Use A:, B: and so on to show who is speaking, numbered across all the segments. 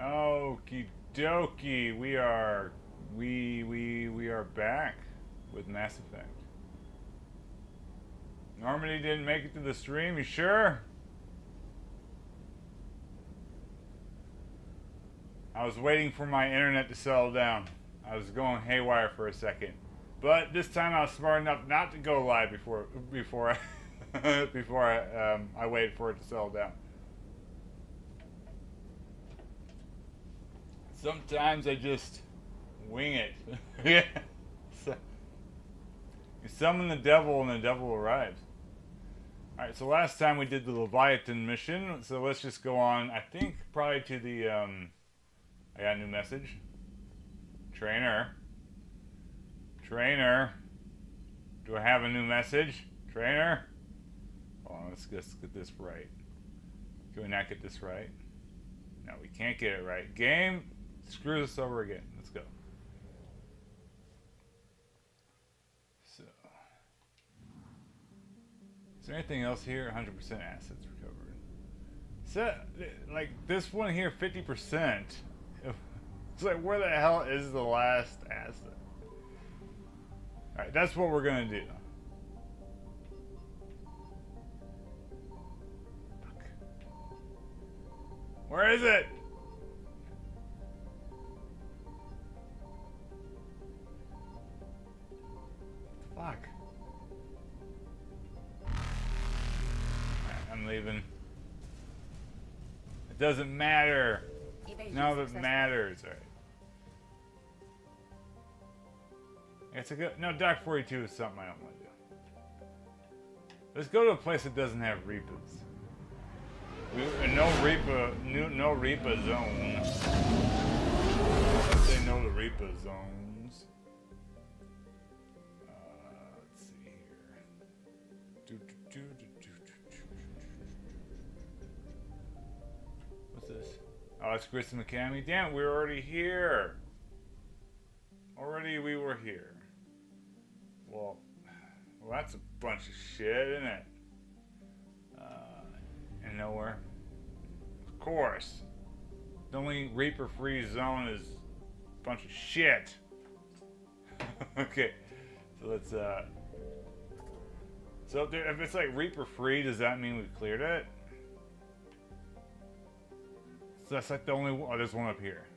A: Okie dokie. We are back with Mass Effect. Normandy didn't make it to the stream, you sure? I was waiting for my internet to settle down. I was going haywire for a second. But this time I was smart enough not to go live before I waited for it to settle down. Sometimes I just wing it. Yeah. So, you summon the devil and the devil arrives. Alright, so last time we did the Leviathan mission, so let's just go on, I think, probably to the, I got a new message. Trainer. Do I have a new message? Trainer? Hold on, let's get this right. Can we not get this right? No, we can't get it right. Game, screw this over again. Let's go. So, is there anything else here? 100% assets recovered. So, like this one here, 50%. It's like, where the hell is the last asset? Alright, that's what we're gonna do. Fuck. Where is it? Fuck. Alright, I'm leaving. It doesn't matter. None of it matters. Alright. It's a good. No, Doc 42 is something I don't want to do. Let's go to a place that doesn't have Reapers. No Reaper zone. Let's say no to Reaper zones. Let's see here. What's this? Oh, it's Grissom Academy. Damn, we're already here. Already we were here. Well, that's a bunch of shit, isn't it? And nowhere. Of course. The only Reaper-free zone is a bunch of shit. Okay, so let's, so if it's like Reaper-free, does that mean we've cleared it? So that's like the only one. Oh, there's one up here.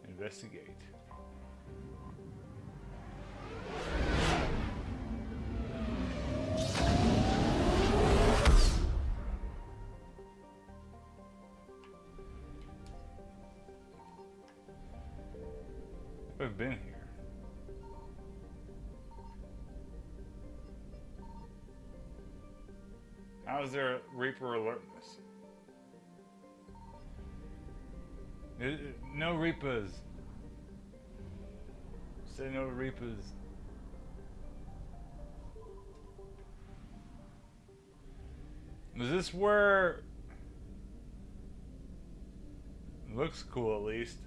A: Investigate. I've been here. How is there Reaper alertness? No Reapers. Say no to Reapers. Is this where... Looks cool at least.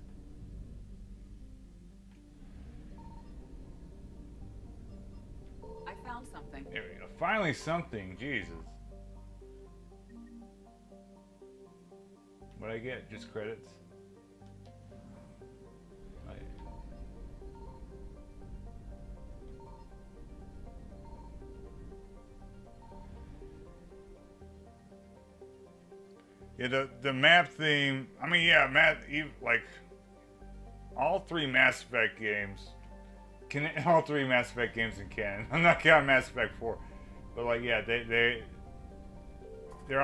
B: I found something.
A: There we go. Finally something. Jesus. What'd I get? Just credits? Yeah, the map theme. I mean, yeah, like all three Mass Effect games. All three Mass Effect games in canon. I'm not counting Mass Effect 4, but like, yeah, they're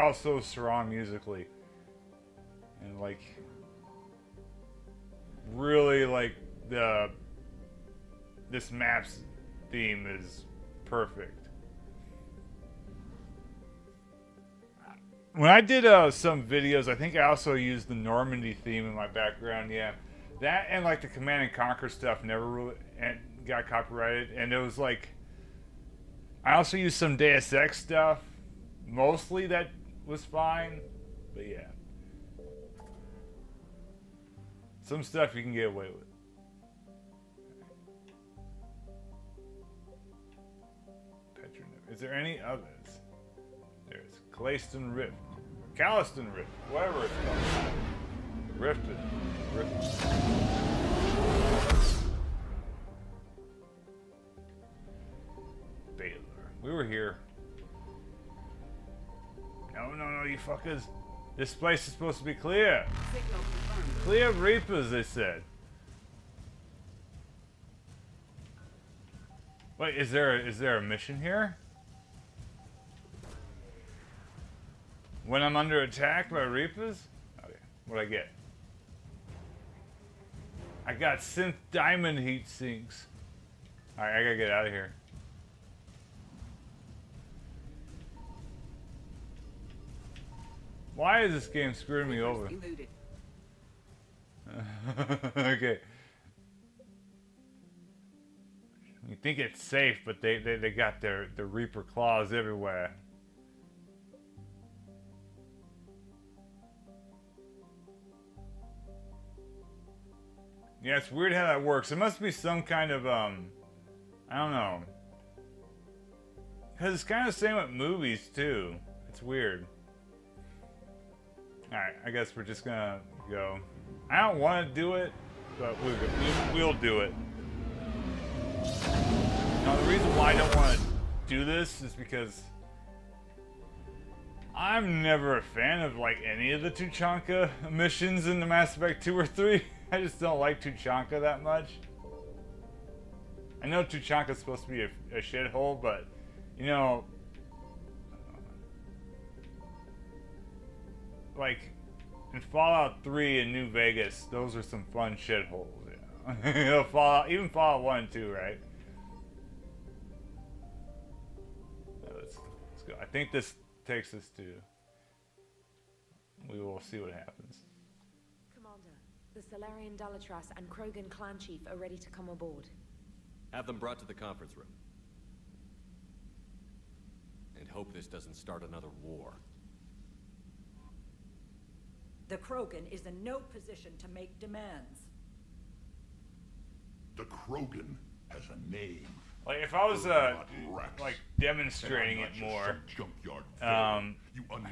A: all so strong musically, and like really like this map's theme is perfect. When I did some videos, I think I also used the Normandy theme in my background. Yeah, that and like the Command and Conquer stuff never really got copyrighted, and it was like I also used some Deus Ex stuff. Mostly that was fine, but yeah, some stuff you can get away with. Is there any others? There's Calliston Rift, whatever it's called. Rifted. Baylor. We were here. No, you fuckers. This place is supposed to be clear.
B: Signal confirmed.
A: Clear of Reapers, they said. Wait, is there a mission here? When I'm under attack by Reapers? Okay, what'd I get? I got synth diamond heat sinks. Alright, I gotta get out of here. Why is this game screwing me over?
B: Eluded.
A: Okay. You think it's safe, but they got the Reaper claws everywhere. Yeah, it's weird how that works. It must be some kind of I don't know. Because it's kind of the same with movies too. It's weird. Alright, I guess we're just gonna go. I don't want to do it, but we'll do it. Now, the reason why I don't want to do this is because I'm never a fan of like any of the Tuchanka missions in the Mass Effect 2 or 3. I just don't like Tuchanka that much. I know Tuchanka's supposed to be a shithole, but you know, like in Fallout 3 and New Vegas, those are some fun shitholes. Yeah. You know, Fallout, even Fallout 1 and 2, right? Let's go. I think this takes us to. We will see what happens.
C: Commander, the Solarian Dalatras and Krogan clan chief are ready to come aboard.
D: Have them brought to the conference room. And hope this doesn't start another war.
E: The Krogan is in no position to make demands.
F: The Krogan has a name.
A: Like if I was like demonstrating it more, I'm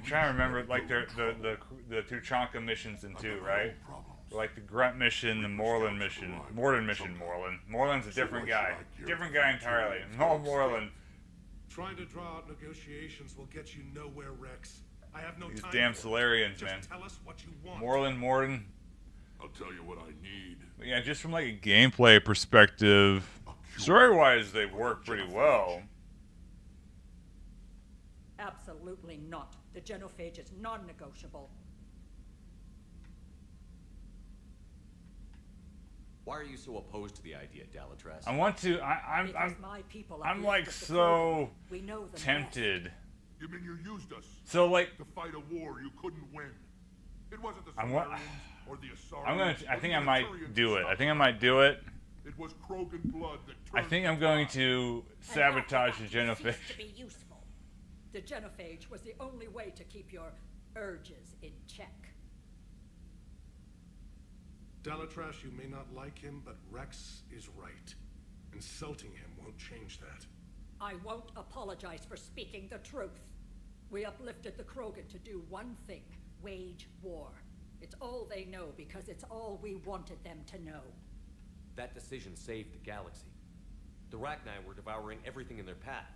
A: trying to remember like the Tuchanka missions in 2, right? Like the Grunt mission, the Moreland mission, Moreland's a different guy entirely. No, Moreland.
G: Trying to draw out negotiations will get you nowhere, Rex. I have no
A: These
G: time.
A: damn
G: for it.
A: Solarians,
G: Just
A: man.
G: tell us what you want.
A: Morden.
F: I'll tell you what I need.
A: But yeah, just from like a gameplay perspective, story-wise, they work pretty well.
E: Absolutely not. The genophage is non-negotiable.
D: Why are you so opposed to the idea, Dalatras?
A: I want to.
E: Because my people are
A: I'm
E: used
A: like
E: to the
A: so
E: Krogan. We know them
A: tempted.
E: best.
F: You mean you used us
A: So like,
F: to fight a war you couldn't win? It wasn't the
A: I'm
F: Solarians or the Asarians.
A: I'm gonna. I
F: or
A: think
F: the
A: I might
F: Arturians
A: do
F: that
A: it. I
F: stopped
A: think I
F: us.
A: might do it.
F: It was Krogan blood that
A: I
F: turned
A: think I'm
F: the
A: going
F: tide.
A: to
E: And after
A: sabotage
E: that,
A: the
E: you ceased
A: genophage.
E: to be useful. The genophage was the only way to keep your urges in check.
G: Dalatras, you may not like him, but Rex is right. Insulting him won't change that.
E: I won't apologize for speaking the truth. We uplifted the Krogan to do one thing: wage war. It's all they know because it's all we wanted them to know.
D: That decision saved the galaxy. The Rachni were devouring everything in their path.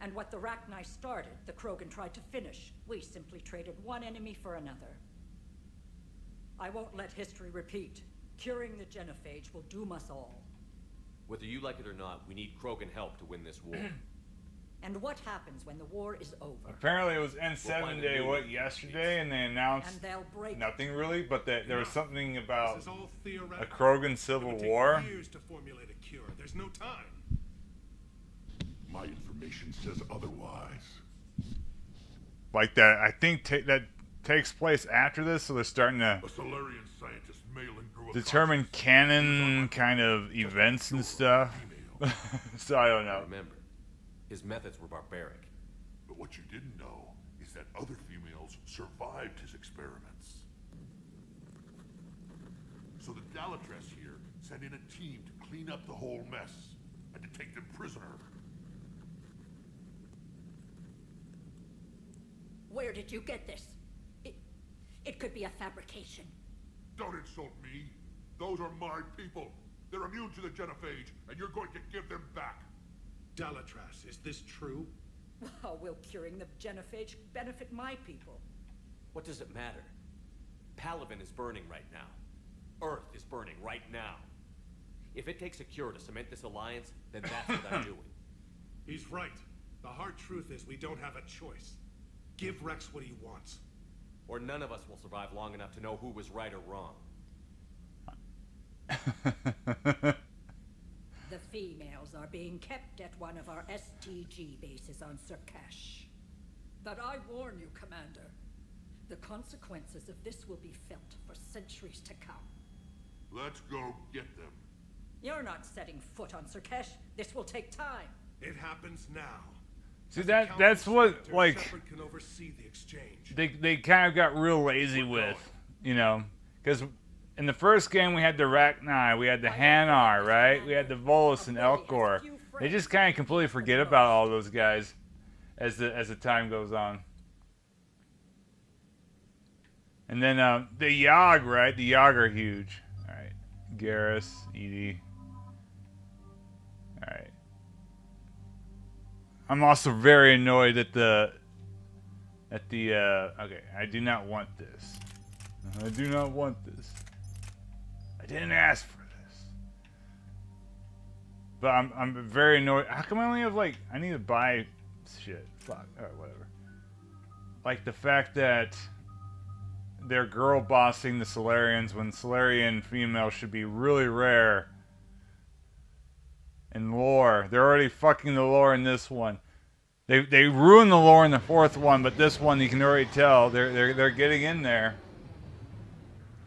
E: And what the Rachni started, the Krogan tried to finish. We simply traded one enemy for another. I won't let history repeat. Curing the genophage will doom us all.
D: Whether you like it or not, we need Krogan help to win this war.
E: And what happens when the war is over?
A: Apparently, it was N7 Day, yesterday, and they
E: And
A: announced
E: they'll break
A: nothing really, but there was something about
G: This is all
A: a
G: theoretical.
A: Krogan civil
G: It would take
A: war.
G: years to formulate a cure. There's no time.
F: My information says otherwise.
A: Like that, I think that takes place after this, so they're starting to
F: A Solarian scientist, Malin, grew a
A: determine
F: conscience.
A: canon kind of events and stuff. So I don't know.
D: Remember, his methods were barbaric.
F: But what you didn't know is that other females survived his experiments. So the Dalatras here sent in a team to clean up the whole mess and to take them prisoner.
E: Where did you get this? It could be a fabrication.
F: Don't insult me. Those are my people. They're immune to the genophage, and you're going to give them back.
G: Dalatras, is this true?
E: How will curing the genophage benefit my people?
D: What does it matter? Palaven is burning right now. Earth is burning right now. If it takes a cure to cement this alliance, then that's what I'm doing.
G: He's right. The hard truth is we don't have a choice. Give Rex what he wants.
D: Or none of us will survive long enough to know who was right or wrong.
E: The females are being kept at one of our STG bases on Surkash. But I warn you, Commander. The consequences of this will be felt for centuries to come.
F: Let's go get them.
E: You're not setting foot on Surkash. This will take time.
G: It happens now.
A: See,
G: As
A: that's
G: Council
A: what,
G: Secretary,
A: like,
G: Shepard can oversee the exchange.
A: they kind of got real lazy with, you know, because in the first game we had the Rachni, we had the Hanar, right? We had the Volus and Elcor. They just kind of completely forget about all those guys as the time goes on. And then the Yogg, right? The Yogg are huge. All right, Garrus, Edie. All right. I'm also very annoyed at the okay, I do not want this. I do not want this. I didn't ask for this. But I'm very annoyed. How come I only have, like, I need to buy shit. Fuck. Alright, whatever. Like the fact that they're girl bossing the Solarians when Solarian female should be really rare in lore. They're already fucking the lore in this one. They ruined the lore in the fourth one, but this one you can already tell they're getting in there.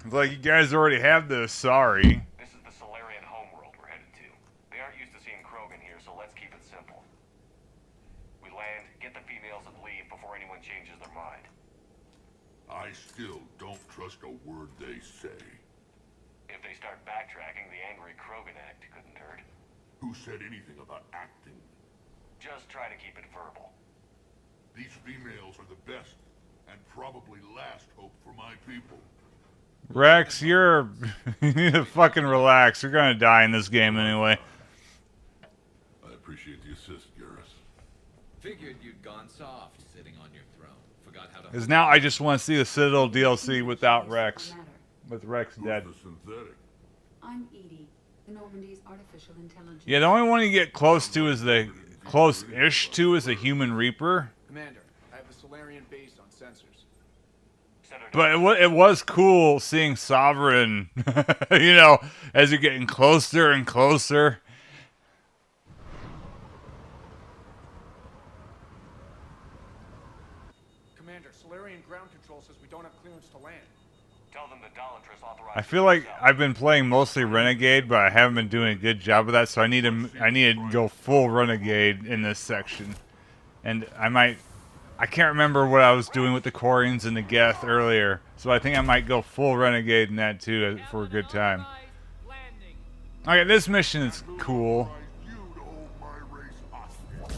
A: It's like, you guys already have this. Sorry.
D: This is the Solarian homeworld we're headed to. They aren't used to seeing Krogan here, so let's keep it simple. We land, get the females, and leave before anyone changes their mind.
F: I still don't trust a word they say.
D: If they start backtracking, the angry Krogan act couldn't hurt.
F: Who said anything about acting?
D: Just try to keep it verbal.
F: These females are the best and probably last hope for my people.
A: Rex, you need to fucking relax. You're gonna die in this game anyway.
F: I appreciate the assist, Garrus.
H: Figured you'd gone soft sitting on your throne. Forgot how to.
A: Because now I just want to see the Citadel DLC without Rex. With Rex dead.
F: Who's the synthetic?
B: I'm Edie, Normandy's artificial intelligence.
A: Yeah, the only one you get close to is the close-ish to is the Human Reaper.
I: Commander, I have the Solarian base on sensors.
A: But it was cool seeing Sovereign, you know, as you're getting closer and closer.
I: Commander, Solarian ground control says we don't have clearance to land.
D: Tell them the Dalatras authorized.
A: I feel like I've been playing mostly Renegade, but I haven't been doing a good job of that, so I need to go full Renegade in this section. And I can't remember what I was doing with the Quarians and the Geth earlier, so I think I might go full Renegade in that too for a good time. Okay, this mission is cool.
F: You to hold my race hostage.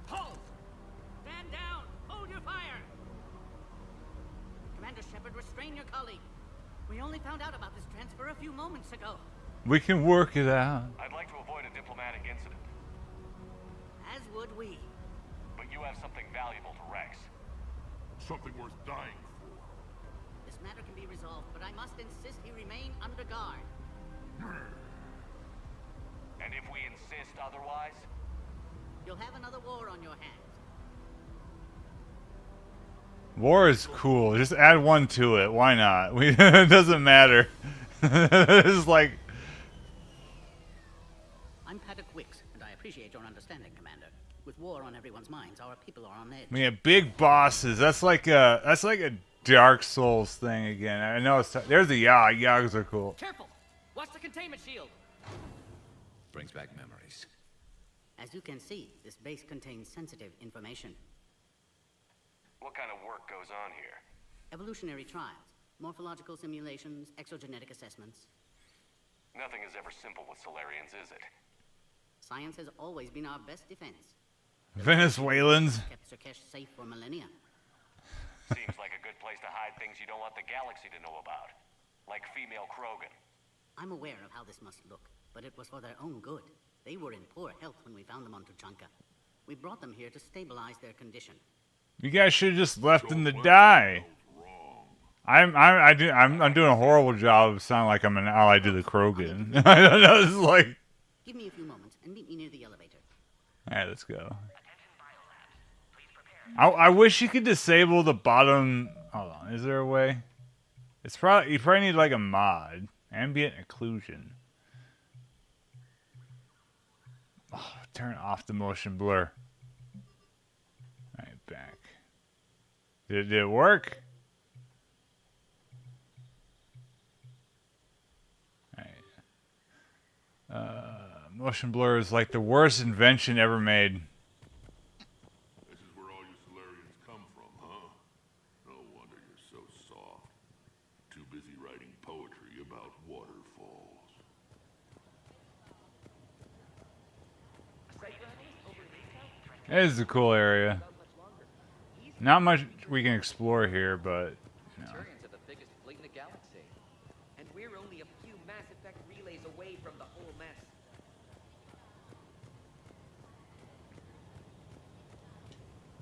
J: Halt! Stand down! Hold your fire! Commander Shepard, restrain your colleague. We only found out about this transfer a few moments ago.
A: We can work it out.
D: I'd like to avoid a diplomatic incident,
J: As would we.
D: but you have something valuable to Rex.
F: Something worth dying for.
J: This matter can be resolved, but I must insist he remain under guard.
D: And if we insist otherwise,
J: You'll have another war on your hands.
A: War is cool. Just add one to it. Why not? It doesn't matter. It's like...
J: I'm Paddock Wicks, and I appreciate your understanding, Commander. With war on everyone's minds, our people are on edge.
A: We have big bosses. That's like a Dark Souls thing again. I know it's there's the Yogg. Yoggs are cool.
J: Careful! Watch the containment shield!
H: Brings back memories.
J: As you can see, this base contains sensitive information.
D: what kind of work goes on here?
J: Evolutionary trials, morphological simulations, exogenetic assessments.
K: Nothing is ever simple with Solarians, is it?
J: Science has always been our best defense.
A: Venezuelans.
J: Kept Surkesh safe for millennia.
K: Seems like a good place to hide things you don't want the galaxy to know about. Like female Krogan.
J: I'm aware of how this must look, but it was for their own good. They were in poor health when we found them on Tuchanka. We brought them here to stabilize their condition.
A: You guys should have just left them to die. I'm doing a horrible job of sounding like I'm an ally to the Krogan. I don't know. It's like.
J: Give me a few moments and meet me near the elevator.
A: All right, let's go. I wish you could disable the bottom. Hold on, is there a way? It's probably you probably need like a mod, ambient occlusion. Oh, turn off the motion blur. All right, back. Did it work? Motion blur is like the worst invention ever made.
F: This is where all you Solarians come from, huh? No wonder you're so soft. Too busy writing poetry about waterfalls.
A: This is a cool area. Not much we can explore here, but you know.
L: Turians are the biggest fleet in the galaxy, and we're only a few Mass Effect relays away from the whole mess.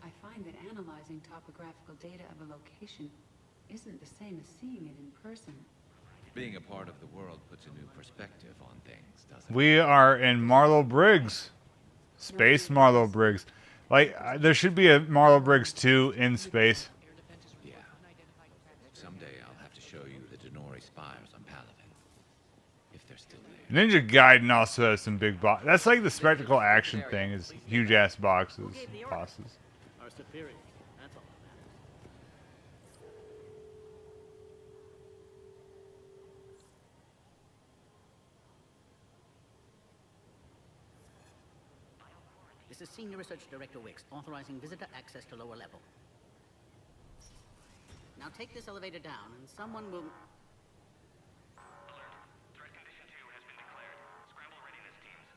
B: I find that analyzing topographical data of a location isn't the same as seeing it in person.
H: Being a part of the world puts a new perspective on things, doesn't it?
A: We are in Marlow Briggs. Space Marlow Briggs. Like, there should be a Marlow Briggs 2 in space.
H: Yeah. Someday I'll have to show you the Denori spires on Paladin. If they're still there.
A: Ninja Gaiden also has some big boxes. That's like the spectacle action thing, is huge ass boxes. Bosses.
J: Our superiors, that's all that matters. This is Senior Research Director Wicks, authorizing visitor access to lower level. Now take this elevator down, and someone will...
K: Threat condition 2 has been declared. Scramble readiness teams.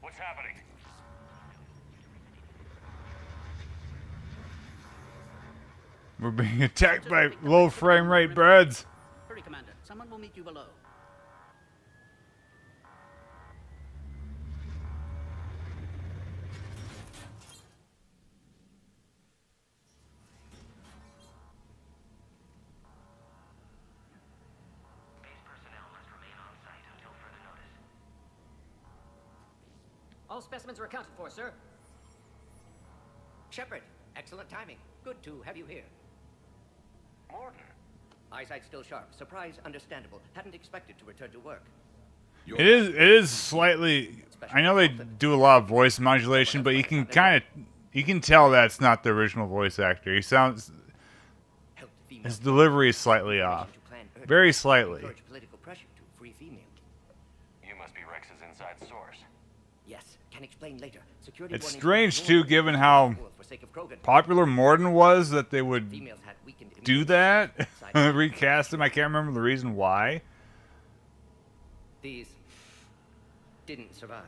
K: What's happening?
A: We're being attacked by low frame rate birds.
J: Hurry, Commander. Someone will meet you below.
L: All specimens are accounted for, sir. Shepard, excellent timing. Good to have you here.
K: Morton.
L: Eyesight still sharp. Surprise understandable. Hadn't expected to return to work.
A: It is slightly. I know they do a lot of voice modulation, but you can tell that's not the original voice actor. He sounds. His delivery is slightly off, very slightly.
L: Political pressure to free female.
K: You must be Rex's inside source.
L: Yes, can explain later. Security
A: It's
L: warning
A: strange
L: for
A: too, given how
L: for sake of Krogan.
A: popular Morden was, that they would
L: Females had weakened
A: do that. Recast him. I can't remember the reason why.
L: These didn't survive.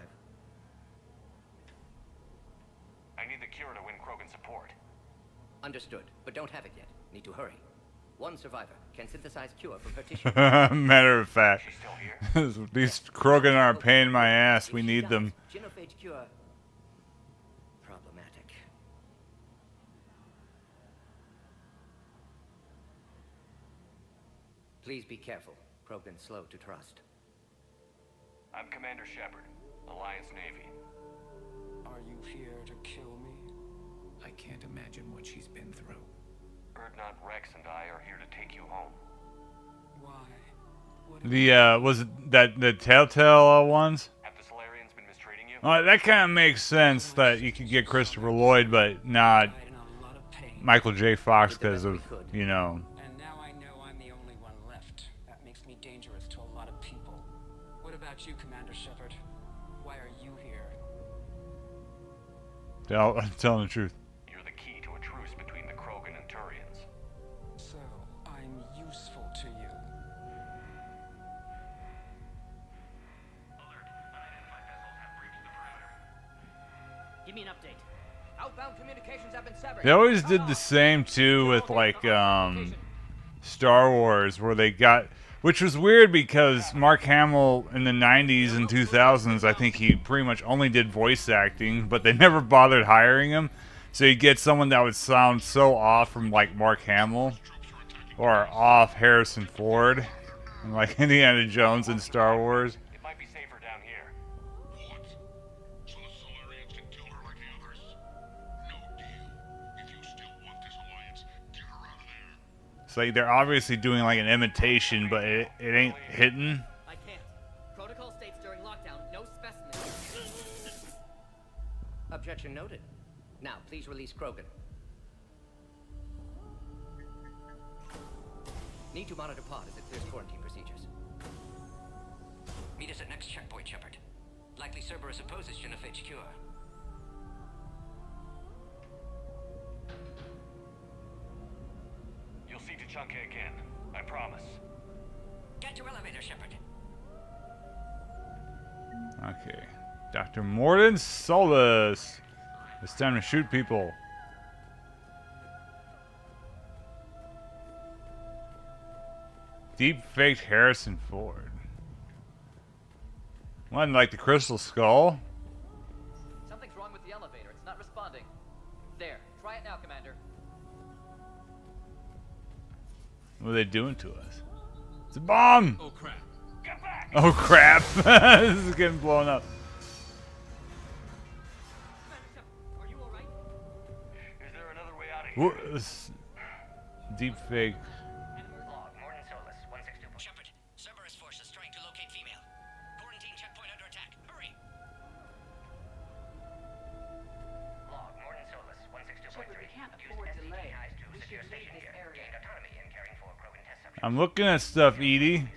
K: I need the cure to win Krogan support.
L: Understood, but don't have it yet. Need to hurry. One survivor can synthesize cure from her tissue.
A: Matter of fact,
K: She's still here?
A: these Krogan are a pain in my ass. We need them.
L: Genophage cure. Problematic. Please be careful. Krogan slow to trust.
K: I'm Commander Shepard, Alliance Navy.
I: Are you here to kill me?
H: I can't imagine what she's been through.
K: Erdnot, Rex, and I are here to take you home.
I: Why?
A: Was it that the Telltale ones?
K: Have the Solarians been mistreating you?
A: That kind of makes sense that you could get Christopher Lloyd, but not Michael J. Fox because of, you know.
I: And now I know I'm the only one left. That makes me dangerous to a lot of people. What about you, Commander Shepard? Why are you here?
A: I'm telling the truth.
K: You're the key to a truce between the Krogan and Turians.
I: So, useful to you.
L: Give me an update. Outbound communications have been severed.
A: They always did the same too with like Star Wars, where they got, which was weird because Mark Hamill in the 90s and 2000s, I think he pretty much only did voice acting, but they never bothered hiring him. So you get someone that would sound so off from like Mark Hamill or off Harrison Ford, and like Indiana Jones in Star Wars.
K: It might be safer down here.
F: What? So the Solarians can kill her like the others? No deal. If you still want this alliance, get her out of there.
A: It's like they're obviously doing like an imitation, but it ain't hitting.
L: I can't. Protocol states during lockdown, no specimens. Objection noted. Now, please release Krogan. Need to monitor pod as it clears quarantine procedures.
I: Meet us at next checkpoint, Shepard. Likely Cerberus opposes genophage cure.
K: You'll see Tuchanka again. I promise.
I: Get to elevator, Shepard.
A: Okay. Dr. Morden Solus. It's time to shoot people. Deep faked Harrison Ford. Wasn't like the Crystal Skull.
L: Something's wrong with the elevator. It's not responding. There. Try it now, Commander.
A: What are they doing to us? It's a bomb!
D: Oh crap.
K: Get back!
A: Oh crap! This is getting blown up.
L: Are you alright?
K: Is there another way out of here?
A: What is deep fake?
L: Log, Morden Solus, 162.
I: Shepard, Cerberus forces trying to locate female. Quarantine checkpoint under attack. Hurry!
L: Log, Morden Solus, 162.3.
B: Shepard, we can't afford delay. We should leave this area.
L: Autonomy in caring for Krogan test subjects.
A: I'm looking at stuff, Edie.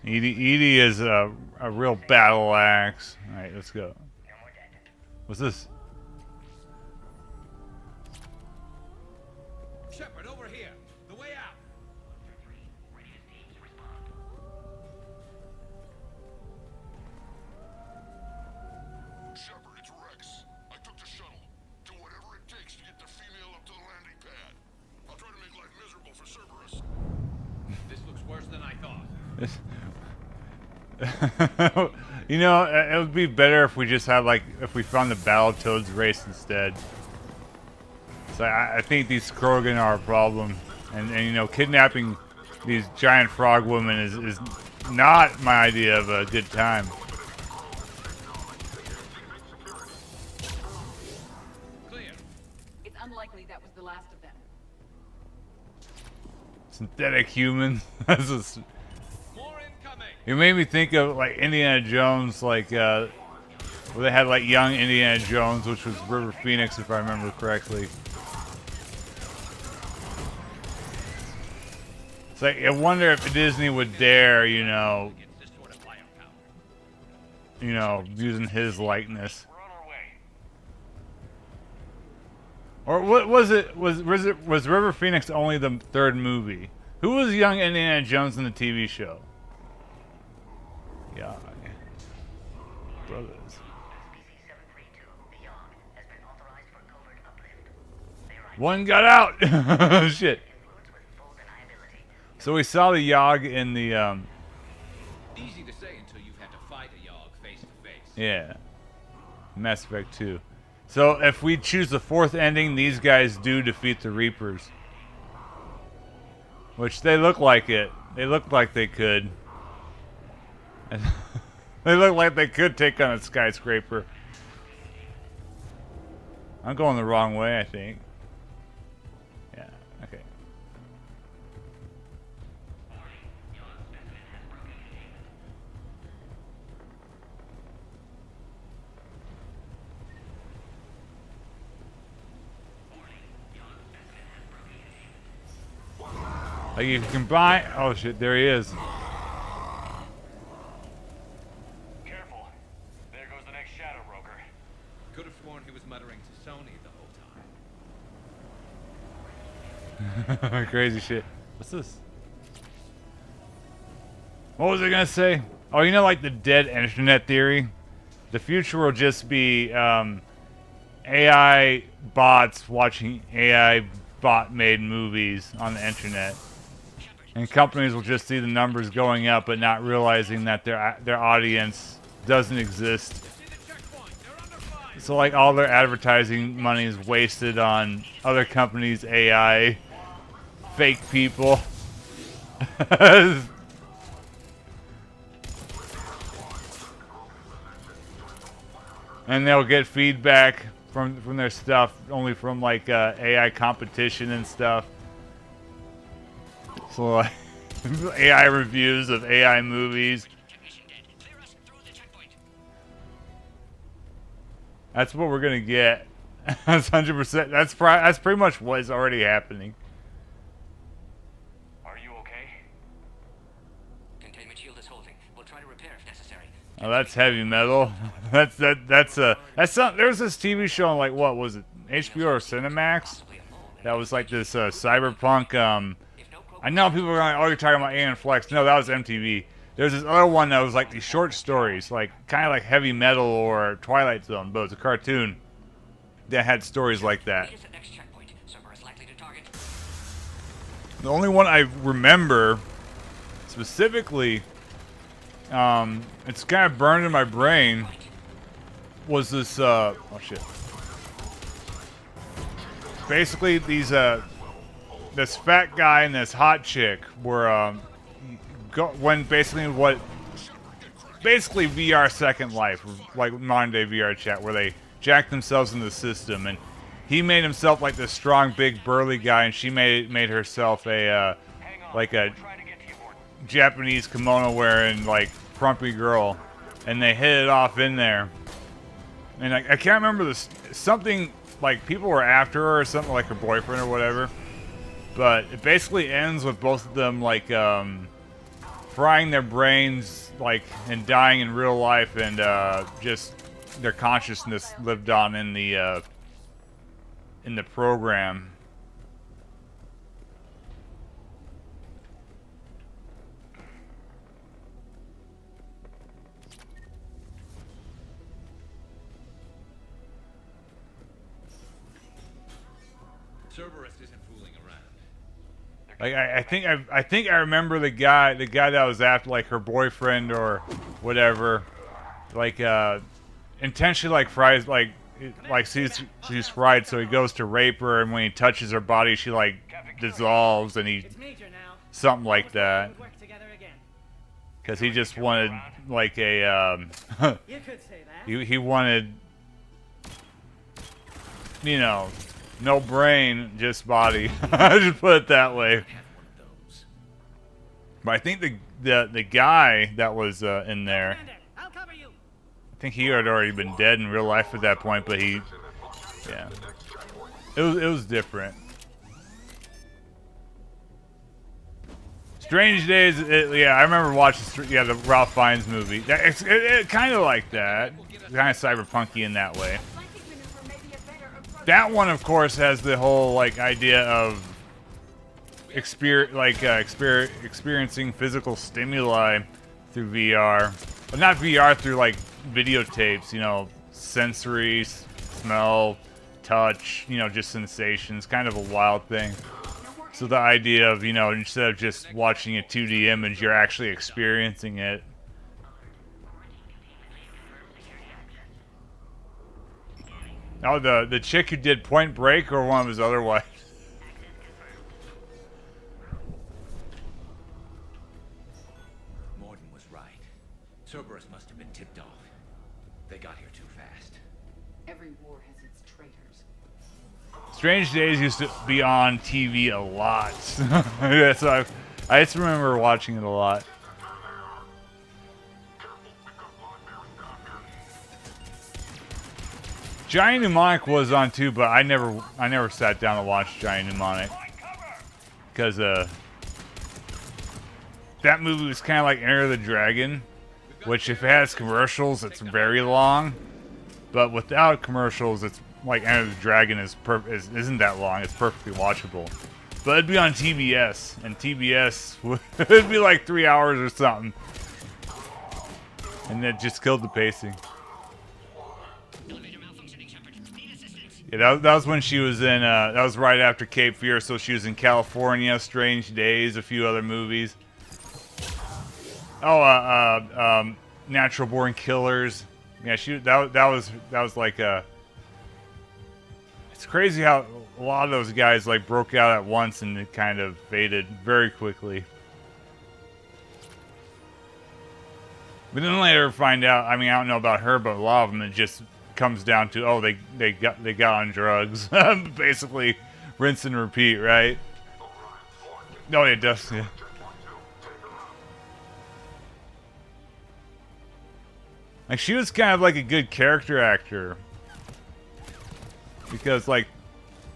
A: Edie is a real battle axe. Alright, let's go. What's this?
H: Shepard, over here. The way out.
F: Shepard, it's Rex. I took the shuttle. Do whatever it takes to get the female up to the landing pad. I'll try to make life miserable for Cerberus.
H: This looks worse than I thought.
A: You know, it would be better if we just had like, if we found the Battletoads race instead. So I think these Krogan are a problem, and you know, kidnapping these giant frog women is not my idea of a good time.
H: Clear.
B: It's unlikely that was the last of them.
A: Synthetic humans. This is.
H: More incoming.
A: It made me think of like Indiana Jones, like where they had like young Indiana Jones, which was River Phoenix, if I remember correctly. It's like I wonder if Disney would dare, you know, using his likeness.
K: We're on our way.
A: Or what was it? Was River Phoenix only the third movie? Who was young Indiana Jones in the TV show? Yeah. Brothers. One got out! Shit. So we saw the Yogg in the,
H: Easy to say until you've had to fight a Yogg face to face.
A: yeah. Mass Effect 2. So if we choose the fourth ending, these guys do defeat the Reapers. Which they look like it. They look like they could. They look like they could take on a skyscraper. I'm going the wrong way, I think. Yeah, okay. Like you can combine. Oh shit, there he is.
K: Careful. There goes the next Shadow Broker.
H: Could have sworn he was muttering to Sony the whole time.
A: Crazy shit. What's this? What was I gonna say? Oh, you know, like the dead internet theory? The future will just be AI bots watching AI bot-made movies on the internet. And companies will just see the numbers going up but not realizing that their audience doesn't exist. So like all their advertising money is wasted on other companies' AI, fake people. And they'll get feedback from their stuff only from like AI competition and stuff. So like AI reviews of AI movies. That's what we're gonna get. That's 100%. That's pretty much what is already happening.
K: Are you okay?
I: Containment shield is holding. We'll try to repair if necessary.
A: Oh, that's heavy metal. that's something. There was this TV show on like what was it? HBO or Cinemax? That was like this cyberpunk. I know people are going, oh, you're talking about Aeon Flex. No, that was MTV. There's this other one that was like these short stories, like kind of like Heavy Metal or Twilight Zone, but it was a cartoon that had stories like that. The only one I remember specifically, it's kind of burned in my brain, was this, oh shit. Basically, these, this fat guy and this hot chick were, basically VR Second Life, like modern day VR chat, where they jacked themselves into the system, and he made himself like this strong, big, burly guy, and she made herself a like a Japanese kimono wearing like frumpy girl, and they hit it off in there. And I can't remember this, something like people were after her or something, like her boyfriend or whatever. But it basically ends with both of them like frying their brains like and dying in real life, and just their consciousness lived on in the program.
H: Cerberus isn't fooling around.
A: Like I think I remember the guy that was after like her boyfriend or whatever, like intentionally like fries like she's fried, so he goes to rape her, and when he touches her body she like dissolves, and he something like that, because he just wanted like a he wanted, you know, no brain, just body. Just put it that way. But I think the guy that was in there, I think he had already been dead in real life at that point. But he, yeah, it was different. Strange Days. Yeah, I remember watching. Yeah, the Ralph Fiennes movie. It kind of like that, kind of cyberpunky in that way. That one, of course, has the whole like idea of experiencing physical stimuli through VR, but not VR, through like videotapes. You know, sensory, smell, touch. You know, just sensations. Kind of a wild thing. So the idea of, you know, instead of just watching a 2D image, you're actually experiencing it. Oh, the chick who did Point Break, or one of his other wives?
H: Morden was right. Cerberus must have been tipped off. They got here too fast.
B: Every war has its traitors.
A: Strange Days used to be on TV a lot. So I just remember watching it a lot. Giant Mnemonic was on too, but I never sat down to watch Giant Mnemonic, because that movie was kind of like Enter the Dragon, which if it has commercials, it's very long, but without commercials, it's like Enter the Dragon isn't that long. It's perfectly watchable. But it'd be on TBS, and TBS would be like 3 hours or something. And it just killed the pacing. Yeah, that was when she was in, that was right after Cape Fear, so she was in California, Strange Days, a few other movies. Oh, Natural Born Killers. Yeah, that was like it's crazy how a lot of those guys like broke out at once and it kind of faded very quickly. But then later find out, I mean, I don't know about her, but a lot of them it just comes down to, oh, they got on drugs. Basically rinse and repeat, right? No, it does. Yeah. Like, she was kind of like a good character actor. Because, like,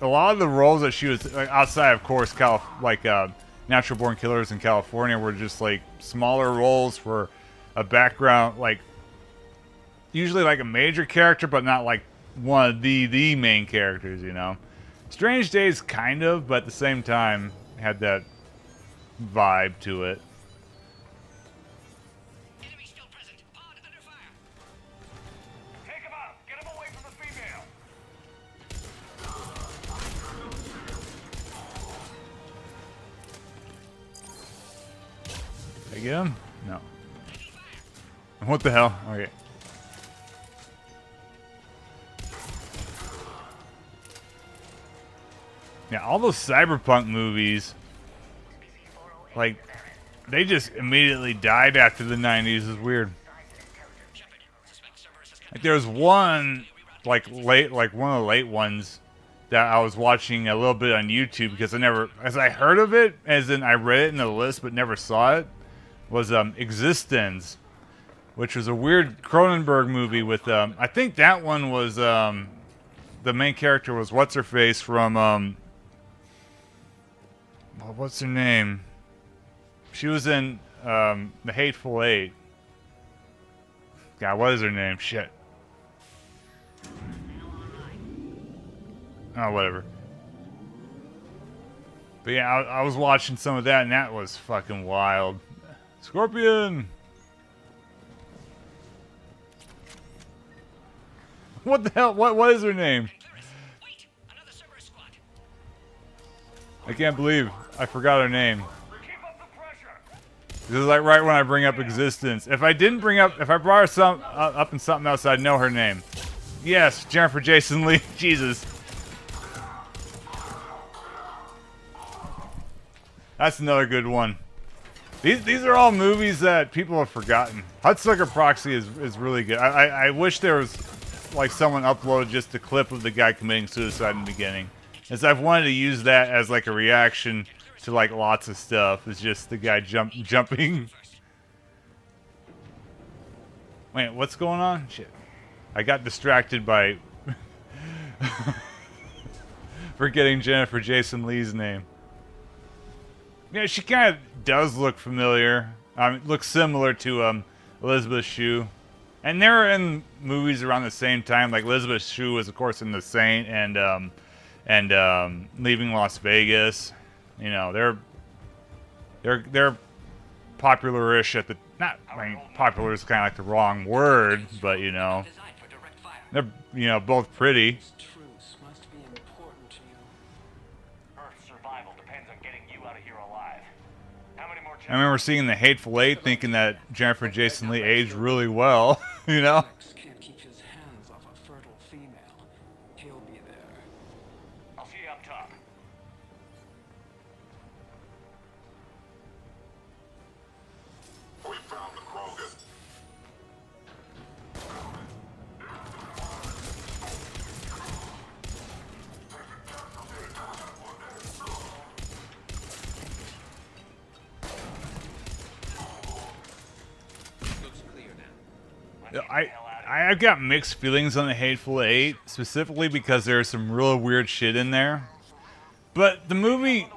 A: a lot of the roles that she was, like, outside, of course, Natural Born Killers in California were just, like, smaller roles for a background, like, usually, like, a major character, but not, like, one of the main characters, you know? Strange Days, kind of, but at the same time, had that vibe to it. Did I get him? No. What the hell? Okay. Yeah, all those cyberpunk movies, like, they just immediately died after the 90s. It's weird. Like, there was one, one of the late ones that I was watching a little bit on YouTube because I heard of it, as in I read it in the list but never saw it, was Existence, which was a weird Cronenberg movie with, I think that one was, the main character was What's-Her-Face from, what's her name? She was in, The Hateful Eight. God, what is her name? Shit. Oh, whatever. But yeah, I was watching some of that, and that was fucking wild. Scorpion! What the hell? What is her name? I can't believe I forgot her name. This is like right when I bring up Existence. If I brought her up in something else, I'd know her name. Yes, Jennifer Jason Leigh. Jesus. That's another good one. These are all movies that people have forgotten. Hudsucker Proxy is really good. I wish there was like someone uploaded just a clip of the guy committing suicide in the beginning, as I've wanted to use that as like a reaction to like lots of stuff. It's just the guy jumping. Wait, what's going on? Shit, I got distracted by forgetting Jennifer Jason Leigh's name. Yeah, she kind of does look familiar. Looks similar to Elizabeth Shue. And they were in movies around the same time. Like Elizabeth Shue was, of course, in The Saint and Leaving Las Vegas. You know, they're popular-ish at the popular is kind of like the wrong word, but you know, they're both pretty. I remember seeing The Hateful Eight, thinking that Jennifer Jason Leigh aged really well, you know?
I: Can't keep his hands off a fertile female. He'll be there.
K: I'll see you up top.
F: We found the Krogan.
A: I've got mixed feelings on The Hateful Eight, specifically because there's some real weird shit in there. But the movie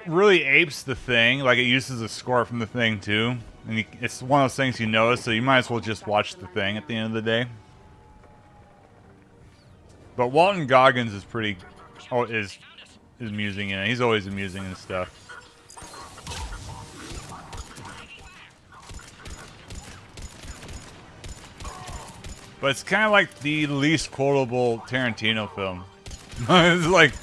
A: really apes The Thing, like it uses a score from The Thing too. And it's one of those things you notice, so you might as well just watch The Thing at the end of the day. But Walton Goggins is amusing in it. He's always amusing and stuff. But it's kind of like the least quotable Tarantino film. It's like...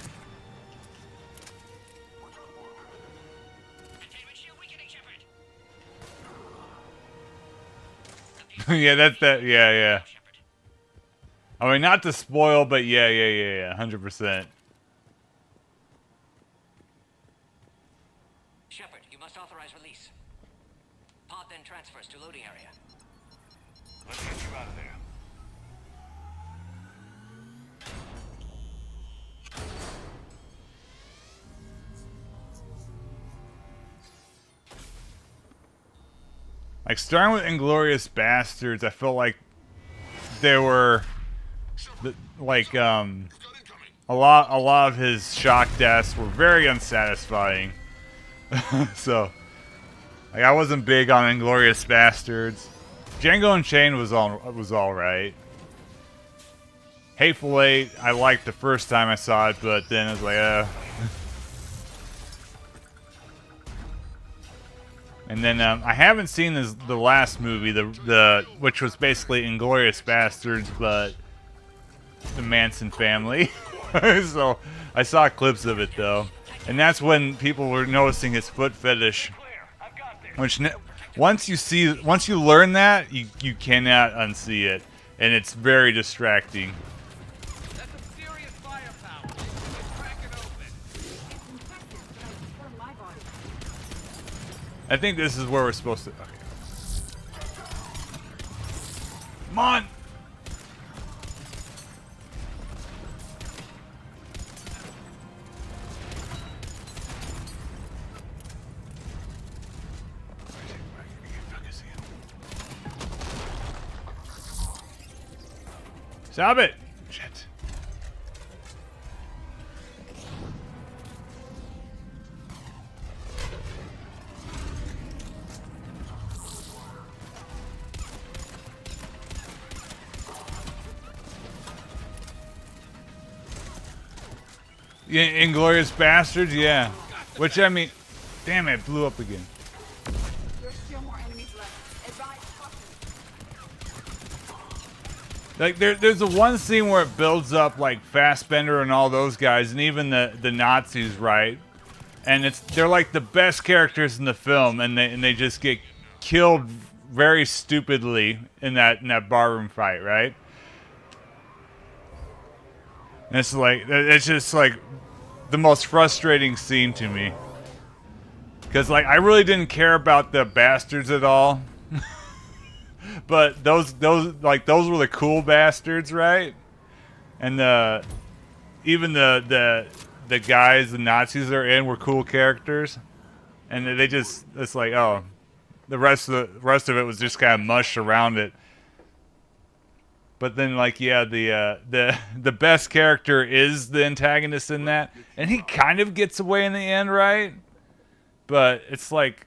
A: yeah, that's that. Yeah, yeah. I mean, not to spoil, but yeah, 100%.
I: Shepard, you must authorize release. Pod then transfers to loading area.
K: Let's get you out of there.
A: Like, starting with Inglourious Bastards, I felt like there were, like, a lot of his shock deaths were very unsatisfying. So, like, I wasn't big on Inglourious Bastards. Django Unchained was all right. Hateful Eight, I liked the first time I saw it, but then I was like, And then I haven't seen the last movie, the which was basically Inglourious Bastards, but the Manson family. So I saw clips of it though, and that's when people were noticing his foot fetish. Which once you learn that, you cannot unsee it, and it's very distracting. I think this is where we're supposed to... Okay. Come on! Stop it! Shit. Yeah, Inglourious Bastards, yeah. Which, I mean, damn it, blew up again.
B: There's still more enemies left. Advise caution.
A: Like, there's a one scene where it builds up, like, Fassbender and all those guys, and even the Nazis, right? And they're like the best characters in the film, and they just get killed very stupidly in that barroom fight, right? And it's just like the most frustrating scene to me, because like I really didn't care about the bastards at all, but those were the cool bastards, right? And even the guys, the Nazis they're in were cool characters, and it's like, oh, the rest of it was just kind of mush around it. But then, like, yeah, the best character is the antagonist in that, and he kind of gets away in the end, right? But it's like,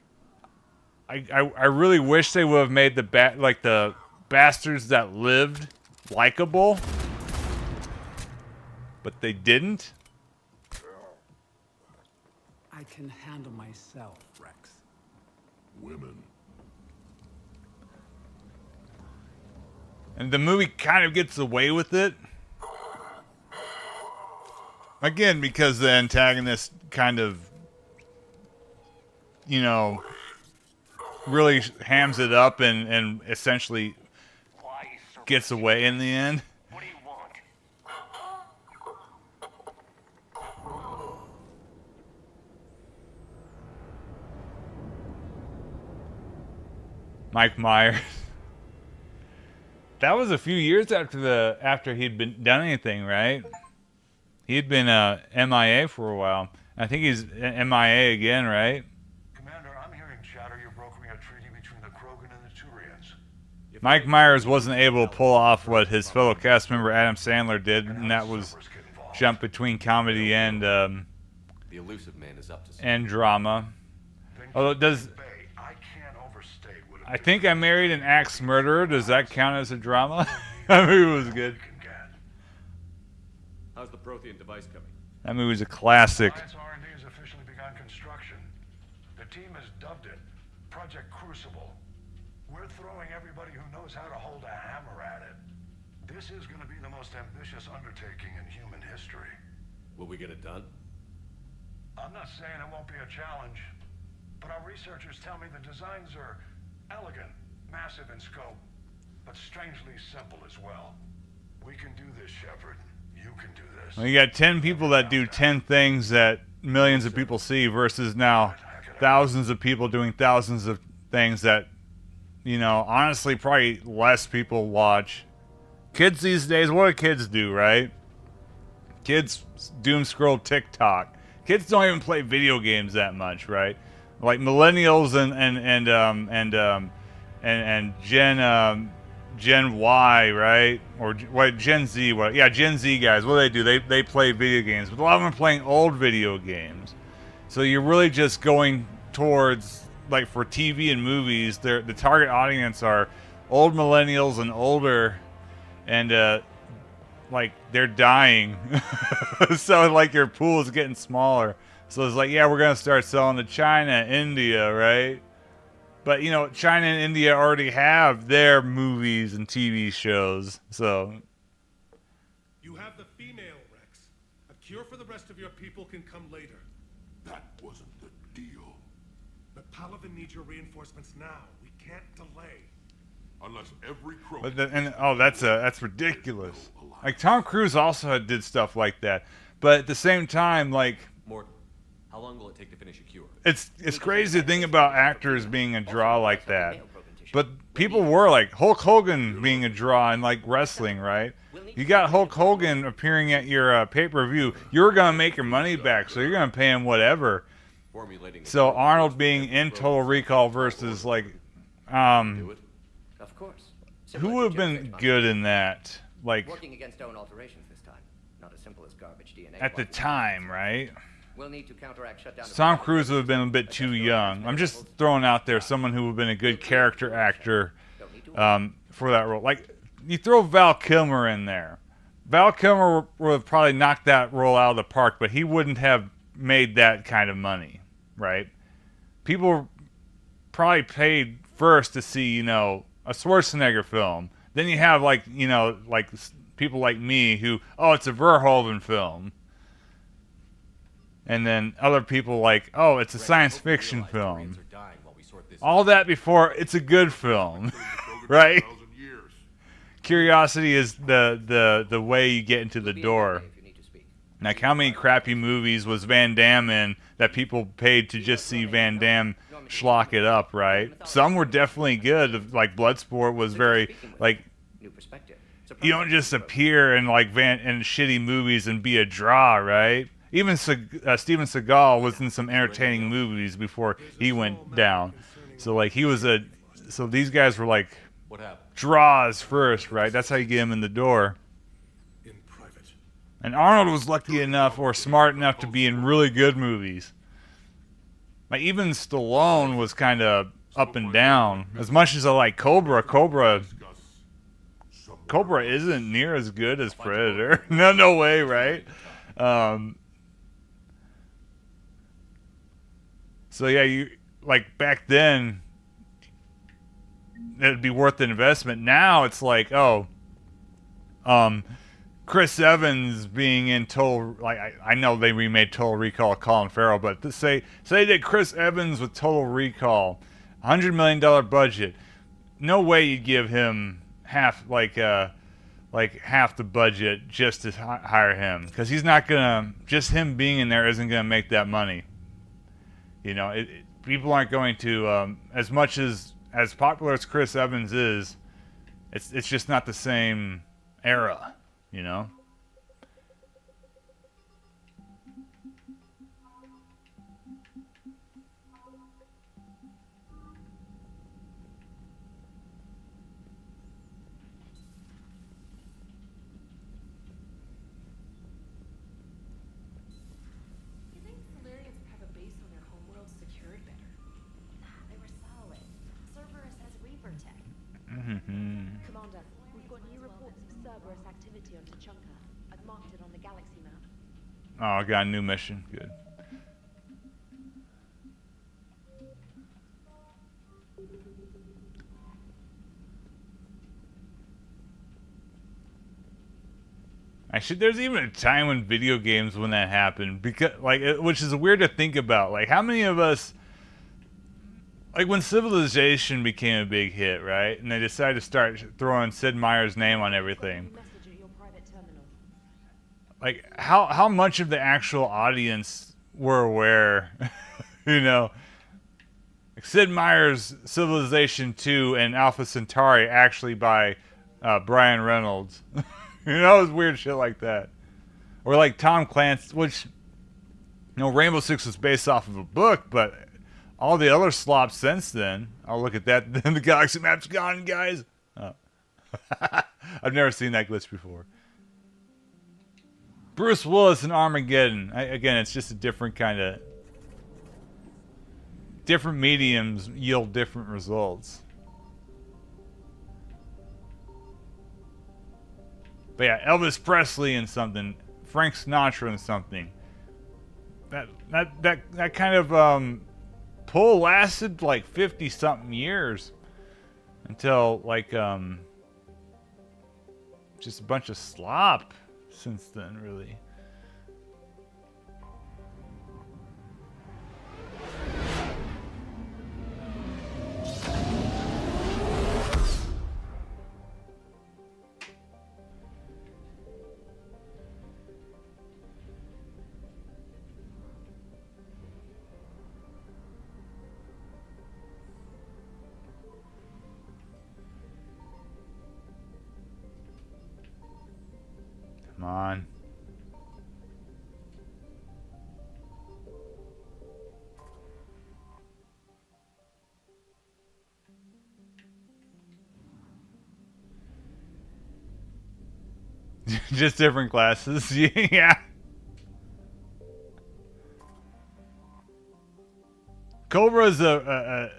A: I really wish they would have made the bastards that lived likable, but they didn't.
M: I can handle myself, Rex.
F: Women.
A: And the movie kind of gets away with it. Again, because the antagonist kind of, you know, really hams it up and essentially gets away in the end.
K: What do you want?
A: Mike Myers. That was a few years after he'd been done anything, right? He'd been MIA for a while. I think he's MIA again, right?
N: Commander, I'm hearing chatter you're brokering a treaty between the Krogan and the Turians.
A: Mike Myers wasn't able to pull off what his fellow cast member Adam Sandler did, and that was jump between comedy and
D: the elusive man is up to something.
A: And drama. Although I think I Married an Axe Murderer. Does that count as a drama? I mean, it was good.
D: How's the Prothean device coming?
A: That movie's a classic.
N: Alliance R&D has officially begun construction. The team has dubbed it Project Crucible. We're throwing everybody who knows how to hold a hammer at it. This is going to be the most ambitious undertaking in human history.
D: Will we get it done?
N: I'm not saying it won't be a challenge, but our researchers tell me the designs are elegant, massive in scope, but strangely simple as well. We can do this, Shepard. You can do this.
A: Well, you got 10 people that do 10 things that millions of people see versus now thousands of people doing thousands of things that, you know, honestly probably less people watch. Kids these days, what do kids do, right? Kids doom scroll TikTok. Kids don't even play video games that much, right? Like millennials and Gen Y, right? Or what? Gen Z? What? Yeah, Gen Z guys. What do? They play video games, but a lot of them are playing old video games. So you're really just going towards, like, for TV and movies, the target audience are old millennials and older, and like they're dying. So like your pool is getting smaller. So it's like, yeah, we're gonna start selling to China, India, right? But, you know, China and India already have their movies and TV shows, so.
G: You have the female, Rex. A cure for the rest of your people can come later.
F: That wasn't the deal.
G: But Palaven needs your reinforcements now. We can't delay.
F: Unless every crow.
A: But that's ridiculous. Like Tom Cruise also did stuff like that, but at the same time, like.
D: Morton, how long will it take to finish a cure?
A: It's crazy to think about actors being a draw like that. But people were like Hulk Hogan being a draw in like wrestling, right? You got Hulk Hogan appearing at your pay-per-view. You're gonna make your money back, so you're gonna pay him whatever. So Arnold being in Total Recall versus like,
L: Of course.
A: who would have been good in that? Like
L: Working against own alterations this time. Not as simple as garbage DNA.
A: at the time, right?
L: We'll need to counteract shutdown.
A: Tom Cruise would have been a bit too young. I'm just throwing out there someone who would have been a good character actor for that role. Like, you throw Val Kilmer in there. Val Kilmer would have probably knocked that role out of the park, but he wouldn't have made that kind of money, right? People probably paid first to see, you know, a Schwarzenegger film. Then you have, like, you know, like people like me who, oh, it's a Verhoeven film. And then other people like, oh, it's a science fiction film. All that before it's a good film, right? Curiosity is the way you get into the door. Like, how many crappy movies was Van Damme in that people paid to just see Van Damme schlock it up, right? Some were definitely good. Like Bloodsport was very, like, you don't just appear in like in shitty movies and be a draw, right? Even Steven Seagal was in some entertaining movies before he went down. So like so these guys were like draws first, right? That's how you get him in the door. And Arnold was lucky enough or smart enough to be in really good movies. Like even Stallone was kind of up and down. As much as I like Cobra isn't near as good as Predator. No way, right? So yeah, you like back then it'd be worth the investment. Now it's like, oh, Chris Evans being in Total, like I know they remade Total Recall with Colin Farrell, but to say they did Chris Evans with Total Recall, $100 million budget, no way you'd give him half the budget just to hire him, because he's not gonna, just him being in there isn't gonna make that money. You know, people aren't going to, as much as popular as Chris Evans is, it's just not the same era, you know?
C: Commander, we've got new reports of Cerberus activity on Tuchanka. I've marked it on the galaxy map.
A: Oh, I got a new mission. Good. Actually, there's even a time when video games when that happened, because which is weird to think about. Like, how many of us, like when Civilization became a big hit, right? And they decided to start throwing Sid Meier's name on everything. Like, how much of the actual audience were aware, you know? Like Sid Meier's Civilization 2 and Alpha Centauri actually by Brian Reynolds. You know, it's weird shit like that. Or like Tom Clancy, which, you know, Rainbow Six was based off of a book, but all the other slops since then. I'll look at that. Then the galaxy map's gone, guys. Oh. I've never seen that glitch before. Bruce Willis in Armageddon. Again, it's just a different kind of... Different mediums yield different results. But yeah, Elvis Presley and something, Frank Sinatra and something. That kind of pull lasted like 50 something years until like just a bunch of slop since then, really. Come on. Just different classes. Yeah. Cobra's a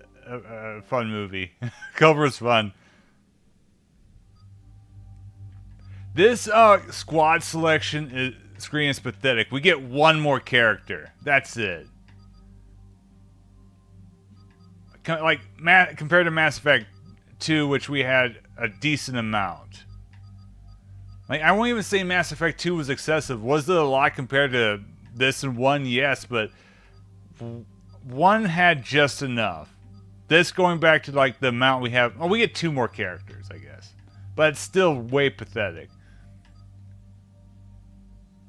A: fun movie. Cobra's fun. This squad selection screen is pathetic. We get one more character. That's it. Like compared to Mass Effect 2, which we had a decent amount. Like, I won't even say Mass Effect 2 was excessive. Was it a lot compared to this and 1? Yes, but 1 had just enough. This going back to like the amount we have. Oh, we get 2 more characters, I guess. But it's still way pathetic.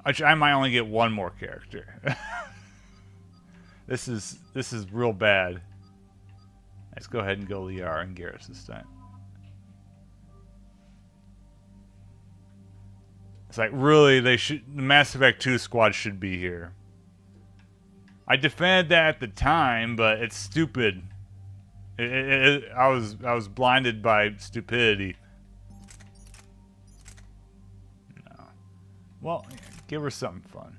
A: I might only get 1 more character. This is real bad. Let's go ahead and go Liara and Garrus this time. It's like, really, the Mass Effect 2 squad should be here. I defended that at the time, but it's stupid. I was blinded by stupidity. No. Well, give her something fun.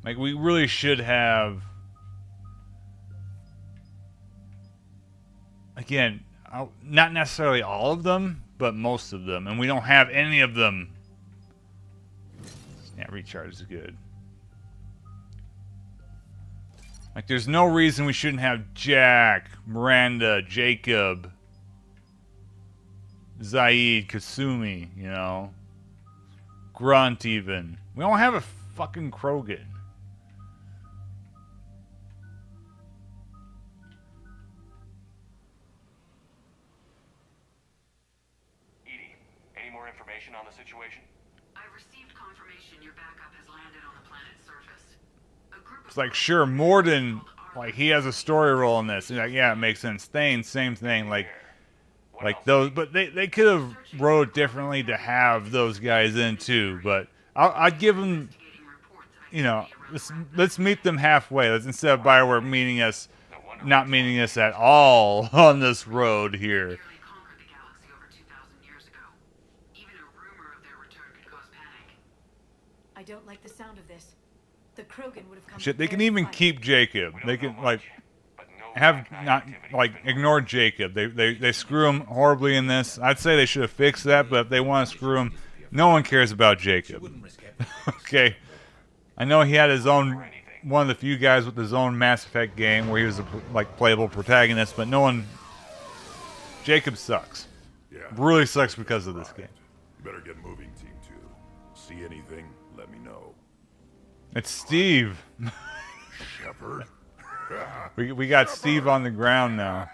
A: Like, we really should have... Again, not necessarily all of them, but most of them. And we don't have any of them. Yeah, recharge is good. Like, there's no reason we shouldn't have Jack, Miranda, Jacob, Zaid, Kasumi, you know. Grunt, even. We don't have a fucking Krogan.
K: On the situation?
B: I received confirmation your backup has landed on the planet's surface.
A: It's like, sure, Morden, like, he has a story role in this. And like, yeah, it makes sense. Thane, same thing. Like those, but they could have wrote it differently to have those guys in too. But I'd give them, you know, let's meet them halfway. Let's, instead of Bioware meeting us, not meeting us at all on this road here.
C: I don't like the sound of this. The Krogan would have come.
A: Shit, they can even keep Jacob. They can like have not like ignore Jacob. They screw him horribly in this. I'd say they should have fixed that, but if they want to screw him, no one cares about Jacob. Okay. I know he had his own, one of the few guys with his own Mass Effect game where he was a like playable protagonist, but no one. Jacob sucks.
F: Yeah.
A: Really sucks because of this game.
F: You better get moving, Team 2. See anything, let me know.
A: It's Steve.
F: Shepard?
A: we got Steve on the ground now.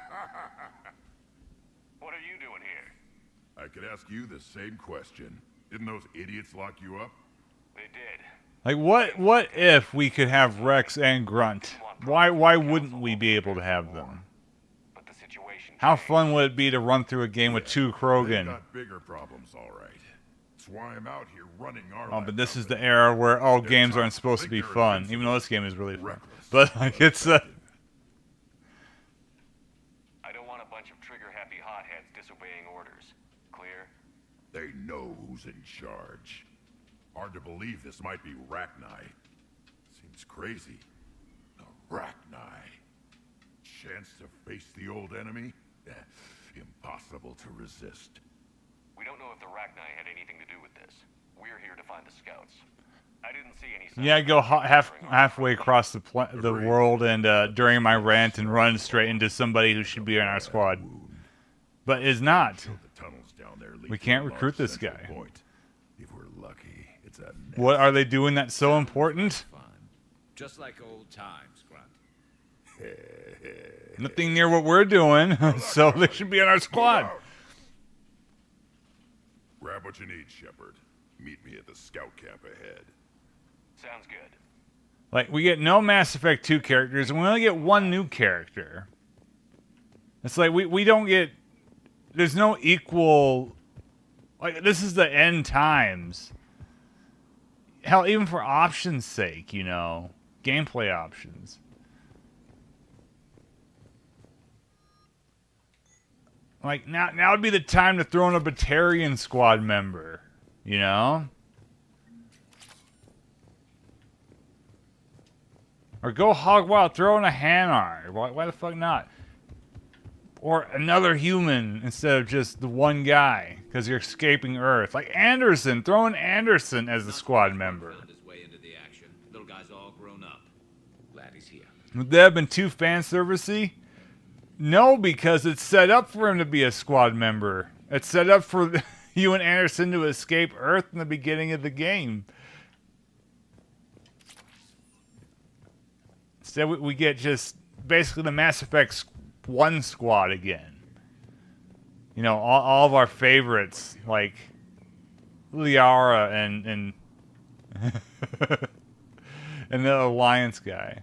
K: What are you doing here?
F: I could ask you the same question. Didn't those idiots lock you up?
K: They did.
A: Like what if we could have Rex and Grunt? Why wouldn't we be able to have them? How fun would it be to run through a game with two
F: They
A: Krogan?
F: got bigger problems, all right. That's why I'm out here running our.
A: Oh, but this is the era where all games aren't supposed to be fun, even though this game is really fun. But like it's
K: I don't want a bunch of trigger-happy hotheads disobeying orders. Clear?
F: They know who's in charge. Hard to believe this might be Rachni. Seems crazy. The Rachni. Chance to face the old enemy? Impossible to resist.
K: We don't know if the Rachni had anything to do with this. We're here to find the scouts. I didn't see any.
A: yeah, go halfway across the world and during my rant and run straight into somebody who should be in our squad, but is not. We can't recruit this guy.
F: If we're lucky, it's a
A: What are they doing that's so important?
H: Just like old times, Grunt.
A: Nothing near what we're doing, so they should be on our squad.
F: Grab what you need, Shepard. Meet me at the scout camp ahead.
K: Sounds good.
A: Like, we get no Mass Effect 2 characters, and we only get one new character. It's like, we don't get... There's no equal... Like, this is the end times. Hell, even for options' sake, you know. Gameplay options. Like, now would be the time to throw in a Batarian squad member. You know? Or go hog wild, throw in a Hanar. Why the fuck not? Or another human instead of just the one guy, because you're escaping Earth. Like Anderson, throw in Anderson as the squad member.
H: Little guy's all grown up. Glad he's here.
A: Would that have been too fan servicey? No, because it's set up for him to be a squad member. It's set up for you and Anderson to escape Earth in the beginning of the game. Instead, we get just basically the Mass Effect 1 squad again. You know, all of our favorites, like Liara and and the Alliance guy.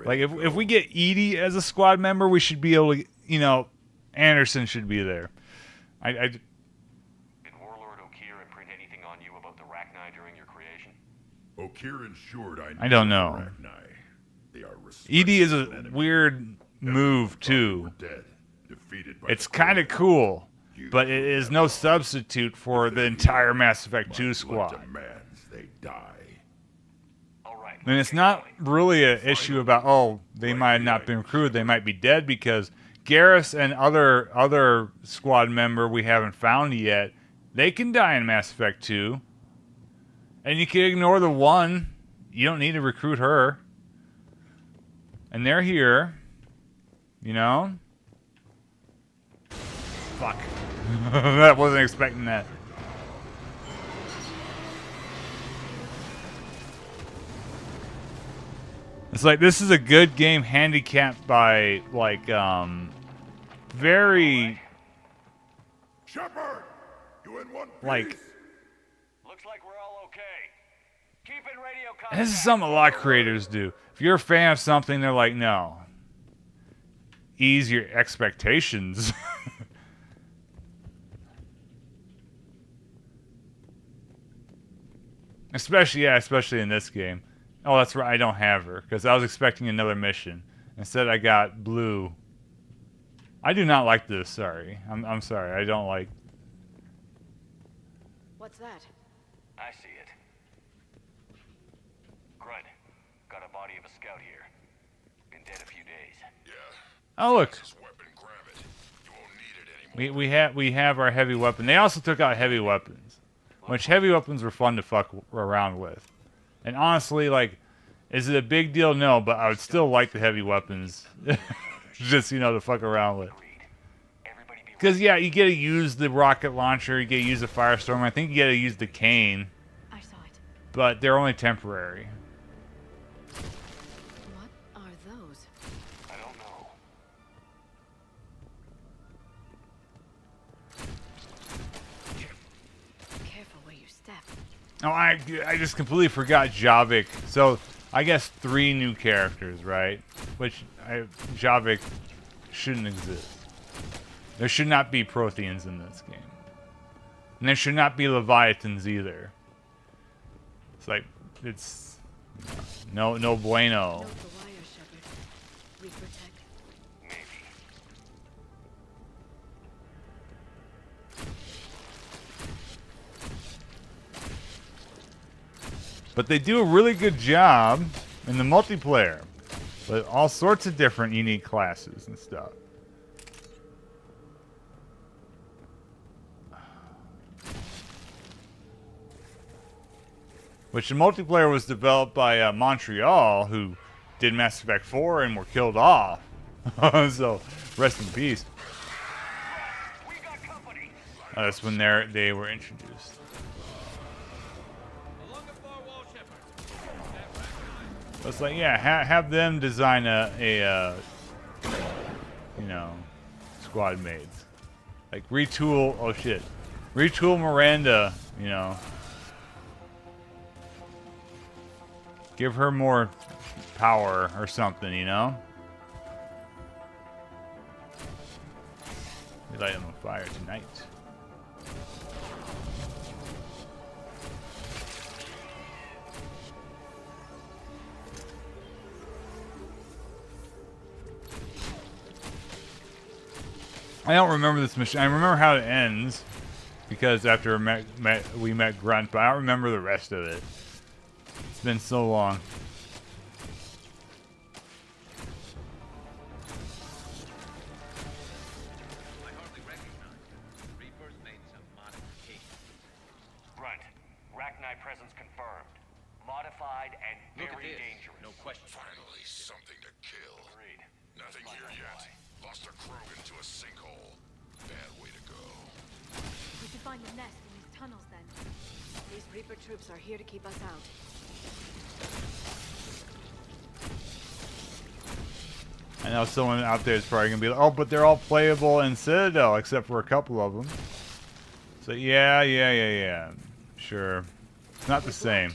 A: Like, if we get Edie as a squad member, we should be able to, you know, Anderson should be there.
K: Did Warlord Okeer imprint anything on you about the Rachni during your creation?
F: Okeer ensured
A: I don't know.
F: They are
A: Edie is a weird move, too. It's kind of cool, but it is no substitute for the entire Mass Effect 2 squad.
F: They die.
A: And it's not really an issue about, oh, they might have not been recruited, they might be dead, because Garrus and other squad member we haven't found yet, they can die in Mass Effect 2. And you can ignore the one. You don't need to recruit her. And they're here. You know? Fuck. I wasn't expecting that. It's like, this is a good game handicapped by, like, very...
F: Shepard! You in one piece?
A: Like...
K: Looks like we're all okay. Keep in radio contact.
A: This is something a lot of creators do. If you're a fan of something, they're like, no. Ease your expectations. Especially in this game. Oh, that's right, I don't have her, because I was expecting another mission. Instead, I got Blue. I do not like this, sorry. I'm sorry, I don't like...
C: What's that?
K: I see it. Grunt, got a body of a scout here. Been dead a few days.
F: Yeah.
A: Oh, look. We have our heavy weapon. They also took out heavy weapons. which heavy weapons were fun to fuck around with. And honestly, like, is it a big deal? No, but I would still like the heavy weapons. Just, you know, to fuck around with. Because, yeah, you get to use the rocket launcher, you get to use the firestorm, I think you get to use the cane.
O: I saw it.
A: But they're only temporary.
O: What are those?
K: I don't know.
O: Careful where you step.
A: Oh, I just completely forgot Javik. So, I guess 3 new characters, right? Which, Javik shouldn't exist. There should not be Protheans in this game. And there should not be Leviathans either. It's like, it's... No bueno. But they do a really good job in the multiplayer. With all sorts of different unique classes and stuff. Which the multiplayer was developed by Montreal, who did Mass Effect 4 and were killed off. So, rest in peace. That's when they were introduced. It's like, yeah, have them design a you know, squad mates. Like, retool, oh shit. Retool Miranda, you know. Give her more power or something, you know? We light them on fire tonight. I don't remember this mission. I remember how it ends because after we met Grunt, but I don't remember the rest of it. It's been so long.
K: Grunt, Rachni presence confirmed. Modified and very dangerous.
F: No question. Finally, something to kill.
K: Agreed.
F: Nothing here yet. Lost a Krogan to a sinkhole. Bad way to go.
O: We should find the nest in these tunnels then. These Reaper troops are here to keep us out.
A: I know someone out there is probably going to be like, oh, but they're all playable in Citadel, except for a couple of them. So, yeah. Sure. It's not the same.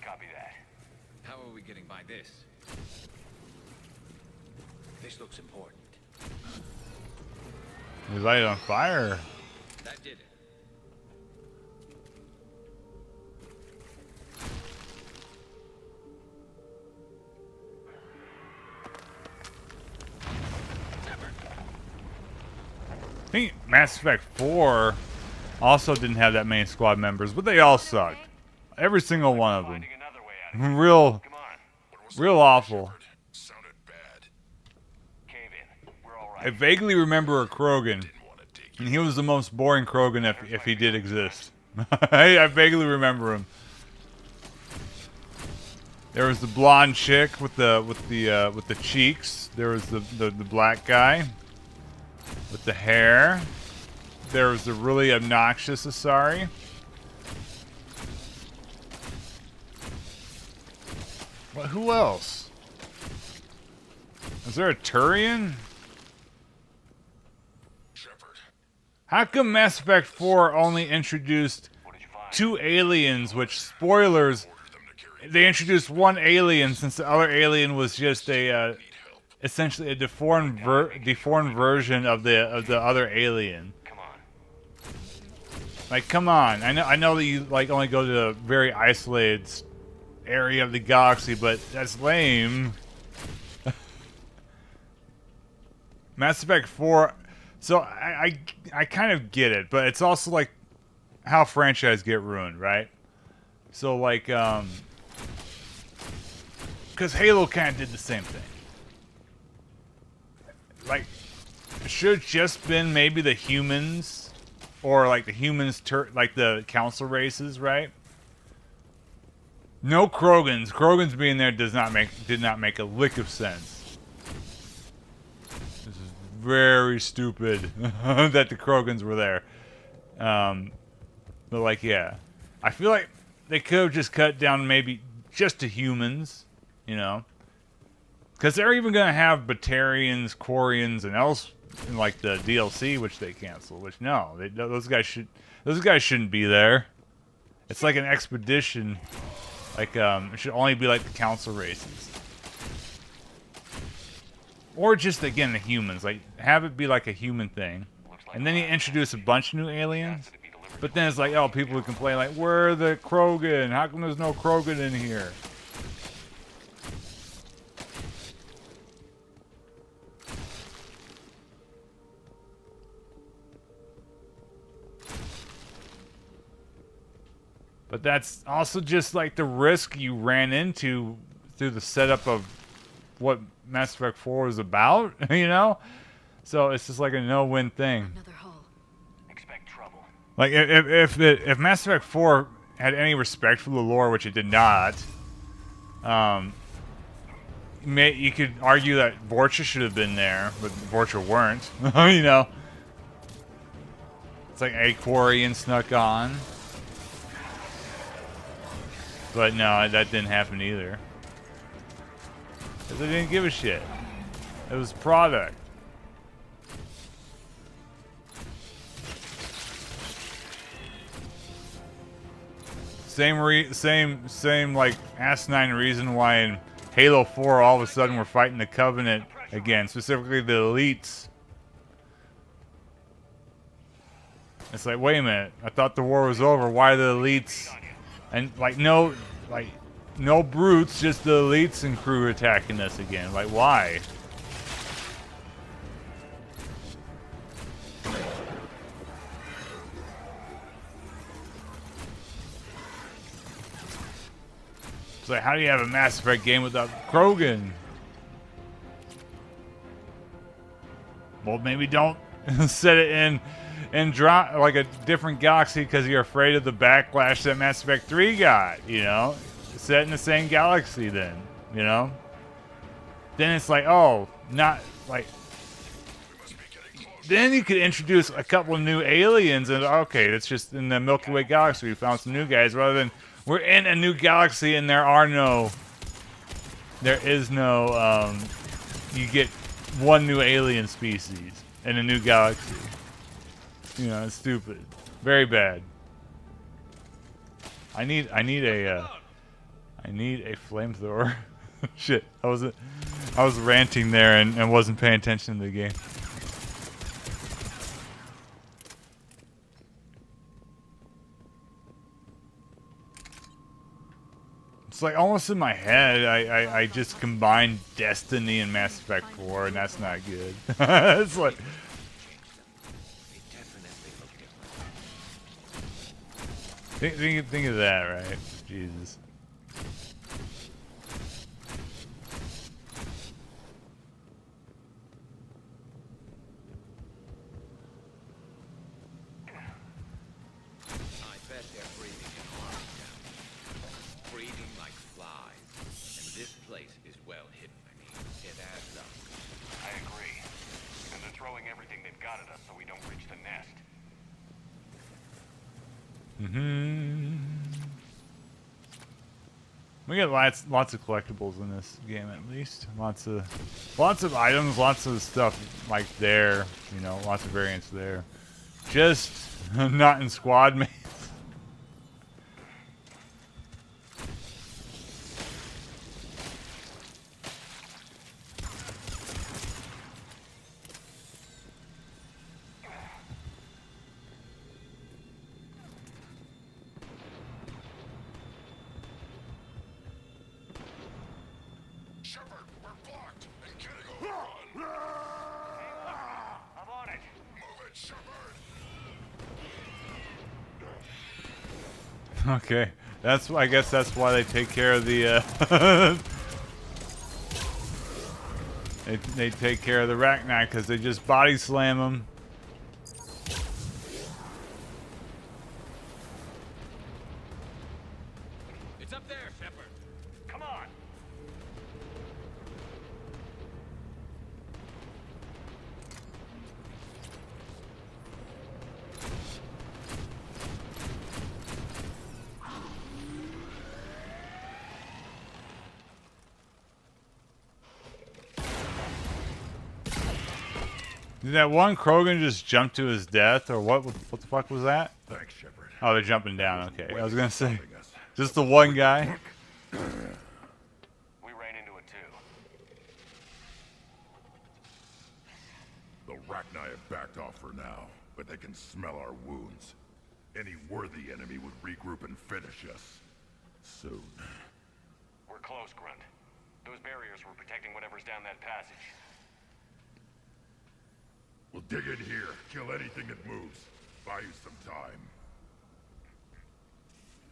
K: Copy that.
H: How are we getting by this? This looks important.
A: We light it on fire.
H: That did it.
A: I think Mass Effect 4 also didn't have that many squad members, but they all sucked. Every single one of them. Real awful. I vaguely remember a Krogan, and he was the most boring Krogan if he did exist. I vaguely remember him. There was the blonde chick with the cheeks. There was the black guy with the hair. There was the really obnoxious Asari. Well, who else? Is there a Turian? How come Mass Effect 4 only introduced 2 aliens, which, spoilers, they introduced 1 alien since the other alien was just a, essentially a deformed version of the other alien. Like, come on. I know that you, like, only go to a very isolated area of the galaxy, but that's lame. Mass Effect 4... So, I kind of get it, but it's also, like, how franchise get ruined, right? So, like, because Halo kind of did the same thing. Like, it should have just been maybe the humans or like the humans, like the council races, right? No Krogans. Krogans being there did not make a lick of sense. This is very stupid that the Krogans were there. But like, yeah, I feel like they could have just cut down maybe just to humans, you know, because they're even gonna have Batarians, Quarians, and else in like the DLC, which they canceled. Which no, those guys shouldn't be there. It's like an expedition. Like, it should only be like the council races. Or just, again, the humans. Like, have it be like a human thing. And then you introduce a bunch of new aliens. But then it's like, oh, people who complain, like, where are the Krogan? How come there's no Krogan in here? But that's also just like the risk you ran into through the setup of what Mass Effect 4 is about, you know? So it's just like a no-win thing.
O: Another hull.
K: Expect trouble.
A: Like if Mass Effect 4 had any respect for the lore, which it did not, you could argue that Vorcha should have been there, but Vorcha weren't. You know? It's like a Quarian snuck on. But no, that didn't happen either. Because they didn't give a shit. It was product. Same like asinine reason why in Halo 4 all of a sudden we're fighting the Covenant again, specifically the elites. It's like, wait a minute, I thought the war was over. Why are the elites? And like no brutes, just the elites and crew attacking us again. Like, why? It's like, how do you have a Mass Effect game without Krogan? Well, maybe don't set it in drop like a different galaxy because you're afraid of the backlash that Mass Effect 3 got, you know? Set in the same galaxy then, you know? Then it's like, oh, not like... Then you could introduce a couple of new aliens and, okay, it's just in the Milky Way galaxy we found some new guys, rather than we're in a new galaxy and there is no, you get one new alien species in a new galaxy. You know, it's stupid. Very bad. I need a flamethrower. Shit, I was ranting there and wasn't paying attention to the game. It's like almost in my head, I just combined Destiny and Mass Effect 4, and that's not good. It's like... Think of that, right? Jesus.
H: I bet they're breathing in arms now. Breathing like flies. And this place is well hidden. I mean, it adds up.
K: I agree. And they're throwing everything they've got at us so we don't reach the nest.
A: We get lots of collectibles in this game, at least. Lots of items, lots of stuff like there, you know, lots of variants there. Just not in squad mates. Okay, I guess that's why they take care of the they take care of the Rachni, because they just body slam them. Did that one Krogan just jump to his death, or what? What the fuck was that?
F: Thanks, Shepard.
A: Oh, they're jumping down. Okay, I was gonna say, just the one guy.
K: We ran into it too.
F: The Rachni have backed off for now, but they can smell our wounds. Any worthy enemy would regroup and finish us. Soon.
K: We're close, Grunt. Those barriers were protecting whatever's down that passage.
F: We'll dig in here, kill anything that moves. Buy you some time.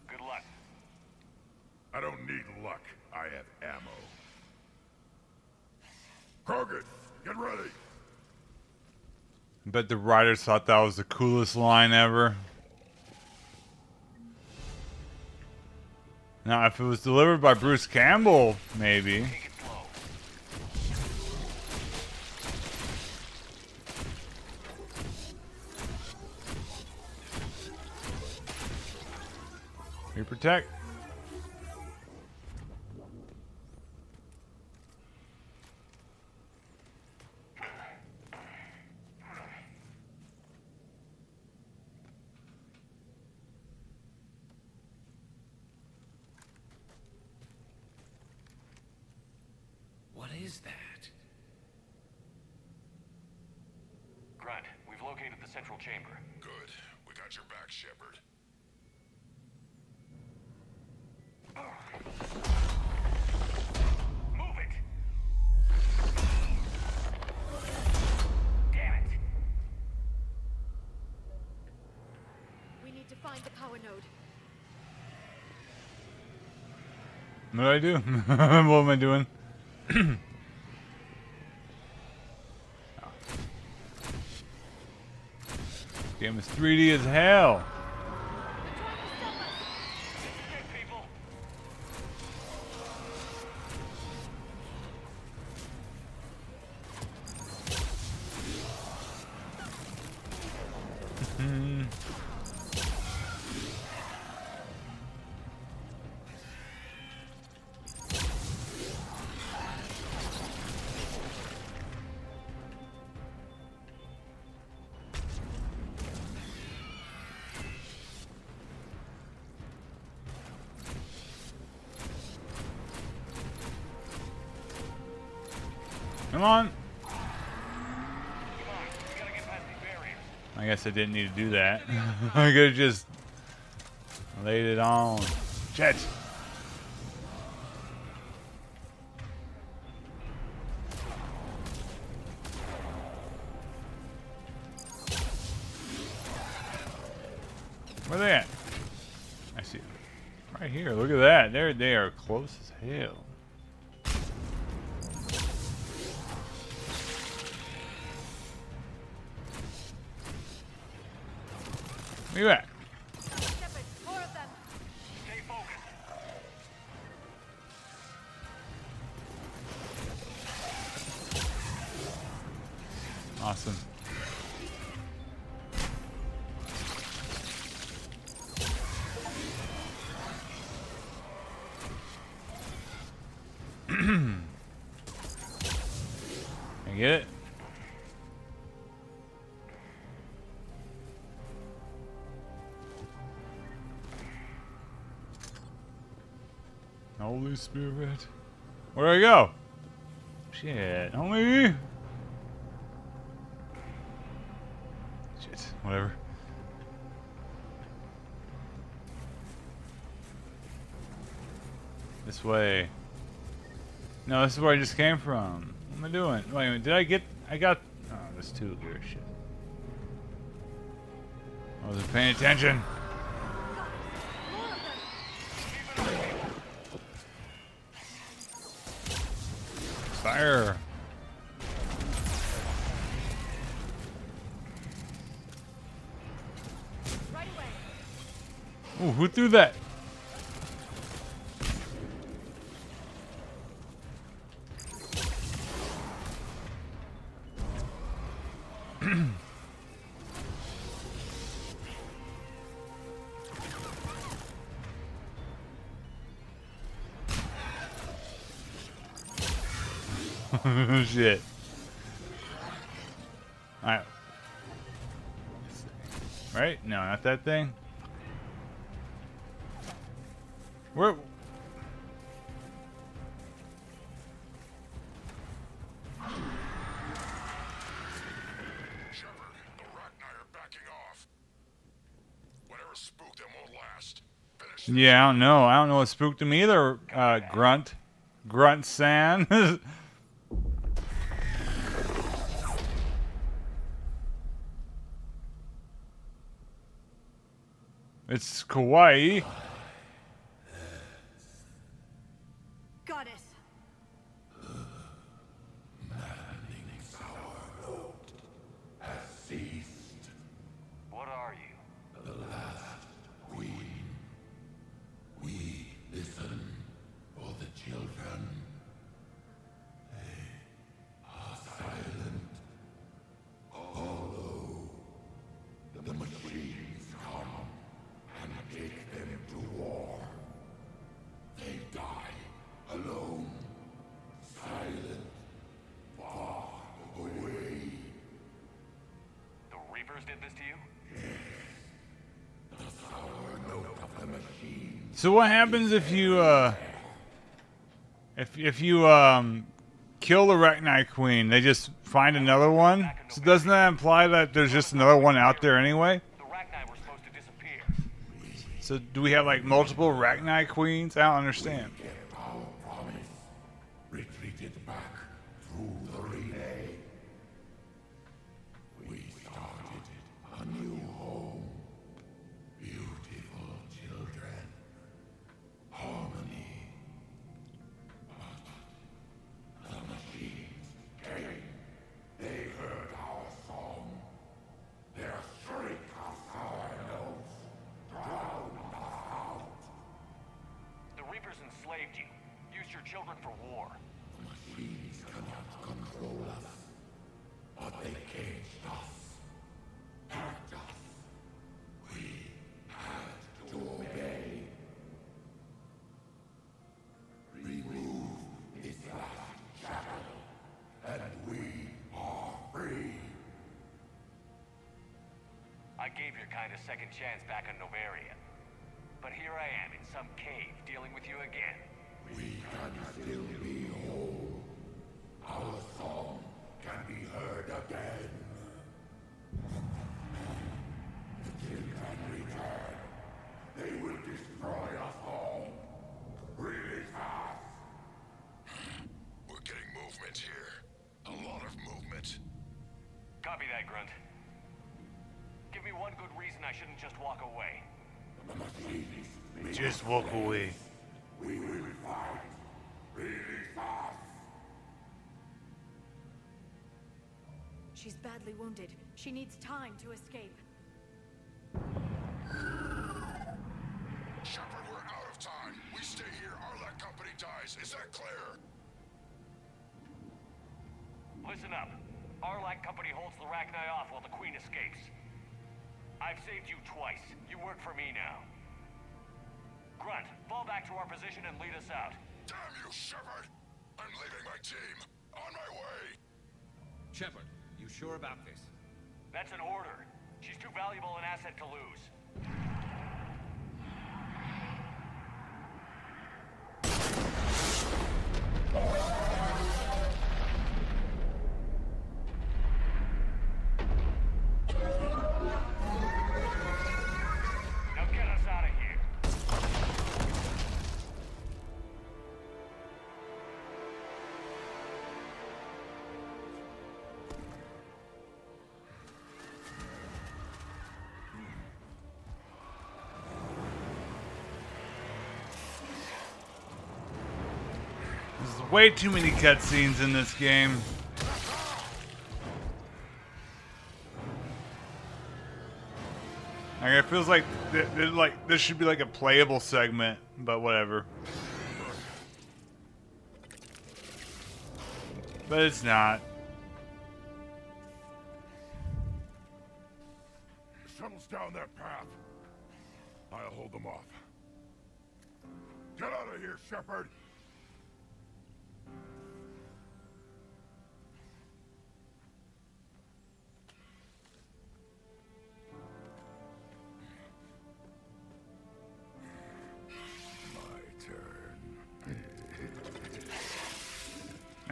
K: Good luck.
F: I don't need luck. I have ammo. Krogan, get ready!
A: I bet the writers thought that was the coolest line ever. Now, if it was delivered by Bruce Campbell, maybe. We protect.
D: What is that?
K: Grunt, we've located the central chamber.
F: Good. We got your back, Shepard.
K: Move it! Damn it!
O: We need to find the power node.
A: What do I do? What am I doing? Game is 3D as hell. Come on. I guess I didn't need to do that. I could have just laid it on. Jet. Where are they at? I see them. Right here. Look at that. They are close as hell. Where you at?
O: Shepard, more of them.
K: Stay focused.
A: Awesome. I get it. Holy Spirit. Where do I go? Shit, homie. Shit, whatever. This way. No, this is where I just came from. What am I doing? Wait a minute, did I get... I got... Oh, there's two here, shit. I wasn't paying attention. Fire!
O: Right away.
A: Ooh, who threw that? Shit. Alright. Right? No, not that thing. Where?
F: Shepard, the Rachni are backing off. Whatever spooked them won't last. Finish.
A: Yeah, I don't know. I don't know what spooked him either, Grunt. Grunt San. It's Kawaii.
O: Goddess.
F: Has ceased.
K: What are you?
F: The last queen. We listen for the children. They are silent. Although the machines come and take them to war, they die alone, silent, far away.
K: The Reapers did this to you?
F: The sour note of the machine.
A: So what happens if you if you kill the Rachni Queen? They just find another one? So doesn't that imply that there's just another one out there anyway?
K: The Rachni were supposed to disappear.
A: So do we have like multiple Rachni Queens? I don't understand.
F: Kept our promise. Retreated back through the relay. We started a new home. Beautiful children. Harmony. But the machines came. They heard our song. Their shriek of sour notes drowned us out.
K: The Reapers enslaved you. Used your children for war.
F: The machines cannot control us, but they caged us, packed us. We had to obey. Remove this last shackle, and we are free.
K: I gave your kind a second chance back in Novaria. But here I am in some cave dealing with you again.
F: We can still be whole. Our song can be heard again. The children return. They will destroy us all. Really fast. We're getting movement here. A lot of movement.
K: Copy that, Grunt. Give me one good reason I shouldn't just walk away.
F: The machines.
A: Just walk away.
F: We will fight. Really fast.
O: She's badly wounded. She needs time to escape.
F: Shepard, we're out of time. We stay here, Arlec Company dies. Is that clear?
K: Listen up. Arlac Company holds the Rachni off while the Queen escapes. I've saved you twice. You work for me now. Grunt, fall back to our position and lead us out.
F: Damn you, Shepard! I'm leaving my team. On my way.
D: Shepard, you sure about this?
K: That's an order. She's too valuable an asset to lose. Now get us out of here.
A: There's way too many cutscenes in this game. Like, it feels like this should be like a playable segment, but whatever. But it's not.
F: Shuttle's down that path. I'll hold them off. Get out of here, Shepard!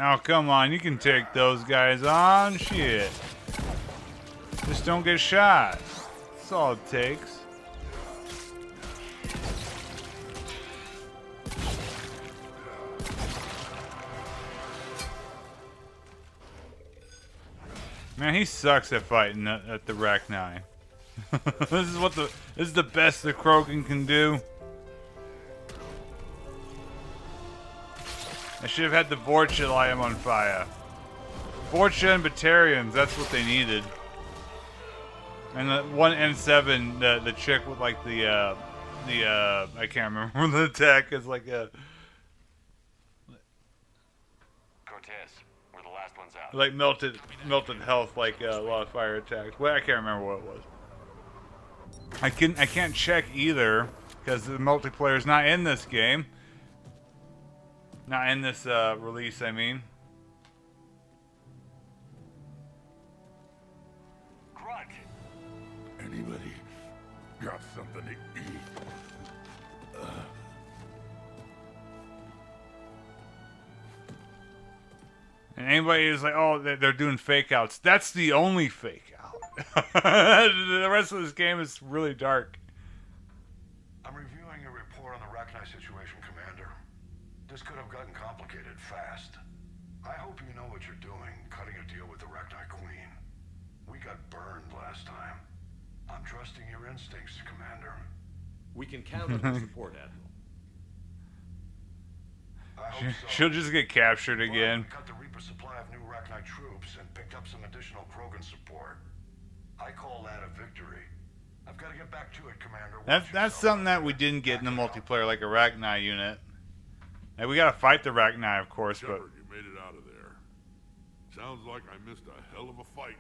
A: Oh, come on. You can take those guys on. Shit. Just don't get shot. That's all it takes. Man, he sucks at fighting at the Rachni. This is the best the Krogan can do. I should have had the Vorcha light him on fire. Vorcha and Batarians, that's what they needed. And the one N7, the chick with like the I can't remember the attack is like a
K: Cortez, we're the last ones out.
A: like melted health, like a lot of fire attacks. Well, I can't remember what it was. I can't check either because the multiplayer is not in this game. Not in this release, I mean.
K: Grunt.
F: Anybody got something to eat?
A: And anybody is like, oh, they're doing fake outs. That's the only fake out. The rest of this game is really dark.
N: I'm reviewing your report on the Rachni situation, Commander. This could have gotten complicated fast. I hope you know what you're doing, cutting a deal with the Rachni Queen. We got burned last time. I'm trusting your instincts, Commander.
D: We can count on your support, Admiral.
N: I hope so.
A: She'll just get captured again.
N: We cut the Reaper supply of new Rachni troops and picked up some additional Krogan support. I call that a victory. I've got to get back to it, Commander.
A: That's something that we didn't get in the multiplayer, like a Rachni unit. Hey, we gotta fight the Rachni, of course, but
F: Shepard, you made it out of there. Sounds like I missed a hell of a fight.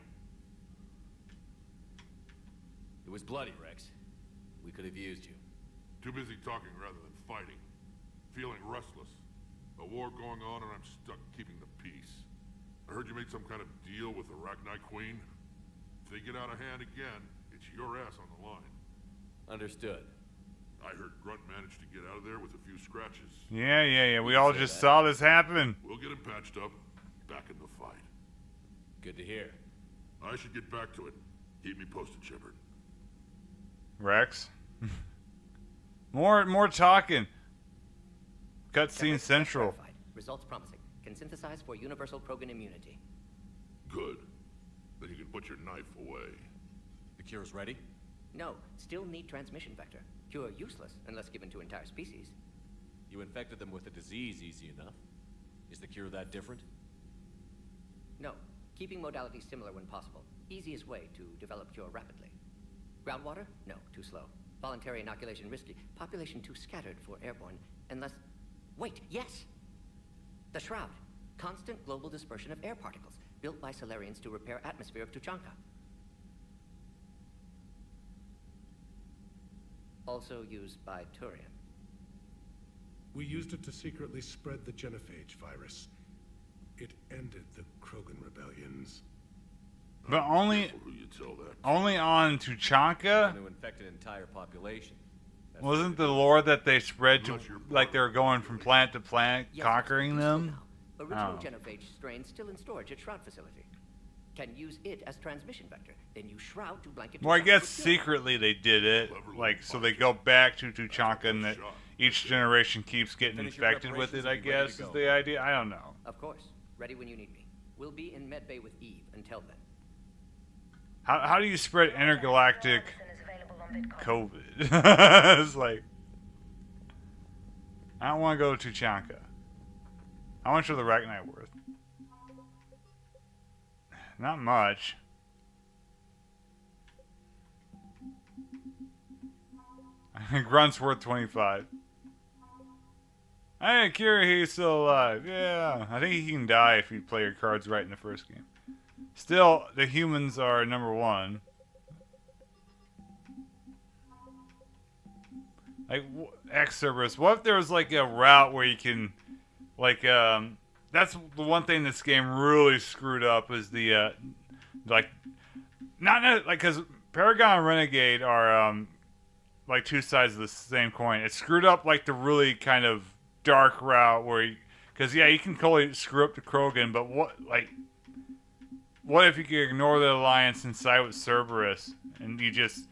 D: It was bloody, Rex. We could have used you.
F: Too busy talking rather than fighting. Feeling restless. A war going on and I'm stuck keeping the peace. I heard you made some kind of deal with the Rachni Queen. If they get out of hand again, it's your ass on the line.
D: Understood.
F: I heard Grunt managed to get out of there with a few scratches.
A: yeah. We all just saw this happen.
F: We'll get him patched up, back in the fight.
D: Good to hear.
F: I should get back to it. Keep me posted, Shepard.
A: Rex. more talking. Cutscene Central.
L: Verified. Results promising. Can synthesize for universal Krogan immunity.
F: Good. Then you can put your knife away.
D: The cure's ready?
L: No, still need transmission vector. Cure useless unless given to entire species.
D: You infected them with a disease easy enough. Is the cure that different?
L: No, keeping modalities similar when possible. Easiest way to develop cure rapidly. Groundwater? No, too slow. Voluntary inoculation risky. Population too scattered for airborne. Unless... Wait, yes! The Shroud. Constant global dispersion of air particles, built by Solarians to repair atmosphere of Tuchanka. Also used by Turian.
G: We used it to secretly spread the genophage virus. It ended the Krogan rebellions.
A: But only on Tuchanka?
D: To infect an entire population. That's
A: Wasn't the lore that they spread to, like they were going from planet to planet, conquering them?
L: Original genophage strain still in storage at Shroud facility. Can use it as transmission vector. Then use Shroud to blanket.
A: Well, I guess secretly they did it, like, so they go back to Tuchanka and that each generation keeps getting infected with it, I guess, is the idea? I don't know.
L: Of course. Ready when you need me. We'll be in Medbay with Eve until then.
A: How do you spread intergalactic COVID? It's like, I don't want to go to Tuchanka. How much are the Rachni worth? Not much. Grunt's worth 25. Hey, Kira, he's still alive. Yeah, I think he can die if you play your cards right in the first game. Still, the humans are number one. Like, X-Cerberus, what if there was like a route where you can, like, that's the one thing this game really screwed up is the, like, not, like, because Paragon and Renegade are, like, two sides of the same coin. It screwed up, like, the really kind of dark route where you, Because, yeah, you can totally screw up the Krogan, but what if you could ignore the Alliance and side with Cerberus, and you just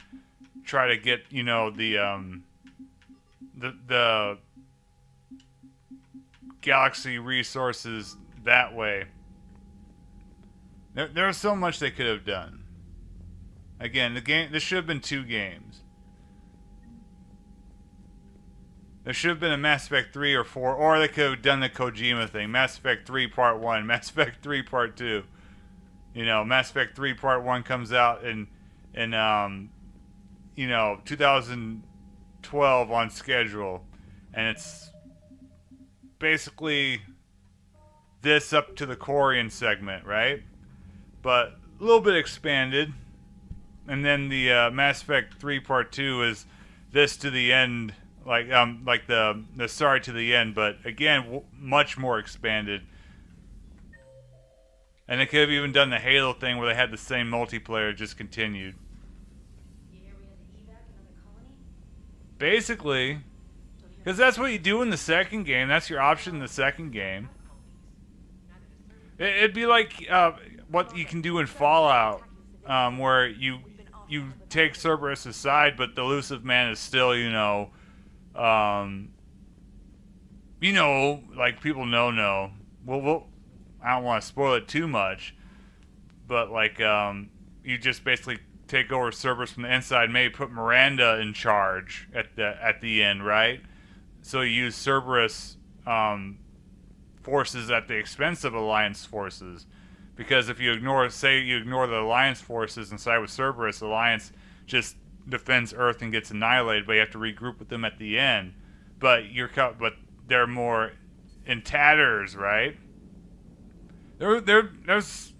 A: try to get, you know, the galaxy resources that way? There's so much they could have done. Again, this should have been 2 games. There should have been a Mass Effect 3 or 4, or they could have done the Kojima thing. Mass Effect 3 Part 1, Mass Effect 3 Part 2. You know, Mass Effect 3 Part 1 comes out in 2012 on schedule, and it's basically this up to the Quarian segment, right? But a little bit expanded. And then the Mass Effect 3 Part 2 is this to the end, like the Sorry to the end, but again, much more expanded. And they could have even done the Halo thing where they had the same multiplayer, just continued. Basically. Because that's what you do in the second game. That's your option in the second game. It'd be like what you can do in Fallout, where you take Cerberus aside, but the Elusive Man is still, like people know. Well, I don't want to spoil it too much, but like you just basically take over Cerberus from the inside, maybe put Miranda in charge at the end, right? So you use Cerberus forces at the expense of Alliance forces. Because if you ignore the Alliance forces and side with Cerberus, Alliance just defends Earth and gets annihilated, but you have to regroup with them at the end. But they're more in tatters, right? There's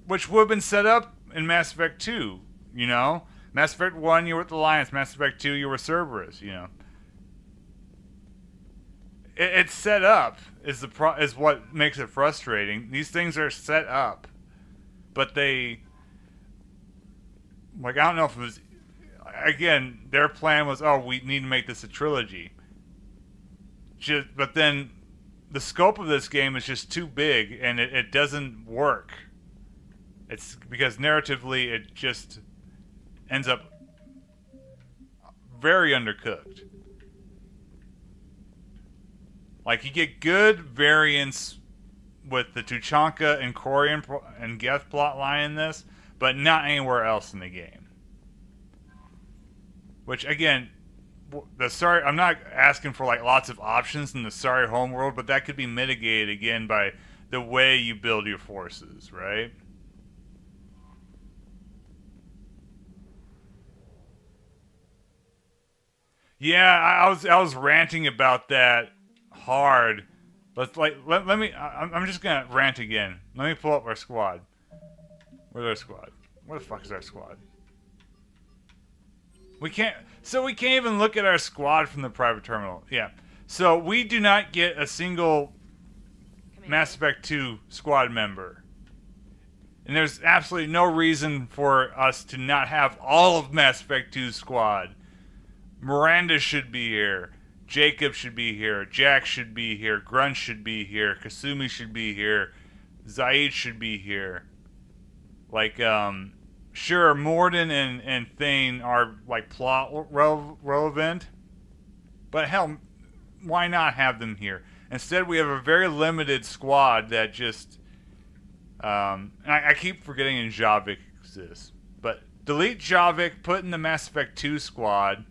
A: which would have been set up in Mass Effect 2, you know? Mass Effect 1, you were with the Alliance. Mass Effect 2, you were Cerberus, you know? It's set up is what makes it frustrating. These things are set up. But I don't know if it was, again, their plan was, we need to make this a trilogy. But then the scope of this game is just too big, and it doesn't work. It's because narratively it just ends up very undercooked. Like, you get good variants with the Tuchanka and Quarian and Geth plotline in this, but not anywhere else in the game. Which, again, I'm not asking for like lots of options in the Sorry homeworld, but that could be mitigated again by the way you build your forces, right? Yeah, I was ranting about that hard. Let me. I'm just gonna rant again. Let me pull up our squad. Where's our squad? Where the fuck is our squad? We can't even look at our squad from the private terminal. Yeah. So we do not get a single Mass Effect 2 squad member. And there's absolutely no reason for us to not have all of Mass Effect 2's squad. Miranda should be here. Jacob should be here. Jack should be here. Grunt should be here. Kasumi should be here. Zaid should be here. Like, sure, Morden and Thane are, like, plot relevant. But hell, why not have them here? Instead, we have a very limited squad that just... I keep forgetting Javik exists. But delete Javik, put in the Mass Effect 2 squad.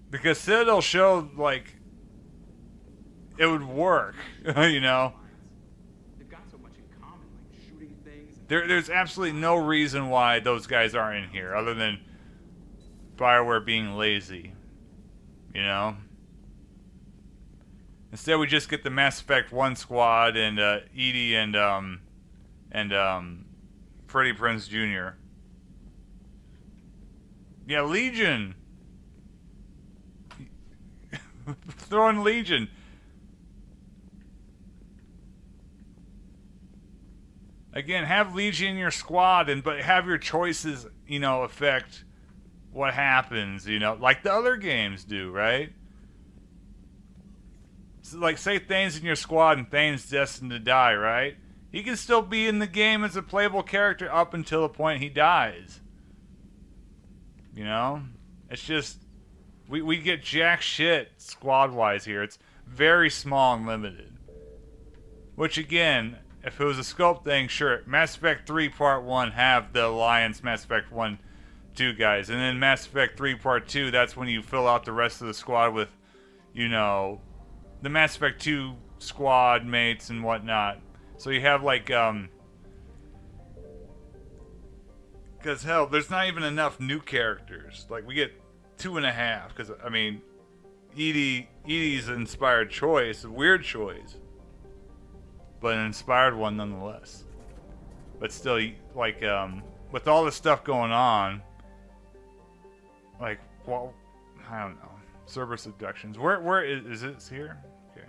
A: Because Citadel showed, like, it would work, you know?
P: They've got so much in common, like shooting things.
A: There's absolutely no reason why those guys aren't in here, other than BioWare being lazy, you know? Instead, we just get the Mass Effect 1 squad and Edie and Freddie Prinze Jr. Yeah, Legion. Throw in Legion. Again, have Legion in your squad, but have your choices, you know, affect what happens, you know, like the other games do, right? So, like, say Thane's in your squad and Thane's destined to die, right? He can still be in the game as a playable character up until the point he dies. You know? It's just... We get jack shit squad-wise here. It's very small and limited. Which, again, if it was a scope thing, sure. Mass Effect 3 Part 1 have the Alliance Mass Effect 1, 2 guys. And then Mass Effect 3 Part 2, that's when you fill out the rest of the squad with, you know, the Mass Effect 2 squad mates and whatnot. So you have, like, because, hell, there's not even enough new characters. Like, we get 2.5, because, I mean, Edie's an inspired choice, a weird choice. But an inspired one nonetheless. But still, like, with all this stuff going on, like, well, I don't know. Cerberus abductions. Where is it here? Okay.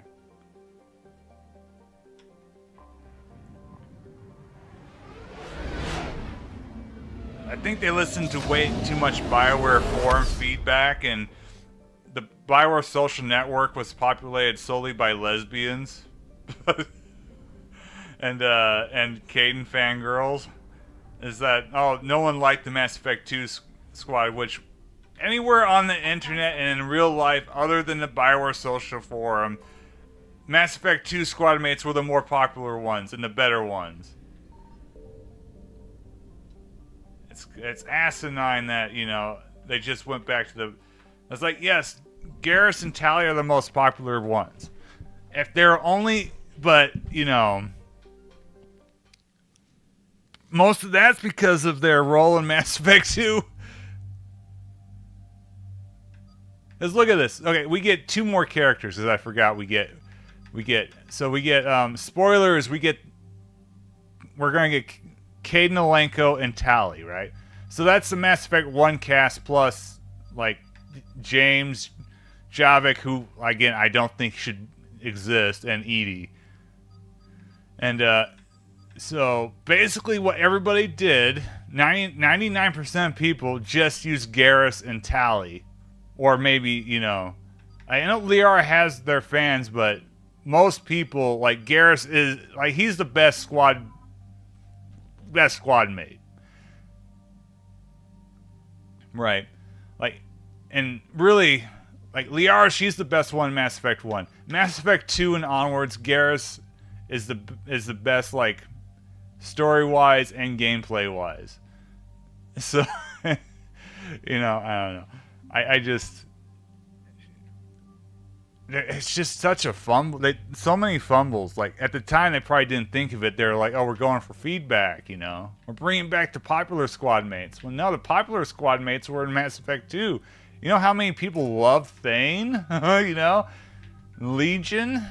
A: I think they listened to way too much BioWare forum feedback, and the BioWare social network was populated solely by lesbians. and Caden fangirls. Is that, oh, no one liked the Mass Effect 2 squad, which anywhere on the internet and in real life other than the BioWare social forum, Mass Effect 2 squad mates were the more popular ones and the better ones. It's asinine that, you know, they just went back to the... It's like, yes, Garrus and Tali are the most popular ones. If they're only... But, you know... Most of that's because of their role in Mass Effect 2. Let's look at this. Okay, we get 2 more characters, as I forgot we get... spoilers, we're going to get Caden Alenko and Tali, right? So that's the Mass Effect 1 cast plus, like, James, Javik, who, again, I don't think should exist, and Edie. And, so, basically what everybody did, 99% of people just use Garrus and Tali. Or maybe, you know... I know Liara has their fans, but most people, like, Garrus is... Like, he's the best squad mate. Right. Like, and really, like, Liara, she's the best one in Mass Effect 1. Mass Effect 2 and onwards, Garrus is the best, like, story-wise and gameplay-wise. So, you know, I don't know. I just... It's just such a fumble. So many fumbles. Like, at the time, they probably didn't think of it. They were like, oh, we're going for feedback, you know? We're bringing back the popular squad mates. Well, no, the popular squad mates were in Mass Effect 2. You know how many people love Thane? You know? Legion?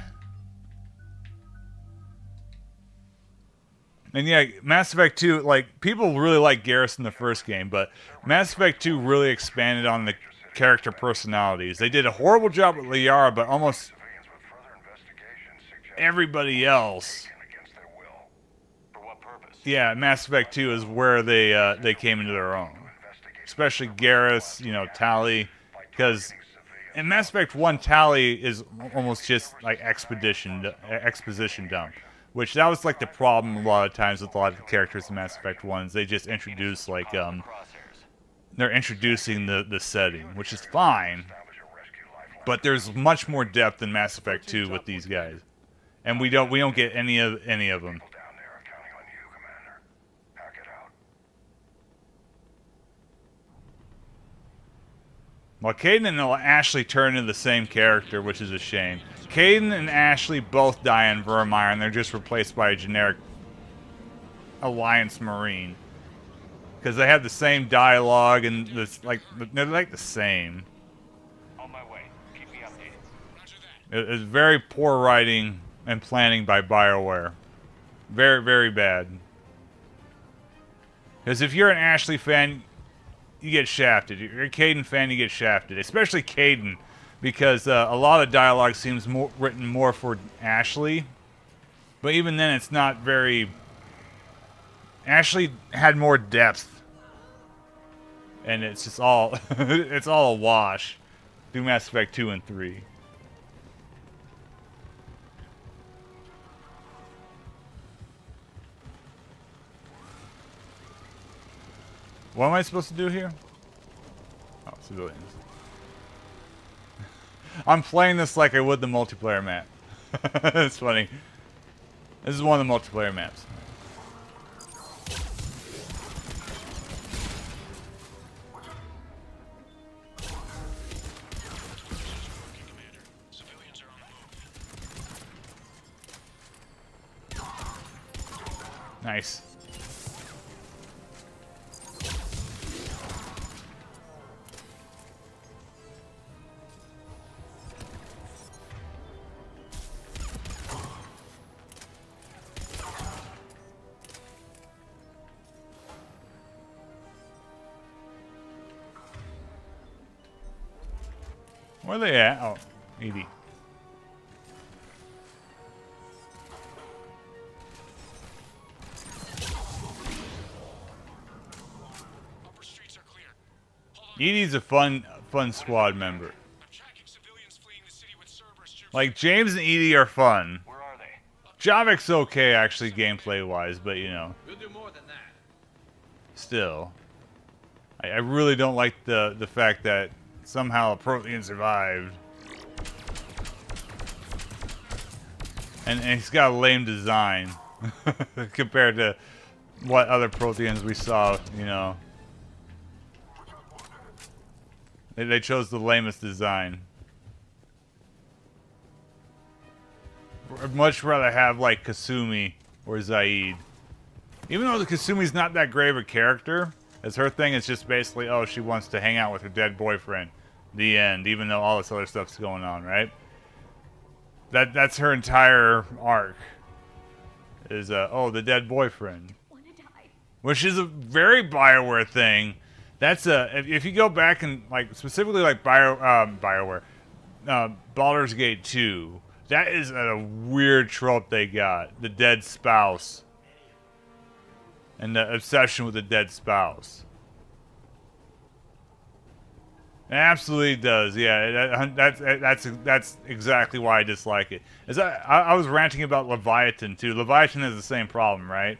A: And yeah, Mass Effect 2, like, people really like Garrus in the first game, but Mass Effect 2 really expanded on the character personalities. They did a horrible job with Liara, but almost everybody else. Yeah, Mass Effect 2 is where they came into their own. Especially Garrus, you know, Tali, because in Mass Effect 1, Tali is almost just like exposition dump. Which, that was like the problem a lot of times with a lot of the characters in Mass Effect 1. They just introduce, like, they're introducing the setting, which is fine. But there's much more depth in Mass Effect 2 with these guys. And we don't get any of them. Well, Caden and Ashley turn into the same character, which is a shame. Caden and Ashley both die in Vermire, and they're just replaced by a generic Alliance Marine. Because they have the same dialogue, and they're like the same.
K: On my way. Keep me updated.
A: It's very poor writing and planning by BioWare. Very, very bad. Because if you're an Ashley fan, you get shafted. If you're a Caden fan, you get shafted. Especially Caden, because a lot of dialogue seems written more for Ashley. But even then, it's not very... Ashley had more depth. And it's just all... it's all a wash through Mass Effect 2 and 3. What am I supposed to do here? Oh, civilians. I'm playing this like I would the multiplayer map. It's funny. This is one of the multiplayer maps. Nice. Where are they at? Oh, Edie. Edie's a fun squad member. Like, James and Edie are fun.
K: Where are they?
A: Javik's okay, actually, gameplay-wise, but, you know.
H: We'll do more than that.
A: Still. I really don't like the fact that somehow a Prothean survived. And he's got a lame design. Compared to what other Protheans we saw, you know. They chose the lamest design. I'd much rather have, like, Kasumi or Zaid. Even though the Kasumi's not that great of a character, as her thing is just basically, oh, she wants to hang out with her dead boyfriend. The end, even though all this other stuff's going on, right? That's her entire arc. Is, oh, the dead boyfriend. Which is a very BioWare thing. That's if you go back and like specifically like BioWare, Baldur's Gate 2, that is a weird trope they got. The dead spouse. And the obsession with the dead spouse. It absolutely does, yeah. That's exactly why I dislike it. I was ranting about Leviathan too. Leviathan has the same problem, right?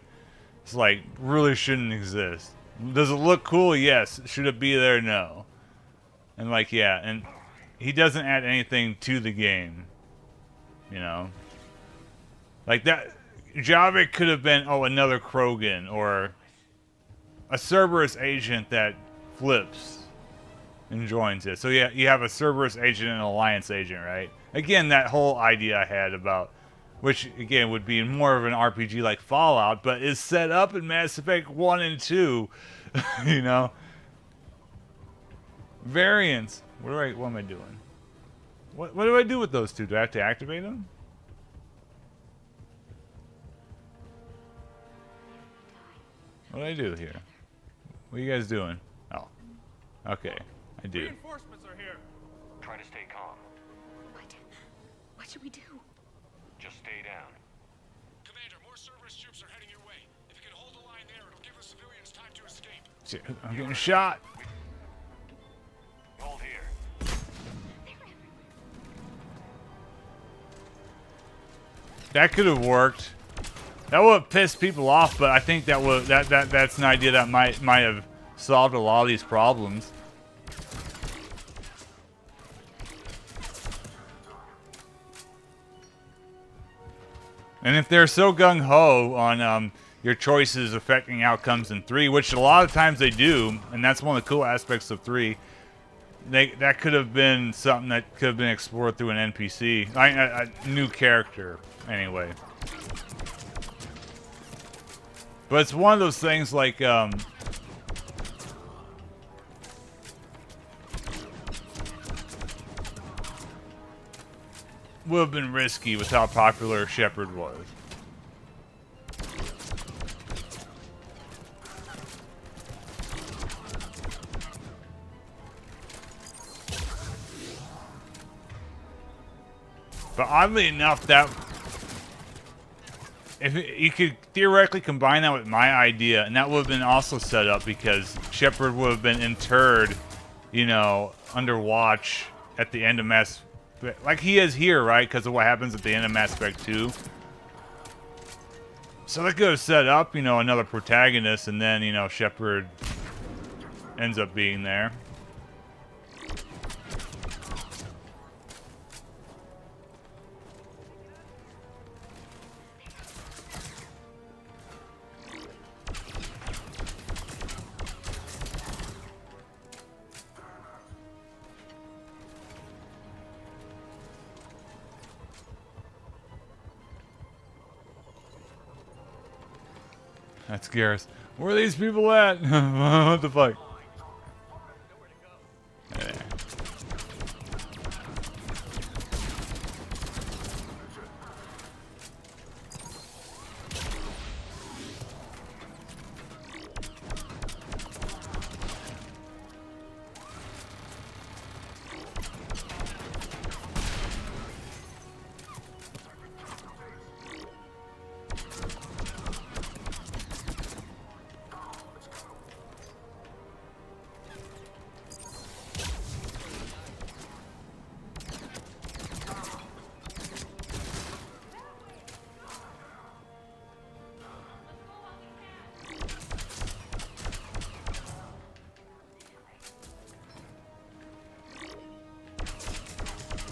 A: It's like really shouldn't exist. Does it look cool? Yes. Should it be there? No. And like, yeah, and he doesn't add anything to the game. You know? Like that, Javik could have been, oh, another Krogan, or a Cerberus agent that flips and joins it. So yeah, you have a Cerberus agent and an Alliance agent, right? Again, that whole idea I had about, which again would be more of an RPG like Fallout, but is set up in Mass Effect 1 and 2, you know? Variants. What am I doing? What do I do with those two? Do I have to activate them? What do I do here? What are you guys doing? Oh. Okay. I do.
K: Reinforcements are here. Try to stay calm.
O: What should we do?
K: Just stay down.
N: Commander, more Cerberus troops are heading your way. If you can hold the line there, it'll give the civilians time to escape.
A: Shit, I'm getting shot.
K: Hold here.
A: That could have worked. That would have pissed people off, but I think that's an idea that might have solved a lot of these problems. And if they're so gung-ho on your choices affecting outcomes in 3, which a lot of times they do, and that's one of the cool aspects of 3, that could have been something that could have been explored through an NPC, a new character, anyway. But it's one of those things like, would have been risky with how popular Shepard was. But oddly enough, that if you could theoretically combine that with my idea, and that would have been also set up because Shepard would have been interred, you know, under watch at the end of Mass, like he is here, right? Because of what happens at the end of Mass Effect 2. So they could have set up, you know, another protagonist, and then, you know, Shepard ends up being there. That scares. Where are these people at? What the fuck? There.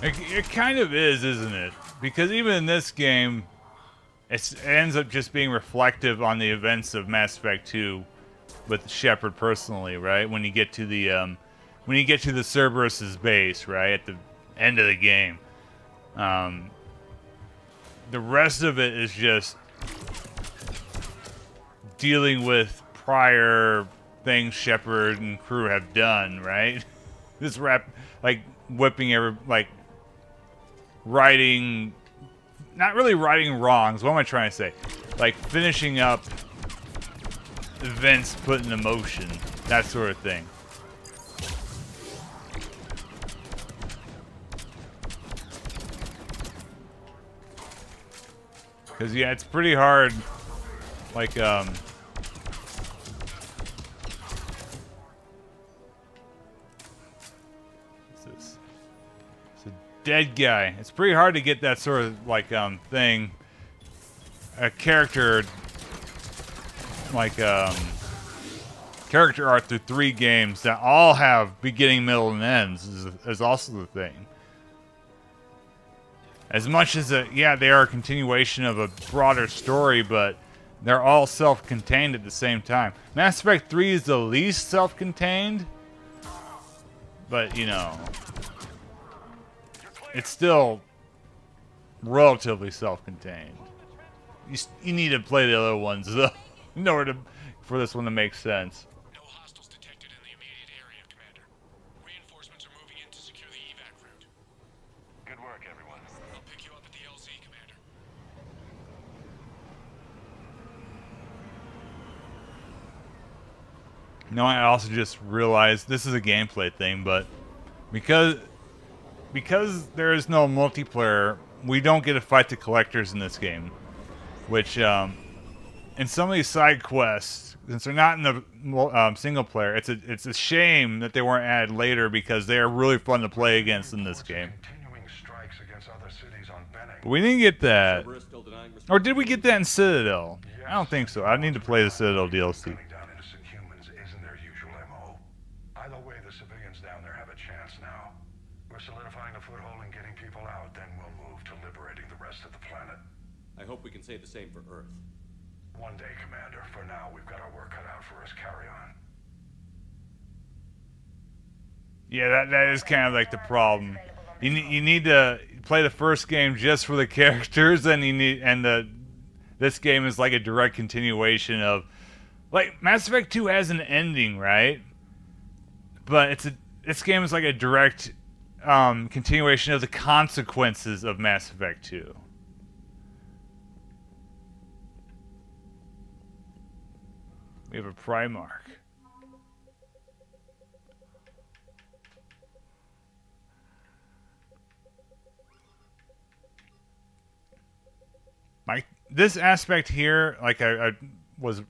A: It kind of is, isn't it? Because even in this game, it ends up just being reflective on the events of Mass Effect 2 with Shepard personally, right? When you get to the Cerberus's base, right at the end of the game, the rest of it is just dealing with prior things Shepard and crew have done, right? This whipping righting, not really righting wrongs. What am I trying to say? Like finishing up events put into motion, that sort of thing. Because yeah, it's pretty hard. Like dead guy. It's pretty hard to get that sort of thing. A character character art through 3 games that all have beginning, middle, and ends is also the thing. As much as they are a continuation of a broader story, but they're all self-contained at the same time. Mass Effect 3 is the least self-contained, but you know, it's still relatively self-contained. You need to play the other ones though, in order for this one to make sense.
G: No hostiles detected in the immediate area, Commander. Reinforcements are moving in to secure the evac route.
K: Good work, everyone.
G: I'll pick you up at the LZ, Commander.
A: No, I also just realized this is a gameplay thing, but because there is no multiplayer, we don't get to fight the collectors in this game. Which, in some of these side quests, since they're not in the single player, it's a shame that they weren't added later because they are really fun to play against in this game. But we didn't get that. Or did we get that in Citadel? I don't think so. I need to play the Citadel DLC.
N: Either way, the civilians down there have a chance now. We're solidifying a foothold and getting people out, then we'll move to liberating the rest of the planet.
D: I hope we can say the same for Earth.
N: One day, Commander. For now, we've got our work cut out for us. Carry on.
A: Yeah, that is kind of like the problem. You need to play the first game just for the characters, and this game is like a direct continuation of, like, Mass Effect 2 has an ending, right? But this game is like a direct continuation of the consequences of Mass Effect 2. We have a Primarch. This aspect here, like I was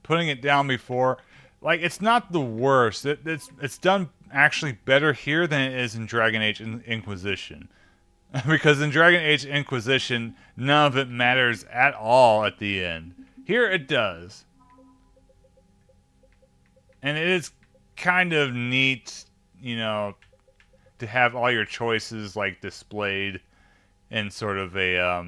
A: putting it down before, like it's not the worst. It's done actually better here than it is in Dragon Age Inquisition. Because in Dragon Age Inquisition, none of it matters at all at the end. Here it does. And it is kind of neat, you know, to have all your choices like displayed in sort of a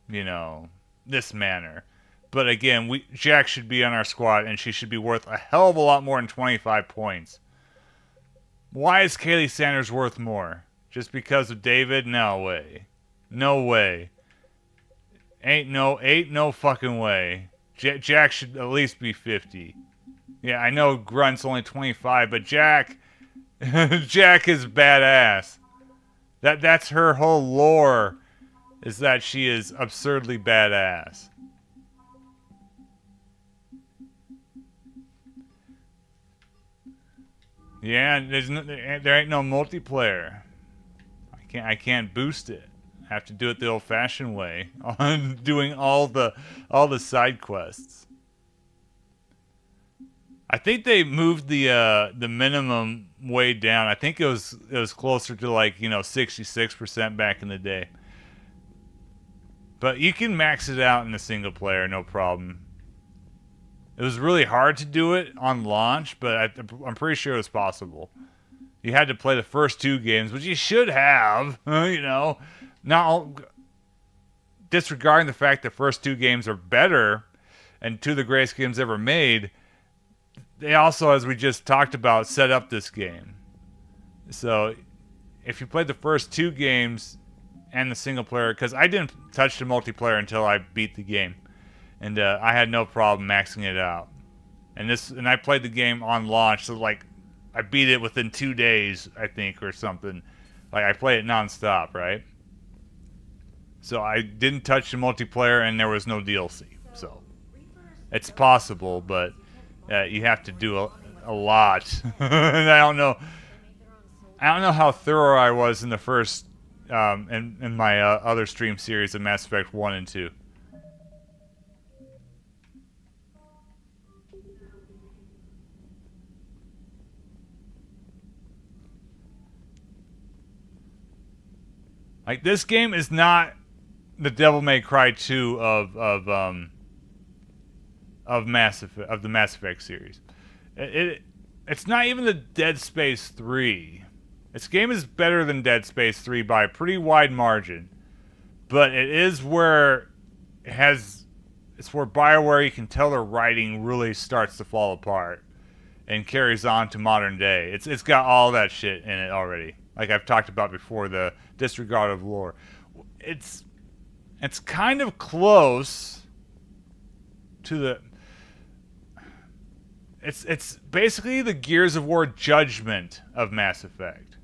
A: you know, this manner. But again, Jack should be on our squad, and she should be worth a hell of a lot more than 25 points. Why is Kaylee Sanders worth more? Just because of David? No way. No way. Ain't no fucking way. Jack should at least be 50. Yeah, I know Grunt's only 25, but Jack Jack is badass. That's her whole lore, is that she is absurdly badass. Yeah, there ain't no multiplayer. I can't boost it. I have to do it the old-fashioned way, on doing all the side quests. I think they moved the minimum way down. I think it was closer to like, you know, 66% back in the day. But you can max it out in the single player, no problem. It was really hard to do it on launch, but I'm pretty sure it was possible. You had to play the first 2 games, which you should have, you know. Disregarding the fact the first 2 games are better and 2 of the greatest games ever made, they also, as we just talked about, set up this game. So if you played the first 2 games and the single player, because I didn't touch the multiplayer until I beat the game. And I had no problem maxing it out. And I played the game on launch, so like I beat it within 2 days, I think, or something. Like I played it nonstop, right? So I didn't touch the multiplayer, and there was no DLC. So it's possible, but you have to do a lot. And I don't know how thorough I was in the first in my other stream series of Mass Effect 1 and 2. Like, this game is not the Devil May Cry 2 of Mass Effect, of the Mass Effect series. It's not even the Dead Space 3. This game is better than Dead Space 3 by a pretty wide margin, but it is where it's where BioWare, you can tell their writing really starts to fall apart and carries on to modern day. It's got all that shit in it already. Like I've talked about before, the disregard of lore. It's kind of close to the... It's basically the Gears of War Judgment of Mass Effect.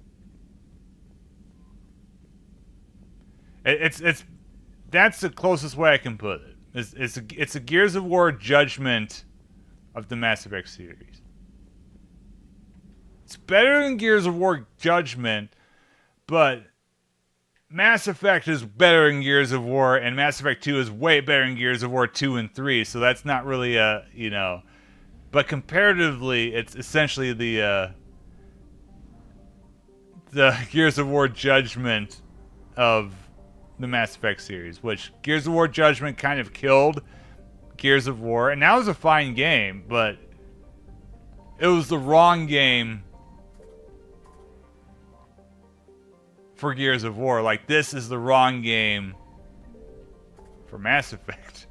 A: That's the closest way I can put it. It's a Gears of War Judgment of the Mass Effect series. It's better than Gears of War Judgment, but Mass Effect is better than Gears of War, and Mass Effect 2 is way better than Gears of War 2 and 3, so that's not really a, you know... But comparatively, it's essentially the Gears of War Judgment of the Mass Effect series, which Gears of War Judgment kind of killed Gears of War, and that was a fine game, but it was the wrong game for Gears of War. Like, this is the wrong game for Mass Effect.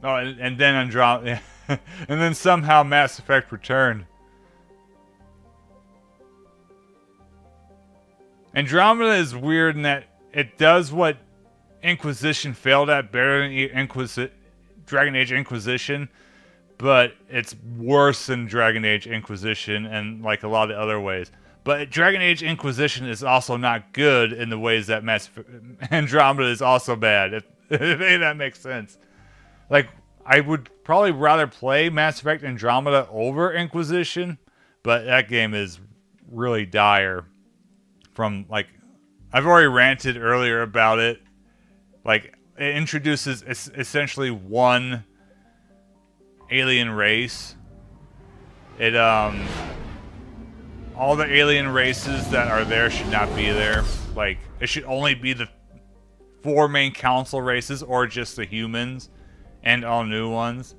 A: Oh, and then Andromeda, and then somehow Mass Effect returned. Andromeda is weird in that it does what Inquisition failed at better than Dragon Age Inquisition, but it's worse than Dragon Age Inquisition and like a lot of the other ways. But Dragon Age Inquisition is also not good in the ways that Andromeda is also bad, if any of that makes sense. Like, I would probably rather play Mass Effect Andromeda over Inquisition, but that game is really dire. From, like, I've already ranted earlier about it. Like, it introduces essentially one alien race. It, all the alien races that are there should not be there. Like, it should only be the 4 main council races, or just the humans, and all new ones.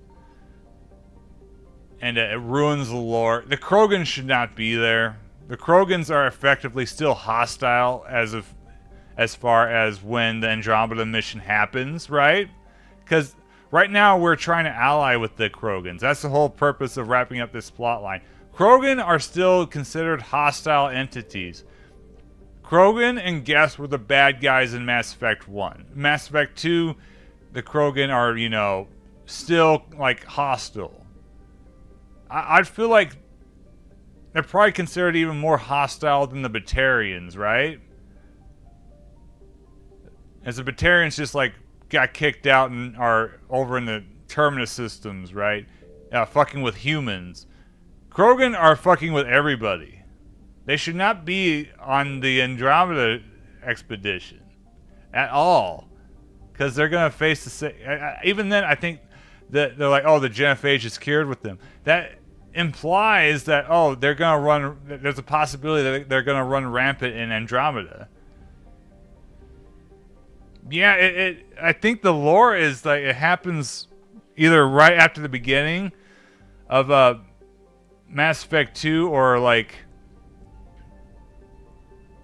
A: and it ruins the lore. The Krogans should not be there. The Krogans are effectively still hostile as far as when the Andromeda mission happens, right? Because right now we're trying to ally with the Krogans. That's the whole purpose of wrapping up this plot line. Krogan are still considered hostile entities. Krogan and Guest were the bad guys in Mass Effect 1. Mass Effect 2, the Krogan are, you know, still, like, hostile. I'd feel like they're probably considered even more hostile than the Batarians, right? As the Batarians just, like, got kicked out and are over in the Terminus systems, right? Fucking with humans. Krogan are fucking with everybody. They should not be on the Andromeda expedition at all, because they're gonna face the same. Even then, I think that they're like, oh, the genophage is cured with them. That implies that, oh, they're gonna run. There's a possibility that they're gonna run rampant in Andromeda. Yeah, I think the lore is like it happens either right after the beginning of Mass Effect 2 or like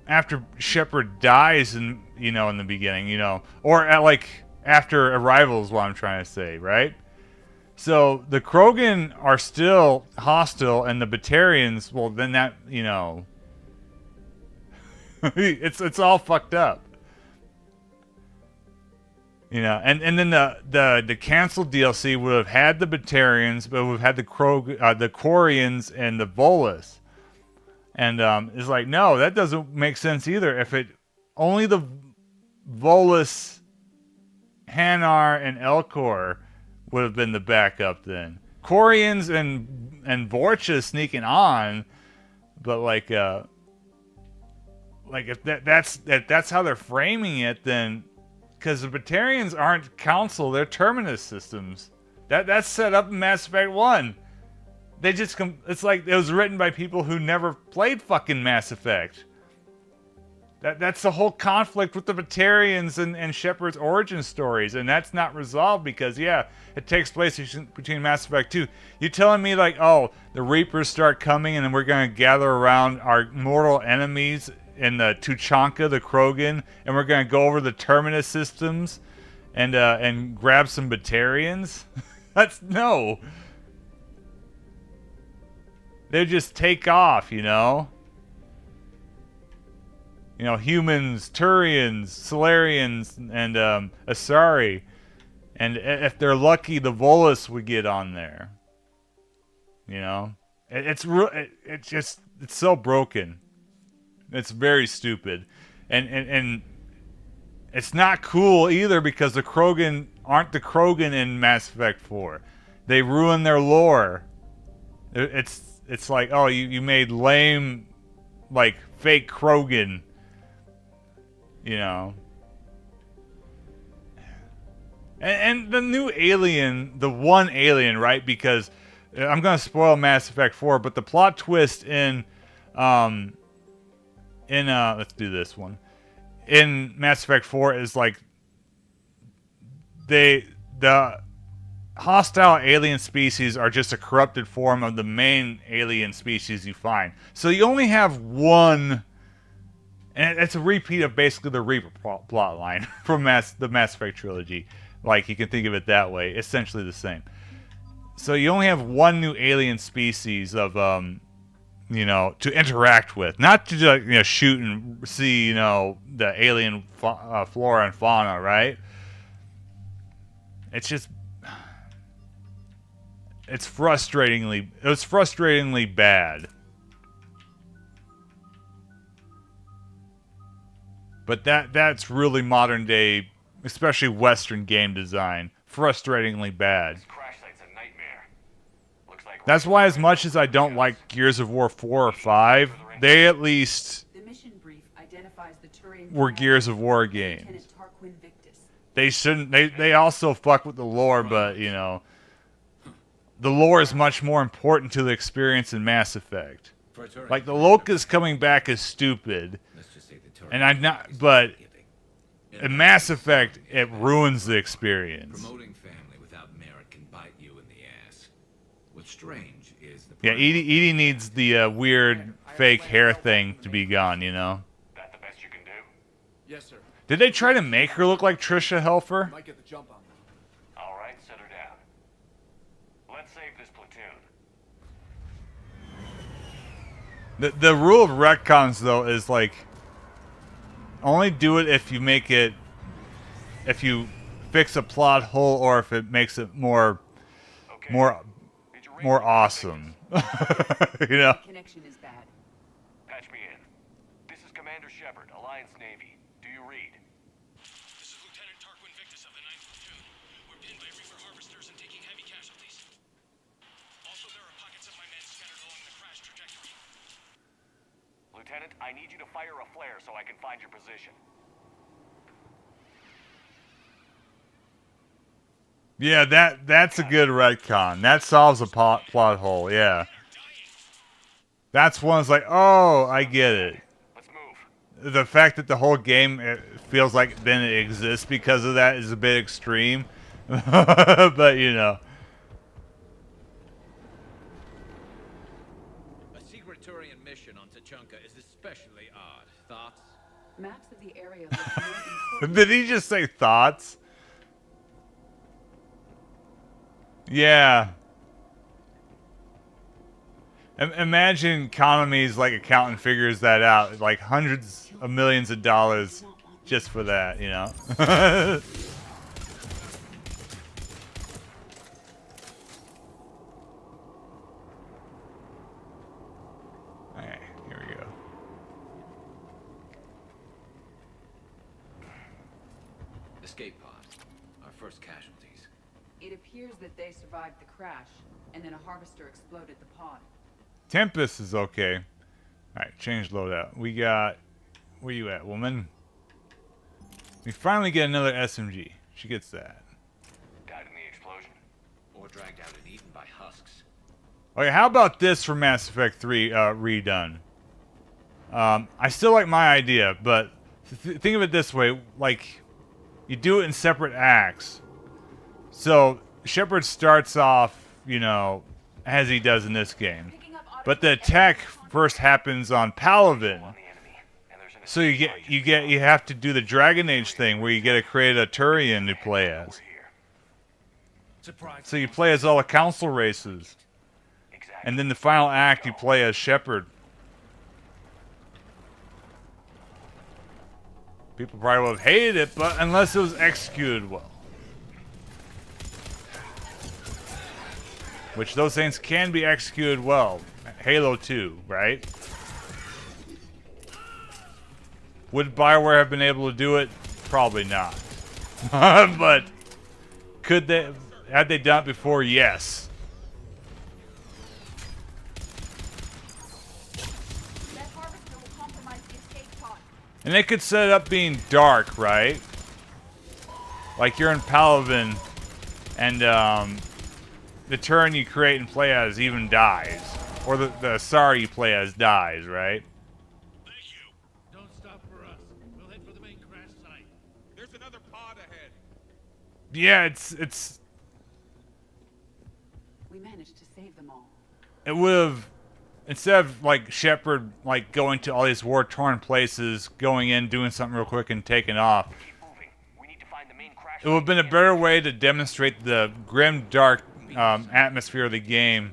A: after Shepard dies in the beginning, or at like after Arrival is what I'm trying to say, right? So the Krogan are still hostile, and the Batarians, well, then that, it's all fucked up. And then the canceled DLC would have had the Batarians, but would have had the Quarians and the Volus. And it's like, no, that doesn't make sense either. If only the Volus, Hanar, and Elcor would have been the backup then. Quarians and Vorcha sneaking on, but like if that's how they're framing it, then. Because the Batarians aren't Council, they're Terminus systems. That's set up in Mass Effect 1. They just it's like it was written by people who never played fucking Mass Effect. That's the whole conflict with the Batarians and Shepard's origin stories, and that's not resolved because, yeah, it takes place between Mass Effect 2. You telling me, like, oh, the Reapers start coming and then we're going to gather around our mortal enemies in the Tuchanka, the Krogan, and we're going to go over the Terminus systems and grab some Batarians? No. They just take off, humans, Turians, Solarians, and Asari. And if they're lucky, the Volus would get on there. It's so broken. It's very stupid. And it's not cool either because the Krogan aren't the Krogan in Mass Effect 4. They ruin their lore. It's like, oh, you made lame, like, fake Krogan. And the new alien, the one alien, right? Because I'm going to spoil Mass Effect 4, but the plot twist in let's do this one. In Mass Effect 4 is like the hostile alien species are just a corrupted form of the main alien species you find. So you only have one, and it's a repeat of basically the Reaper plot line from the Mass Effect trilogy. Like, you can think of it that way. Essentially the same. So you only have one new alien species of to interact with, not to shoot and see the alien flora and fauna, right? It's frustratingly bad. But that's really modern day, especially Western game design, frustratingly bad. That's why, as much as I don't like Gears of War 4 or 5, they at least were Gears of War games. They shouldn't. They also fuck with the lore, but the lore is much more important to the experience in Mass Effect. Like, the Locust coming back is stupid, but in Mass Effect it ruins the experience.
H: Promoting family without merit can bite you in the ass. What's strange
A: Yeah, Edie needs the weird fake hair thing to be gone, you know?
K: That the best you can do?
Q: Yes, sir.
A: Did they try to make her look like Trisha Helfer?
Q: Might get the jump on them.
K: All right, set her down. Let's save this platoon.
A: The rule of retcons, though, is like, only do it if you make it, if you fix a plot hole or if it makes it more awesome. You know?
B: Connection is bad.
K: Patch me in. This is Commander Shepard, Alliance Navy. Do you read?
R: This is Lieutenant Tarquin Victus of the 9th Platoon. We're pinned by Reaper harvesters and taking heavy casualties. Also, there are pockets of my men scattered along the crash trajectory.
K: Lieutenant, I need you to fire a flare so I can find your position.
A: Yeah, that's a good retcon. That solves a plot hole, yeah. That's one that's like, oh, I get it.
K: Let's move.
A: The fact that the whole game feels like then it exists because of that is a bit extreme. But, you know.
H: A secret Turian mission on Tachanka is especially odd. Thoughts?
B: Maps of the area look more important.
A: Did he just say thoughts? Yeah. Imagine Konami's like accountant figures that out, like hundreds of millions of dollars just for that, you know. Okay, here we go.
H: Escape pod. Our first casualties.
B: It appears that they survived the crash, and then a harvester exploded the pod.
A: Tempest is okay. Alright, change loadout. We got... Where you at, woman? We finally get another SMG. She gets that.
K: Died in the explosion.
H: Or dragged out and eaten by husks.
A: Okay, how about this for Mass Effect 3 redone? I still like my idea, but think of it this way. Like, you do it in separate acts. So, Shepard starts off, you know, as he does in this game. But the attack first happens on Palaven. So you have to do the Dragon Age thing where you get to create a Turian to play as. So you play as all the council races. And then the final act you play as Shepard. People probably would have hated it, but unless it was executed well. Which those things can be executed well. Halo 2, right? Would BioWare have been able to do it? Probably not. But could they? Had they done it before? Yes. And they could set it up being dark, right? Like you're in Palaven, and the turn you create and play as even dies. Or the SAR you play as dies, right?
R: Thank you. Don't stop for us. We'll head for the main crash site. There's another pod ahead.
A: Yeah, it's...
B: We managed to save them all.
A: It would have... Instead of, like, Shepard, like, going to all these war-torn places, going in, doing something real quick, and taking off. It would have been a better way to demonstrate the grim, dark atmosphere of the game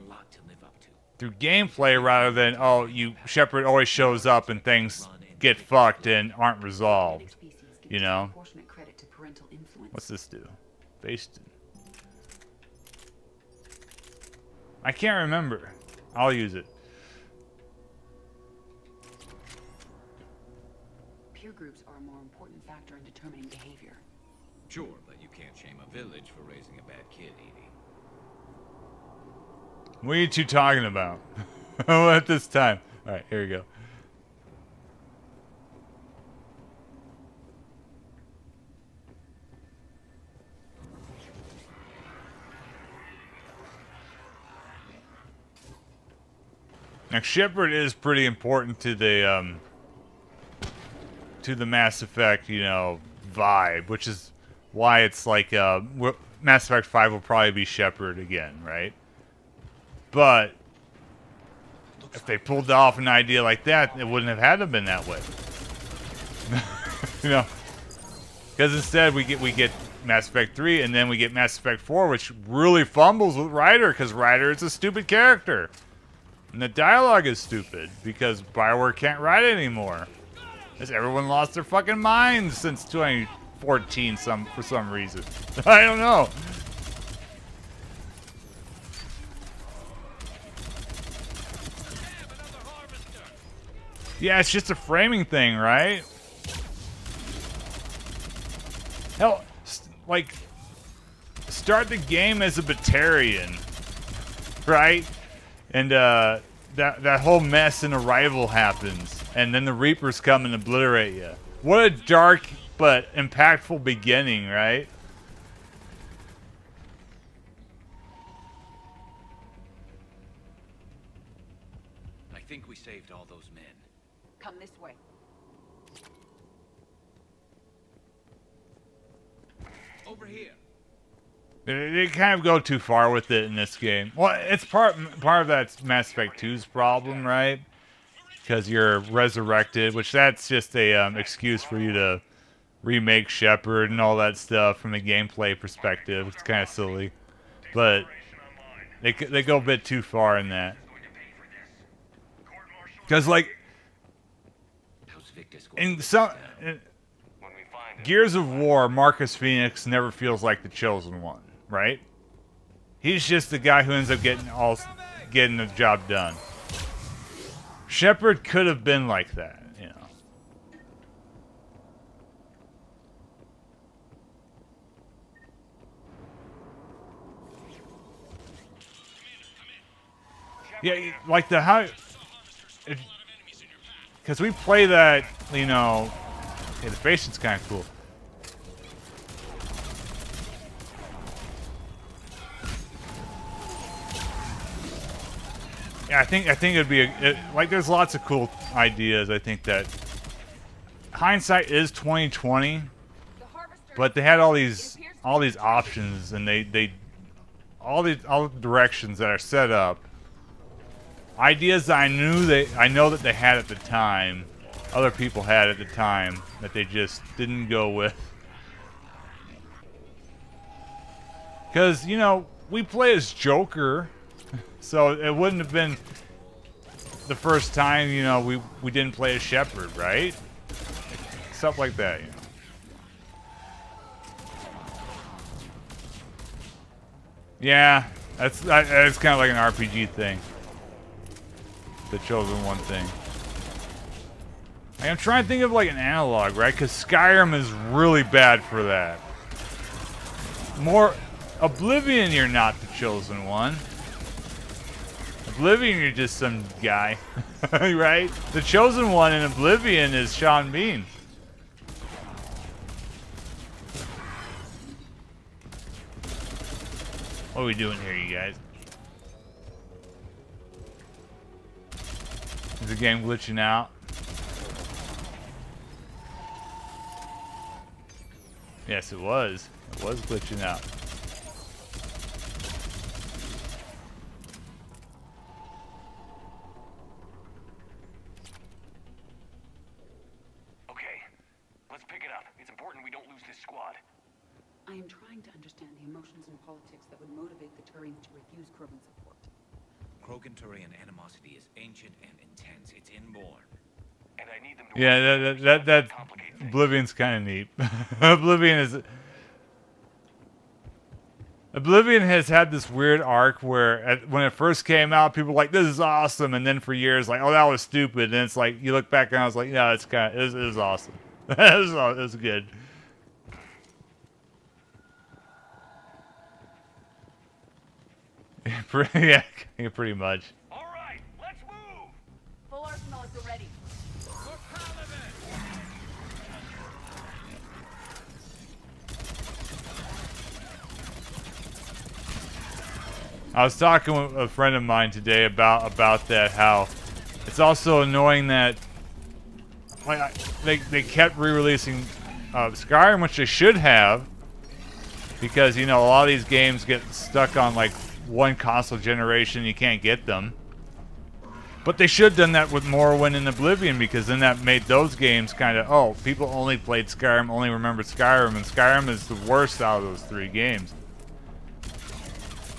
A: through gameplay rather than, oh, Shepard always shows up and things get fucked and aren't resolved. You know? What's this do? Based. I can't remember. I'll use it.
B: Peer groups are a more important factor in determining behavior.
H: Sure, but you can't shame a village for raising a bad kid, Edie.
A: What are you two talking about? At this time. Alright, here we go. Now, Shepard is pretty important to the Mass Effect, you know, vibe, which is why it's like Mass Effect 5 will probably be Shepard again, right? But if they pulled off an idea like that, it wouldn't have had to have been that way. You know, because instead we get Mass Effect 3, and then we get Mass Effect 4, which really fumbles with Ryder, because Ryder is a stupid character. And the dialogue is stupid, because BioWare can't write it anymore. Because everyone lost their fucking minds since 2014 for some reason. I don't know. Yeah, it's just a framing thing, right? Hell, like, start the game as a Batarian, right? And that whole mess in Arrival happens, and then the Reapers come and obliterate you. What a dark but impactful beginning, right?
H: I think we saved all those men.
B: Come this way.
H: Over here.
A: They kind of go too far with it in this game. Well, it's part of that Mass Effect 2's problem, right? Because you're resurrected, which that's just a excuse for you to remake Shepard and all that stuff from a gameplay perspective. It's kind of silly, but they go a bit too far in that. Because like in some Gears of War, Marcus Phoenix never feels like the chosen one, right? He's just the guy who ends up getting the job done. Shepard could have been like that, you know. Yeah, like because we play that, you know. Okay, the facial's kind of cool. Yeah, I think it'd be like there's lots of cool ideas. I think that hindsight is 2020, but they had all these options, and all the directions that are set up. Ideas that I know that they had at the time, other people had at the time, that they just didn't go with. Because, you know, we play as Joker, so it wouldn't have been the first time, you know, we didn't play as Shepard, right? Stuff like that, you know. Yeah, that's kind of like an RPG thing. The Chosen One thing. I'm trying to think of like an analog, right? Because Skyrim is really bad for that. More Oblivion, you're not the Chosen One. Oblivion, you're just some guy, right? The Chosen One in Oblivion is Sean Bean. What are we doing here, you guys? Is the game glitching out? Yes, it was. It was glitching out.
K: Okay, let's pick it up. It's important we don't lose this squad.
B: I am trying to understand the emotions and politics that would motivate the Turians to refuse Krogan support.
H: Krogan-Turian animosity is ancient and intense. It's inborn.
K: And I need them to
A: Yeah, that Oblivion's kind of neat. Oblivion has had this weird arc where when it first came out, people were like, this is awesome, and then for years, like, oh, that was stupid, and it's like, you look back and I was like, yeah, it's kind of, it was awesome. it was good. Yeah, pretty much.
K: All right, let's move.
O: Full arsenal is ready.
A: I was talking with a friend of mine today about that, how it's also annoying that like they kept re-releasing Skyrim, which they should have, because you know a lot of these games get stuck on like one console generation, you can't get them. But they should have done that with Morrowind and Oblivion, because then that made those games kind of, oh, people only played Skyrim, only remembered Skyrim, and Skyrim is the worst out of those 3 games.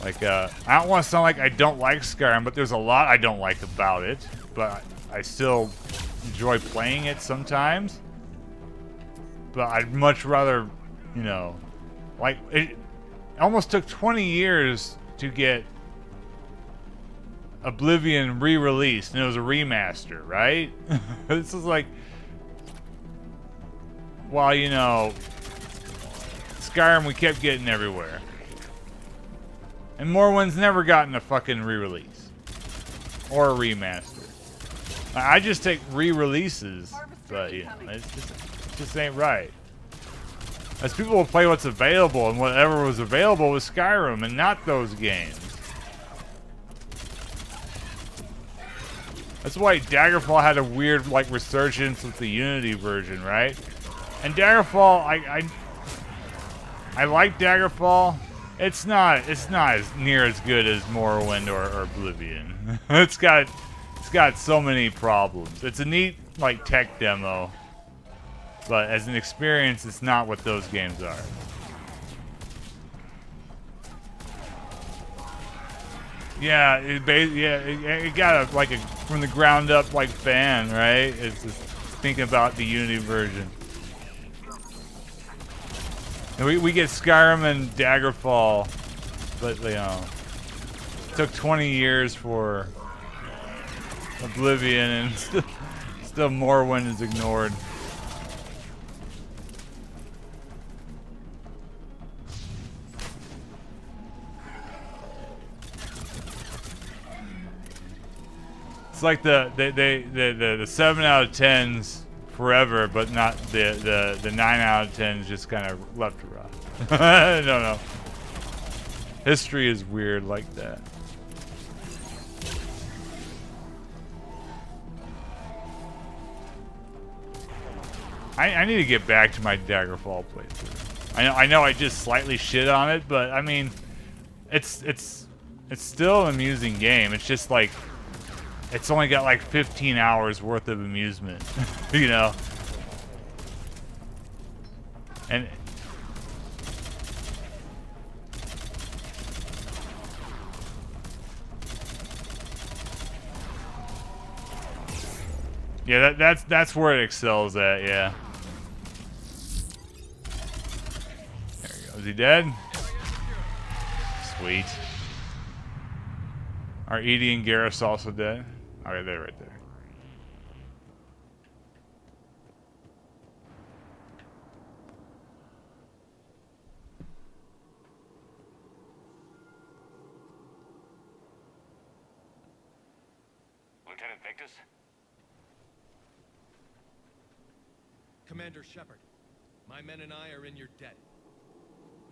A: Like, I don't want to sound like I don't like Skyrim, but there's a lot I don't like about it. But I still enjoy playing it sometimes. But I'd much rather, you know, like, it almost took 20 years to get Oblivion re-released, and it was a remaster, right? This is like, well, you know, Skyrim we kept getting everywhere. And Morrowind's never gotten a fucking re-release. Or a remaster. I just take re-releases, but, you know, it just ain't right. As people will play what's available, and whatever was available was Skyrim, and not those games. That's why Daggerfall had a weird, like, resurgence with the Unity version, right? And Daggerfall, I like Daggerfall. It's not as near as good as Morrowind or Oblivion. It's got so many problems. It's a neat, like, tech demo, but as an experience, it's not what those games are. Yeah, it got a from the ground up like fan, right? It's just thinking about the Unity version. And we get Skyrim and Daggerfall, but you know, it took 20 years for Oblivion, and still Morrowind is ignored. It's like the 7 out of 10s forever, but not the 9 out of 10s just kind of left to rot. I don't know. History is weird like that. I need to get back to my Daggerfall playthrough. I know I just slightly shit on it, but I mean, it's still an amusing game. It's just like, it's only got like 15 hours worth of amusement, you know? And yeah, that's where it excels at, yeah. There we go. Is he dead? Sweet. Are Edie and Garrus also dead? Okay, they're right there.
K: Lieutenant Victus?
D: Commander Shepard, my men and I are in your debt.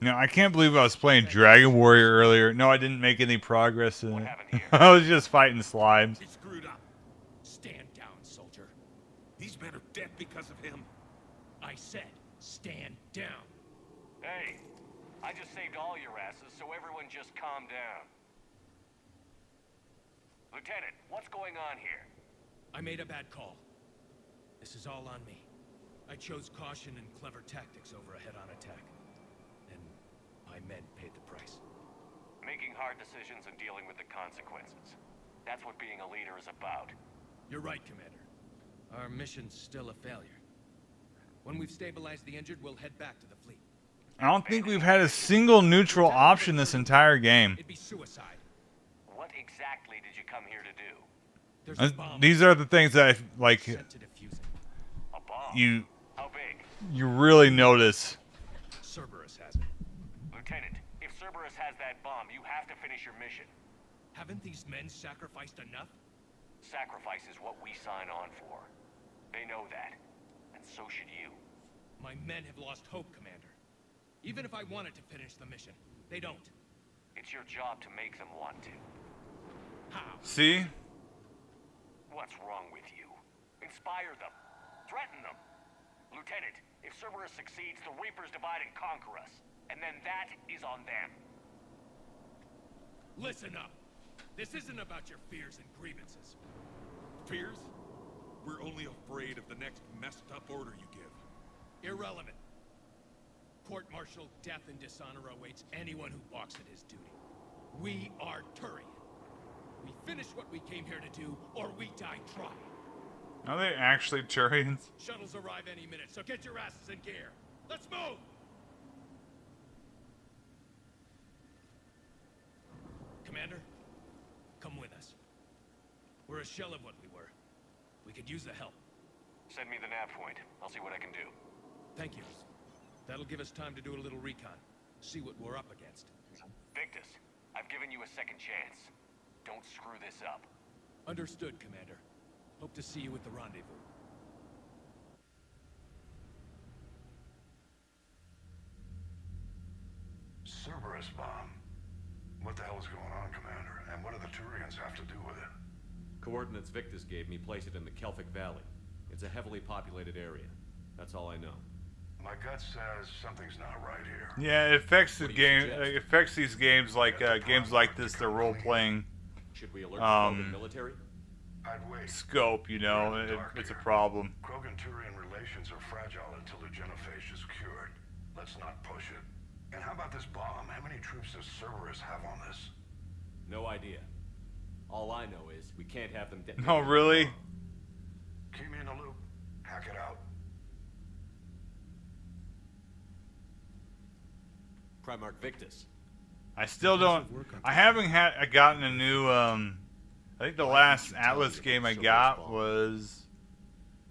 A: No, I can't believe I was playing Dragon Warrior earlier. No, I didn't make any progress in it. I was just fighting slimes.
R: He's screwed up. Stand down, soldier. These men are dead because of him. I said, stand down.
K: Hey, I just saved all your asses, so everyone just calm down. Lieutenant, what's going on here?
R: I made a bad call. This is all on me. I chose caution and clever tactics over a head-on attack. And my men paid the price.
K: Making hard decisions and dealing with the consequences. That's what being a leader is about.
R: You're right, Commander. Our mission's still a failure. When we've stabilized the injured, we'll head back to the fleet.
A: I don't think we've had a single neutral option this entire game.
R: It'd be suicide.
K: What exactly did you come here to do?
R: There's a bomb.
A: These are the things that I like.
K: A bomb? How big?
A: You really notice.
R: Cerberus has it.
K: Lieutenant, if Cerberus has that bomb, you have to finish your mission.
R: Haven't these men sacrificed enough?
K: Sacrifice is what we sign on for. They know that. And so should you.
R: My men have lost hope, Commander. Even if I wanted to finish the mission, they don't.
K: It's your job to make them want to.
R: How?
A: See?
K: What's wrong with you? Inspire them. Threaten them. Lieutenant, if Cerberus succeeds, the Reapers divide and conquer us. And then that is on them.
R: Listen up. This isn't about your fears and grievances.
Q: Fears? We're only afraid of the next messed up order you give.
R: Irrelevant. Court-martial death and dishonor awaits anyone who balks at his duty. We are Turian. We finish what we came here to do, or we die trying.
A: Are they actually Turians?
R: Shuttles arrive any minute, so get your asses in gear. Let's move! Commander, come with us. We're a shell of what we were. We could use the help.
K: Send me the nav point. I'll see what I can do.
R: Thank you. That'll give us time to do a little recon. See what we're up against.
K: Victus, I've given you a second chance. Don't screw this up.
R: Understood, Commander. Hope to see you at the rendezvous.
N: Cerberus bomb. What the hell is going on, Commander? And what do the Turians have to do with it?
D: Coordinates Victus gave me place it in the Kelphic Valley. It's a heavily populated area. That's all I know.
N: My gut says something's not right here.
A: Yeah, it affects the game. It affects these games like this. The role playing.
D: Should we alert the military?
N: I'd wait.
A: Scope, you know, it's a problem.
N: Krogan-Turian relations are fragile until the genophage is cured. Let's not push it. And how about this bomb? How many troops does Cerberus have on this?
D: No idea. All I know is we can't have them detonate.
A: Oh, really?
N: Keep me in the loop. Hack it out.
D: Primarch Victus.
A: I still don't. I haven't gotten a new. I think the last Atlas game I got was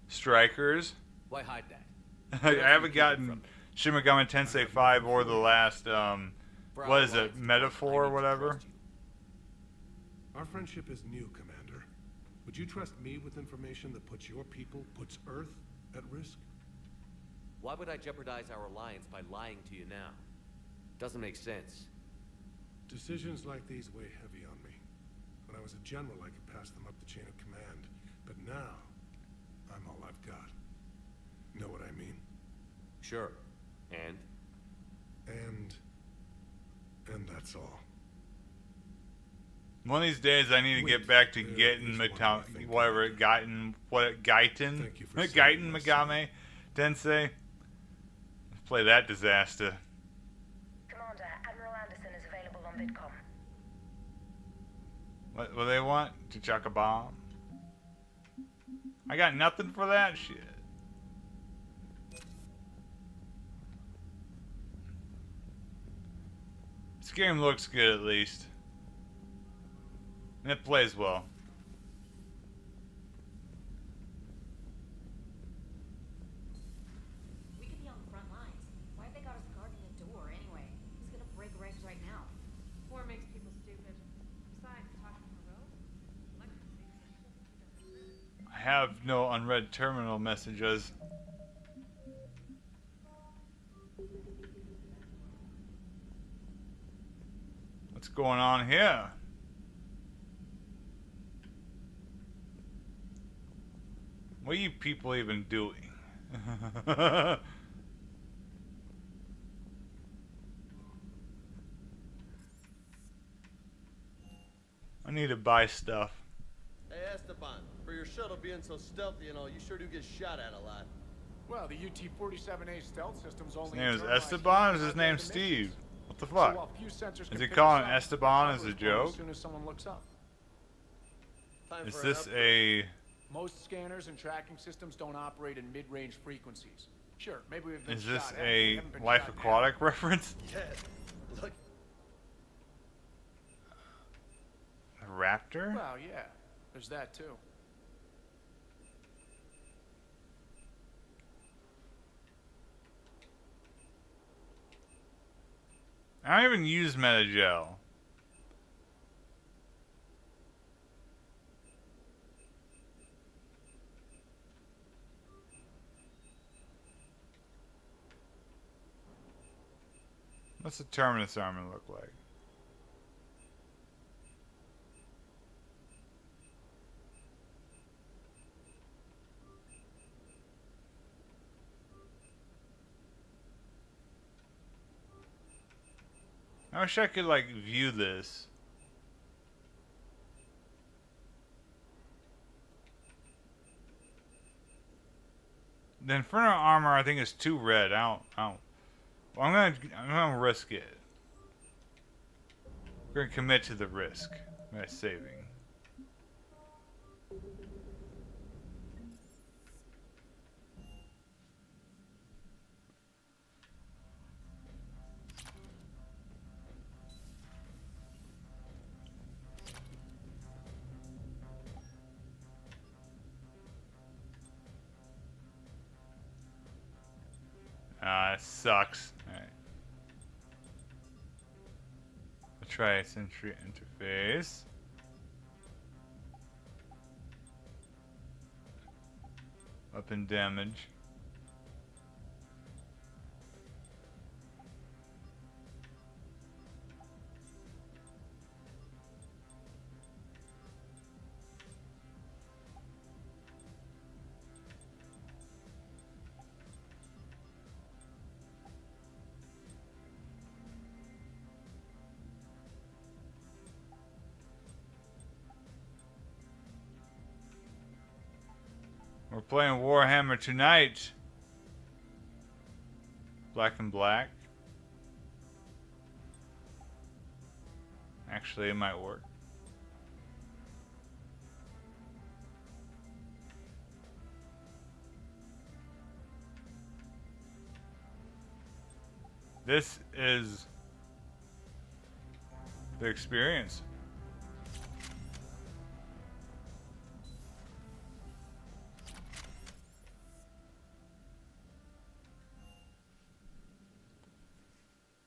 A: Strikers.
D: Why hide that?
A: I haven't gotten Shin Megami Tensei 5 or the last. What is it? Metaphor or whatever.
G: Our friendship is new, Commander. Would you trust me with information that puts your people, puts Earth, at risk?
D: Why would I jeopardize our alliance by lying to you now? Doesn't make sense.
G: Decisions like these weigh heavy on me. When I was a general, I could pass them up the chain of command. But now, I'm all I've got. Know what I mean?
D: Sure. And?
G: And that's all.
A: One of these days, I need to get back to Gaiten Megami Tensei. Let's play that disaster.
C: Commander, Admiral Anderson is available on VidCom.
A: What do they want? To chuck a bomb? I got nothing for that shit. This game looks good at least. And it plays well.
S: We could be on the front lines. Why have they got us guarding the door anyway? He's gonna break ranks right now.
O: War makes people stupid. Besides, talking heroic.
A: I have no unread terminal messages. What's going on here? What are you people even doing? I need to buy stuff.
T: Hey Esteban, for your shuttle being so stealthy and all, you sure do get shot at a lot.
U: Well, the UT-47A stealth system's only.
A: His name is Esteban, or is his name Steve? What the fuck? Is he calling Esteban as a joke?
U: As soon as someone looks up.
A: Is this a...
U: Most scanners and tracking systems don't operate in mid-range frequencies. Sure, maybe we've been
A: Is this
U: shot
A: a
U: at,
A: Life Aquatic reference?
T: Yeah, look.
A: A raptor?
U: Well, yeah, there's that too.
A: I don't even use Metagel. What's the Terminus armor look like? I wish I could, like, view this. The Inferno armor, I think, is too red. I don't. Well, I'm gonna risk it. We're gonna commit to the risk by saving. It sucks. Alright. I'll try Sentry interface. Weapon damage. We're playing Warhammer tonight. Black and Black. Actually, it might work. This is the experience.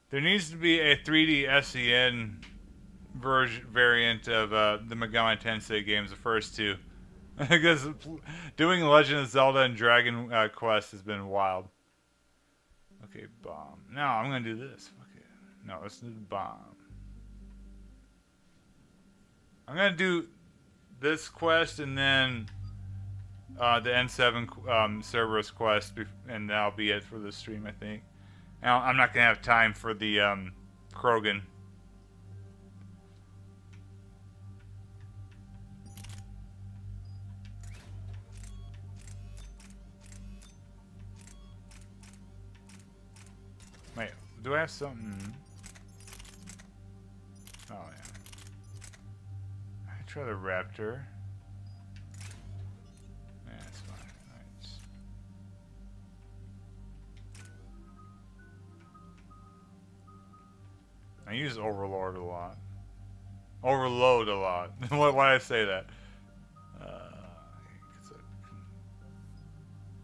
A: There needs to be a 3D SEN variant of the Megami Tensei games, the first two. Because doing Legend of Zelda and Dragon Quest has been wild. Okay, bomb. No, I'm going to do this. Okay. No, let's do the bomb. I'm going to do this quest and then the N7 Cerberus quest, and that'll be it for this stream, I think. Now, I'm not going to have time for the Krogan. Wait, do I have something? Oh, yeah. I try the Raptor. Yeah, it's fine. Nice. I use Overlord a lot. Overload a lot. Why did I say that?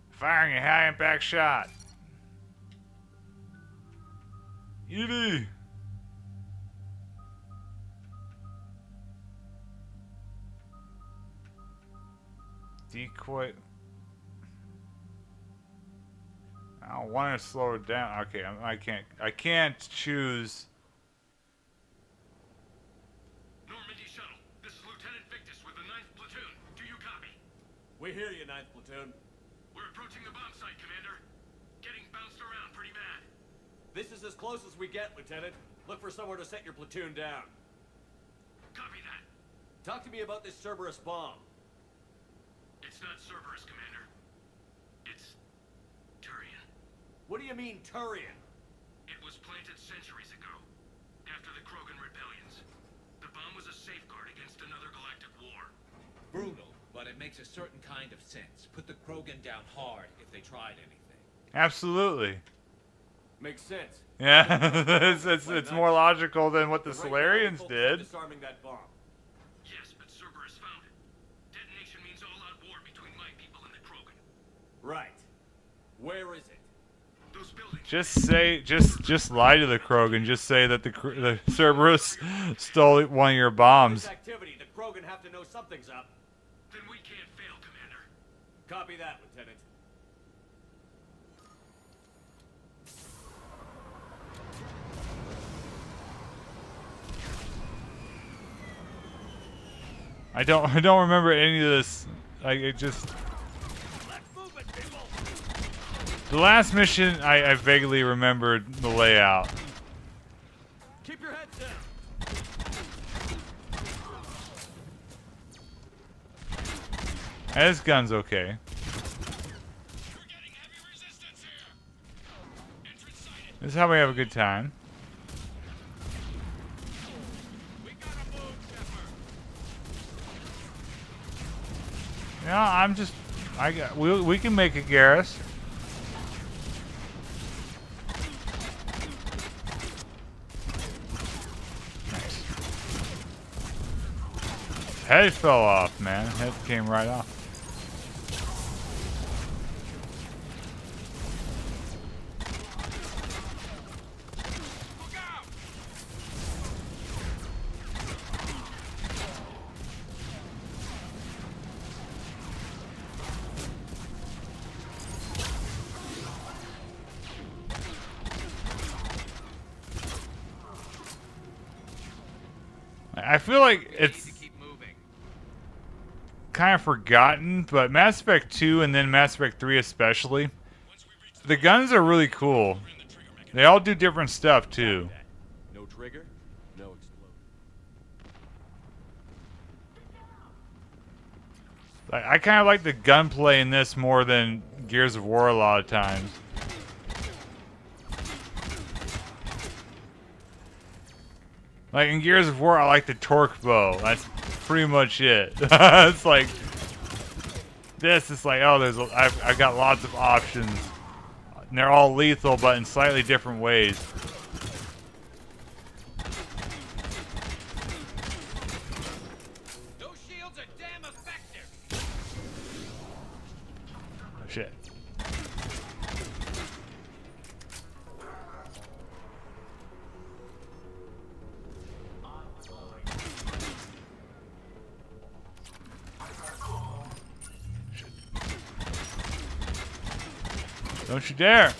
A: Firing a high impact shot. Edie! Decoy. I want to slow it down. Okay, I can't choose.
K: Normandy shuttle. This is Lieutenant Victus with the 9th platoon. Do you copy?
D: We hear you, 9th platoon.
K: We're approaching the bomb site, Commander. Getting bounced around pretty bad.
D: This is as close as we get, Lieutenant. Look for somewhere to set your platoon down.
K: Copy that.
D: Talk to me about this Cerberus bomb.
K: It's not Cerberus, Commander. It's Turian.
D: What do you mean, Turian?
K: It was planted centuries ago, after the Krogan rebellions. The bomb was a safeguard against another galactic war.
H: Brutal, but it makes a certain kind of sense. Put the Krogan down hard if they tried anything.
A: Absolutely.
D: Makes sense.
A: Yeah, it's more logical than what the Solarians did.
K: Disarming that bomb. Yes, but Cerberus found it. Detonation means all-out war between my people and the Krogan.
D: Right. Where is it?
K: Those buildings.
A: Just lie to the Krogan. Just say that the Cerberus stole one of your bombs.
D: This activity, the Krogan have to know something's up.
K: Then we can't fail, Commander.
D: Copy that, Lieutenant.
A: I don't remember any of this. Like, it just. The last mission, I vaguely remembered the layout.
D: Keep your head down.
A: This gun's okay. This is how we have a good time. Yeah, I'm just... we can make it, Garrus. Nice. His head fell off, man. His head came right off. I feel like it's kind of forgotten, but Mass Effect 2 and then Mass Effect 3 especially, the guns are really cool. They all do different stuff too.
D: No trigger, no explosion.
A: I kind of like the gunplay in this more than Gears of War a lot of times. Like in Gears of War, I like the torque bow. That's pretty much it. It's like this. It's like, oh, I've got lots of options, and they're all lethal, but in slightly different ways.
H: Those shields are damn effective.
A: Oh, shit. Don't you dare!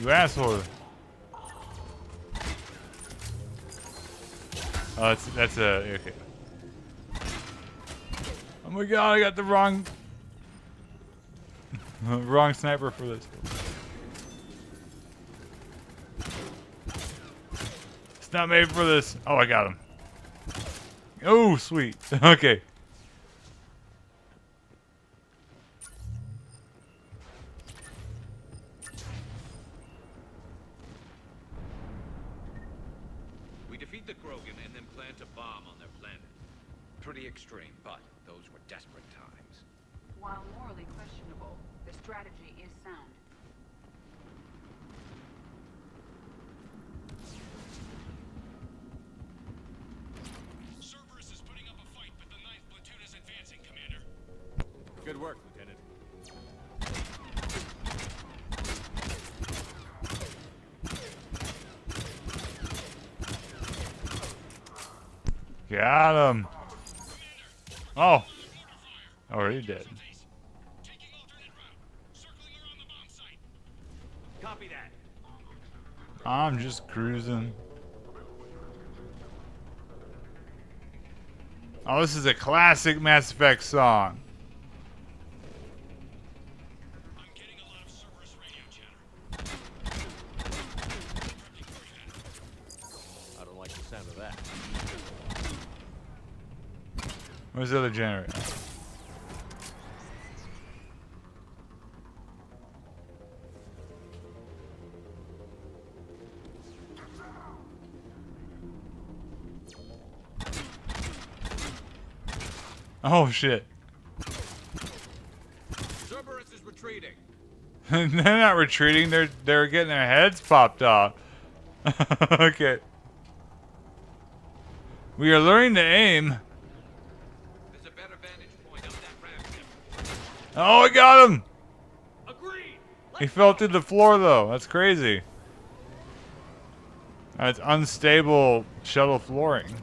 A: You asshole! Oh, that's a okay. Oh my god! I got the wrong sniper for this. It's not made for this. Oh, I got him. Oh, sweet. Okay.
H: Defeat the Krogan and then plant a bomb on their planet. Pretty extreme, but those were desperate times.
B: While morally questionable, the strategy is sound.
R: Cerberus is putting up a fight, but the 9th platoon is advancing, Commander.
D: Good work, Lieutenant.
A: Got him. Oh. Already dead.
D: Copy that.
A: I'm just cruising. Oh, this is a classic Mass Effect song.
R: I'm getting a lot of Cerberus radio chatter.
D: I don't like the sound of that.
A: Where's the other generator? Oh shit.
H: Cerberus is retreating.
A: They're not retreating, they're getting their heads popped off. Okay. We are learning to aim.
H: There's a better vantage point up that ramp.
A: Oh, I got him!
H: Agreed.
A: He fell through the floor though. That's crazy. That's unstable shuttle flooring.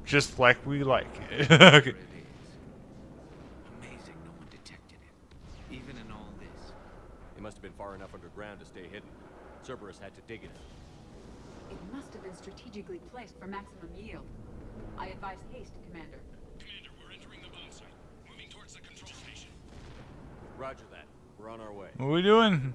A: Just like we like it. Okay.
H: Amazing no one detected it. Even in all this.
D: It must have been far enough underground to stay hidden. Cerberus had to dig it.
B: It must have been strategically placed for maximum yield. I advise haste, Commander.
R: Commander, we're entering the bomb site. Moving towards the control station.
D: Roger that. We're on our way.
A: What are we doing?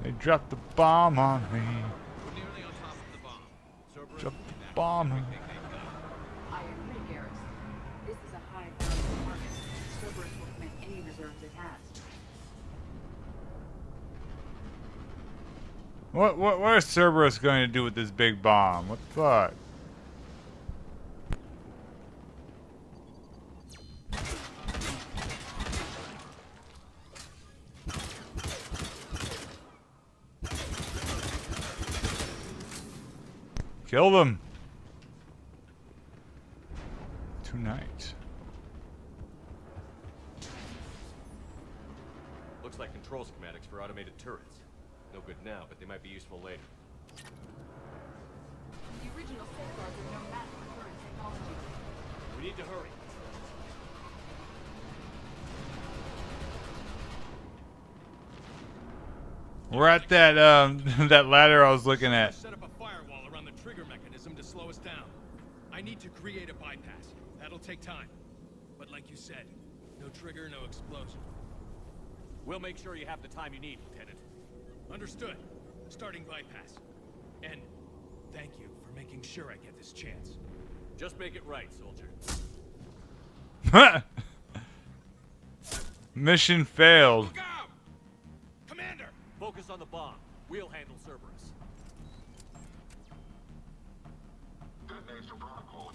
A: They dropped the bomb on me.
H: We're nearly on top of the bomb. Cerberus
A: Dropped
H: will
A: the
H: be back
A: bomb.
H: with everything they've got.
B: I agree, Garrus. This is a high-value target. Cerberus will commit any reserves it has.
A: What is Cerberus going to do with this big bomb? What the fuck? Kill them. Tonight.
D: Looks like control schematics for automated turrets. No good now, but they might be useful later.
B: The original safeguards are no match for current technology.
D: We need to hurry.
A: We're at that that ladder I was looking at.
R: Set up a firewall around the trigger mechanism to slow us down. I need to create a bypass. That'll take time. But like you said, no trigger, no explosion.
D: We'll make sure you have the time you need, Lieutenant.
R: Understood. Starting bypass. And thank you for making sure I get this chance.
D: Just make it right, soldier.
A: Mission failed.
R: Look out! Commander!
D: Focus on the bomb. We'll handle Cerberus.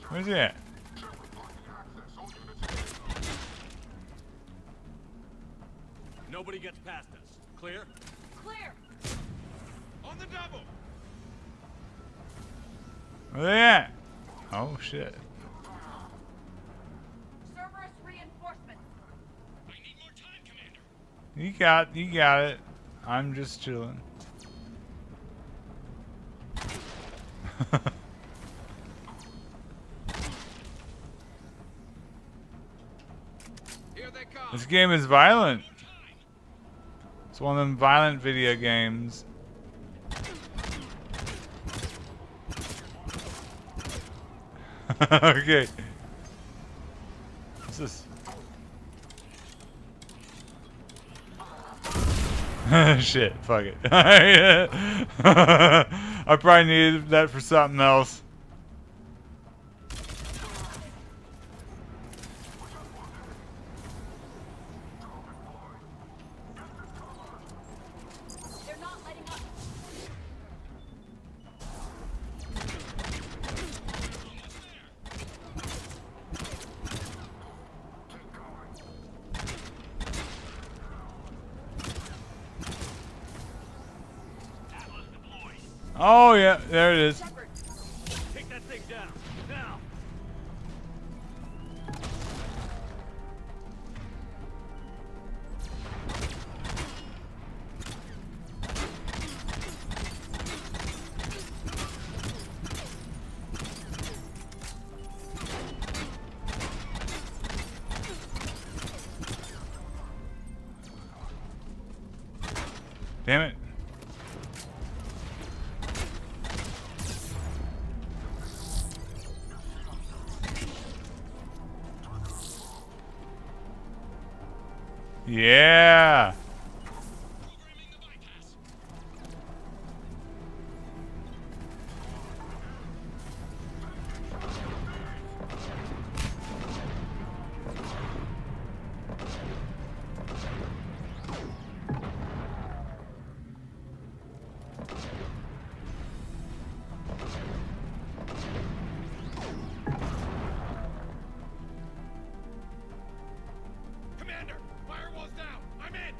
A: Where's he at?
D: Nobody gets past us. Clear?
S: Clear!
R: On the double!
A: Where they at? Oh shit.
S: Cerberus reinforcements.
R: I need more time, Commander.
A: You got it. I'm just chilling.
H: Here they come.
A: This game is violent. It's one of them violent video games. Okay. What's this? Shit, fuck it. I probably needed that for something else.
S: They're not letting up.
A: Oh yeah, there it is.
D: Take that thing down. Now.
A: Damn it. Yeah.
R: Commander! Firewall's down! I'm in!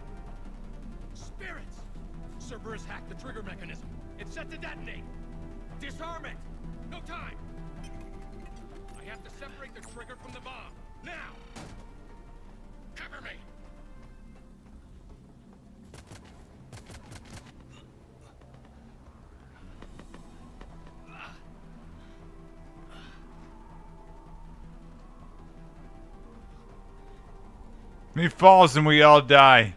R: Spirits! Cerberus hacked the trigger mechanism. It's set to detonate. Disarm it! No time! I have to separate the trigger from the bomb. Now! Cover me!
A: He falls and we all die.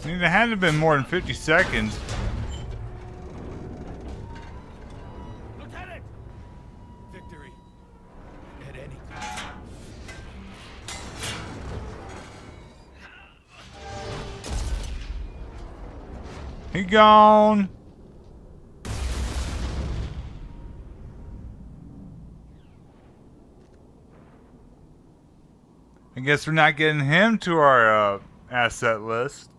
A: I mean, it had to have been more than 50 seconds.
R: Lieutenant! Victory. At any cost.
A: He gone. I guess we're not getting him to our asset list.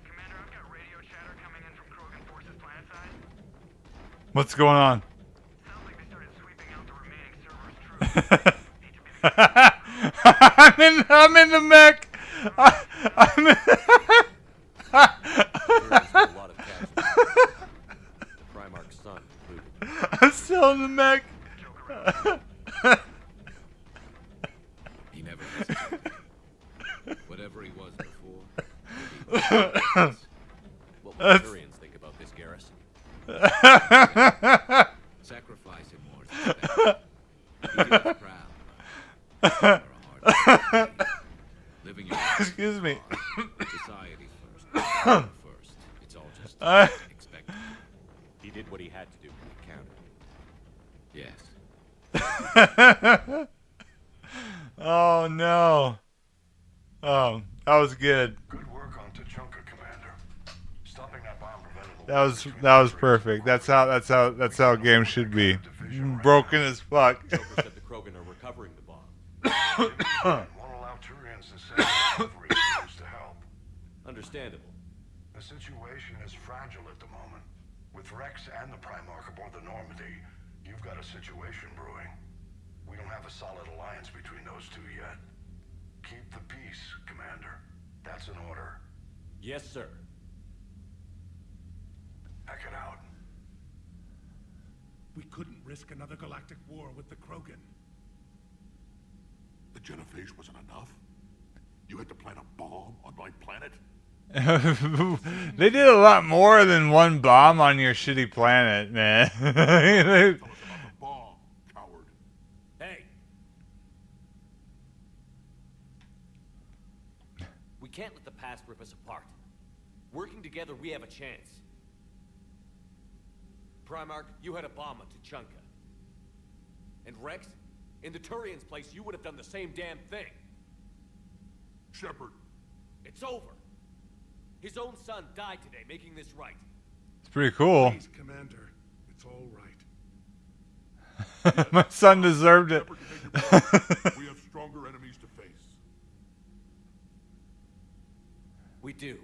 K: Commander, I've got radio chatter coming in from Krogan forces planet side.
A: What's going on?
K: Sounds like they started sweeping out the remaining Cerberus troops.
A: I'm in the mech. I'm in
D: Primarch's son included.
A: I'm still in the mech.
H: He never hesitated. Whatever he was before. What will the Turians think about this garrison? Sacrifice him more. He did it proud. Living your
A: Excuse me.
H: Society first. First. It's all just expected.
D: He did what he had to do when it counted.
H: Yes.
A: Oh no. Oh, that was good.
N: Good work on Tuchanka, Commander. Stopping that bomb prevented
A: That was perfect. That's how a game should be. Broken as fuck.
D: Joker said the Krogan are recovering the bomb.
N: Won't allow Turians to send recovery crews to help.
D: Understandable.
N: The situation is fragile at the moment. With Rex and the Primarch aboard the Normandy, you've got a situation brewing. We don't have a solid alliance between those two yet. Keep the peace, Commander. That's an order.
D: Yes, sir.
N: Hack it out.
G: We couldn't risk another galactic war with the Krogan.
F: The genophage wasn't enough? You had to plant a bomb on my planet?
A: They did a lot more than one bomb on your shitty planet, man.
F: Bomb, coward.
D: Hey. We can't let the past rip us apart. Working together, we have a chance. Primarch, you had a bomb on Tuchanka. And Rex, in the Turian's place, you would have done the same damn thing.
F: Shepard.
D: It's over. His own son died today, making this right.
A: It's pretty cool.
G: Please, Commander. It's all right.
A: My son deserved it.
F: We have stronger enemies to face.
D: We do.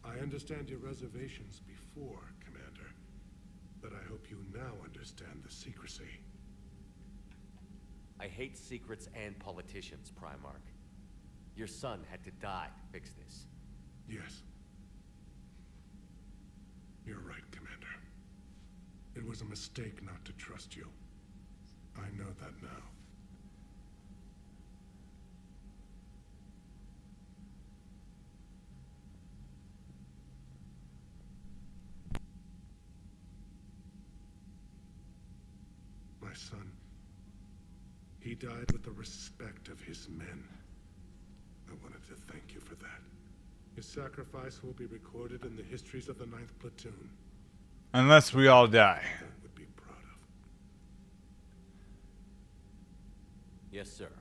G: I understand your reservations before, Commander. But I hope you now understand the secrecy.
D: I hate secrets and politicians, Primarch. Your son had to die to fix this.
G: Yes. You're right, Commander. It was a mistake not to trust you. I know that now. My son, he died with the respect of his men. I wanted to thank you for that. His sacrifice will be recorded in the histories of the 9th Platoon.
A: Unless we all die.
G: That would be proud of.
D: Yes, sir.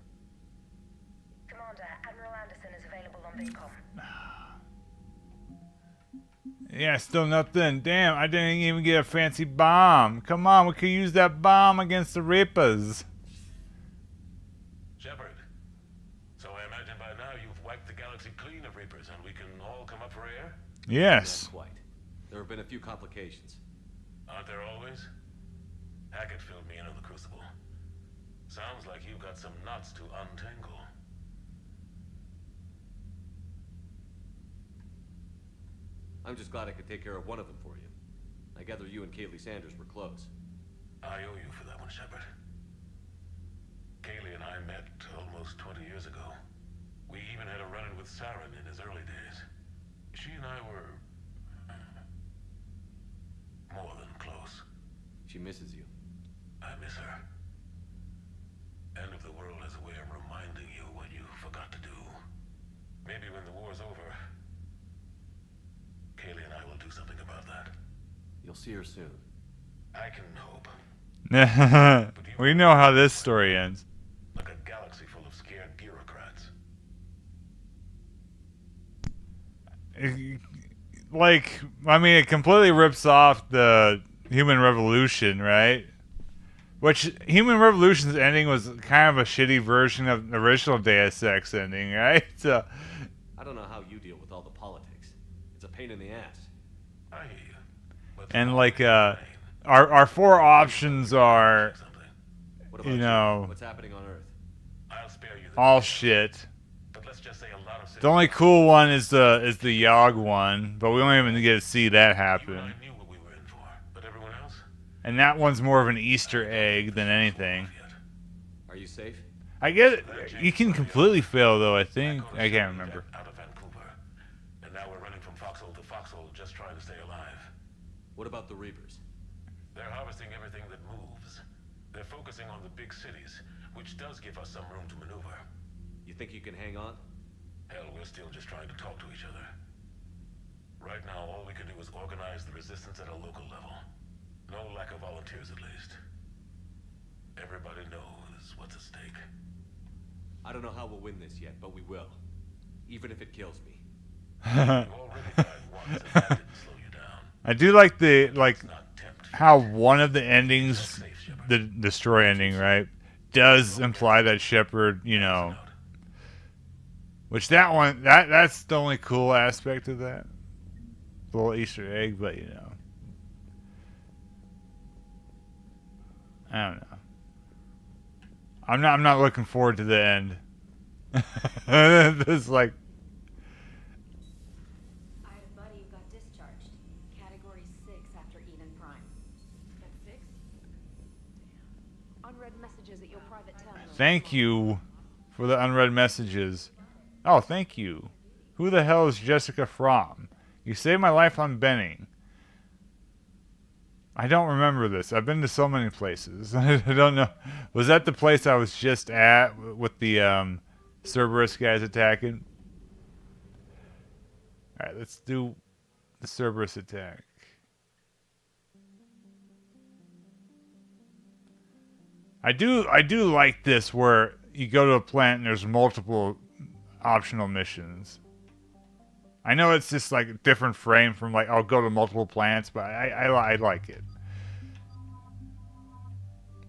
S: Commander, Admiral Anderson is available on Vidcom.
A: Yeah, still nothing. Damn, I didn't even get a fancy bomb. Come on, we could use that bomb against the Reapers.
N: Shepard, so I imagine by now you've wiped the galaxy clean of Reapers and we can all come up for air?
A: Yes.
D: Not quite. There have been a few complications.
N: Aren't there always? Hackett filled me in on the Crucible. Sounds like you've got some knots to untangle.
D: I'm just glad I could take care of one of them for you. I gather you and Kaylee Sanders were close.
N: I owe you for that one, Shepard. Kaylee and I met almost 20 years ago. We even had a run-in with Saren in his early days.
E: She and I were more than close.
D: She misses you.
E: I miss her. End of the world has a way of reminding you what you forgot to do. Maybe when the war's over, Kaylee and I will do something about that.
D: You'll see her soon.
E: I can hope.
A: We know how this story ends.
E: Like a galaxy full of scared bureaucrats.
A: Like, I mean, it completely rips off the Human Revolution, right? Which, Human Revolution's ending was kind of a shitty version of the original Deus Ex ending, right? So,
D: I don't know how you deal with all the politics. It's a pain in the ass.
E: I hear you.
A: and like, our four options are, you know,
D: what's happening on Earth?
E: I'll spare you
A: all shit.
E: But let's just say a lot of
A: The only cool one is the Yogg one, but we don't even get to see that happen. And that one's more of an Easter egg than anything.
D: Are you safe?
A: I get it. You can completely fail though, I think. I can't remember.
E: out of Vancouver. And now we're running from foxhole to foxhole just trying to stay alive.
D: What about the Reapers?
E: They're harvesting everything that moves. They're focusing on the big cities, which does give us some room to maneuver.
D: You think you can hang on?
E: Hell, we're still just trying to talk to each other. Right now, all we can do is organize the resistance at a local level. No lack of volunteers, at least. Everybody knows what's at stake.
D: I don't know how we'll win this yet, but we will. Even if it kills me.
E: You already tried once, and that didn't slow you down.
A: I do like how one of the endings, the destroy ending, right, does imply that Shepard, you know, which that one, that's the only cool aspect of that. The little Easter egg, but you know. I don't know. I'm not looking forward to the end. It's like
S: I had a buddy who got discharged. Category 6 after Eden Prime. That's 6?
C: Unread messages at your private terminal.
A: thank you for the unread messages. Oh, thank you. Who the hell is Jessica from? You saved my life on Benning. I don't remember this. I've been to so many places. I don't know. Was that the place I was just at with the Cerberus guys attacking? Alright, let's do the Cerberus attack. I do like this where you go to a planet and there's multiple optional missions. I know it's just like a different frame from like I'll go to multiple planets, but I like it.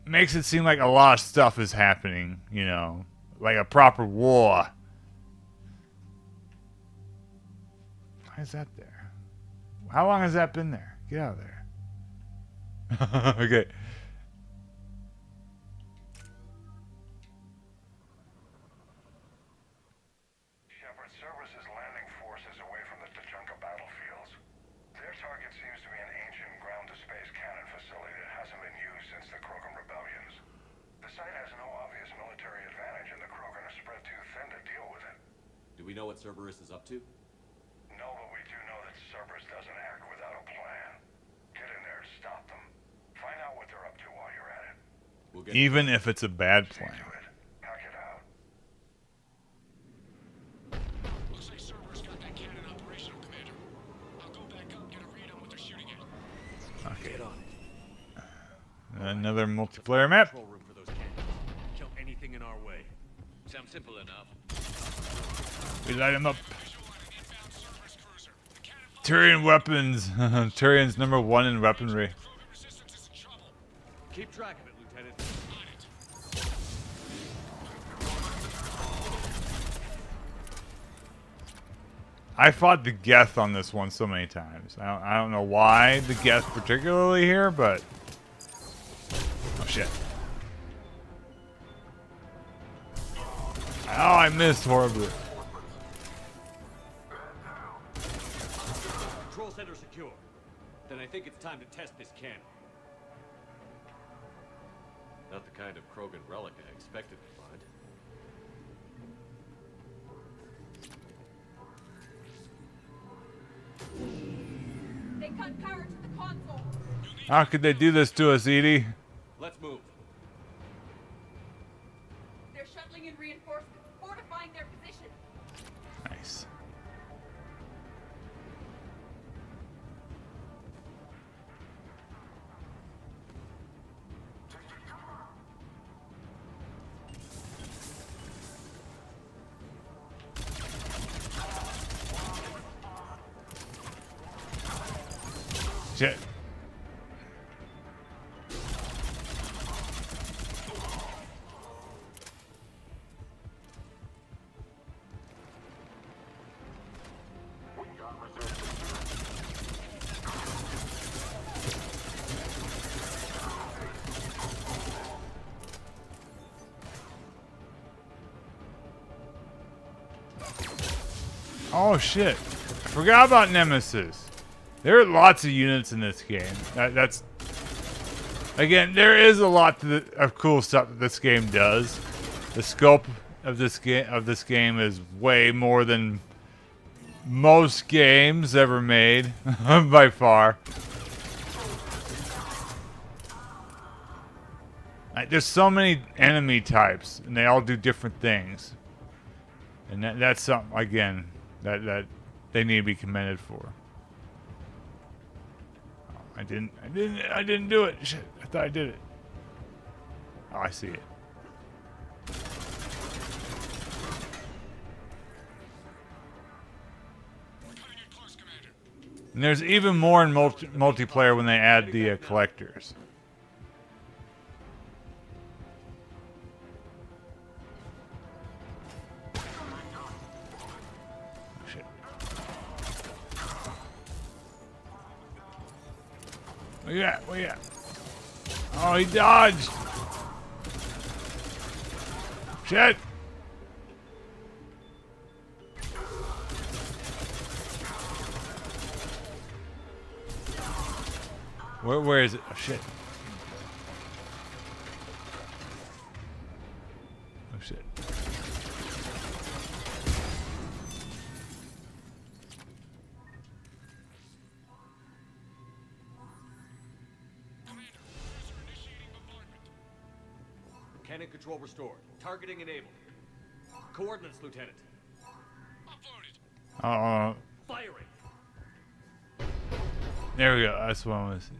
A: Makes it seem like a lot of stuff is happening, you know, like a proper war. Why is that there? How long has that been there? Get out of there. Okay.
D: Do we know what Cerberus is up to?
N: No, but we do know that Cerberus doesn't act without a plan. Get in there, stop them. Find out what they're up to while you're at it.
D: We'll get
A: Even if it's a bad plan.
N: Hack it out.
R: Looks like Cerberus got that cannon operational, Commander. I'll go back up, get a read on what they're shooting at.
A: Okay. Another multiplayer map.
D: Control room for those cannons.
H: Kill anything in our way. Sounds simple enough.
A: We light him up. Turian weapons. Turian's #1 in weaponry.
D: Keep track of it, Lieutenant.
A: I fought the Geth on this one so many times. I don't know why the Geth particularly here, but oh shit. Oh, I missed horribly.
D: Control center secure. Then I think it's time to test this cannon. Not the kind of Krogan relic I expected to find.
O: cut power to the console.
A: How could they do this to us, Edie?
D: Let's move.
O: They're shuttling in reinforcements, fortifying their position.
A: Nice. Shit. Oh shit. I forgot about Nemesis. There are lots of units in this game. That's again, there is a lot of cool stuff that this game does. The scope of this game is way more than most games ever made by far. There's so many enemy types, and they all do different things, and that's something again that they need to be commended for. I didn't do it. Shit, I thought I did it. Oh, I see it. And there's even more in multiplayer when they add the collectors. Shit. Where you at? Where you at? Oh, he dodged. Shit. Where is it? Oh, shit. Oh, shit.
D: Cannon control restored. Targeting enabled. Coordinates, Lieutenant.
A: Oh.
D: Firing.
A: There we go. That's what I want to see.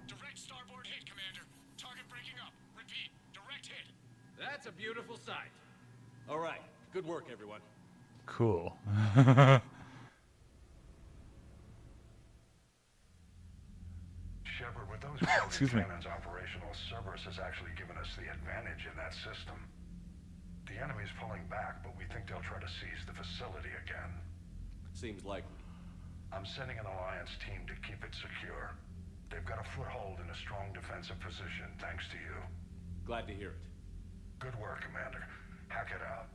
R: Direct starboard hit, Commander. Target breaking up. Repeat, direct hit.
D: That's a beautiful sight. All right. Good work, everyone.
A: Cool.
N: Shepard, with those
A: Excuse me.
N: cannons operational, Cerberus has actually given us the advantage in that system. The enemy's pulling back, but we think they'll try to seize the facility again.
D: Seems likely.
N: I'm sending an Alliance team to keep it secure. They've got a foothold in a strong defensive position, thanks to you.
D: Glad to hear it.
N: Good work, Commander. Hack it out.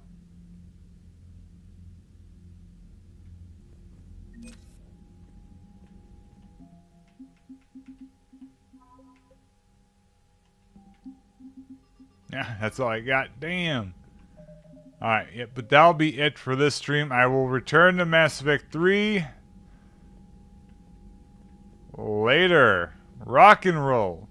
A: Yeah, that's all I got. Damn. Alright, yeah, but that'll be it for this stream. I will return to Mass Effect 3 later. Rock and roll.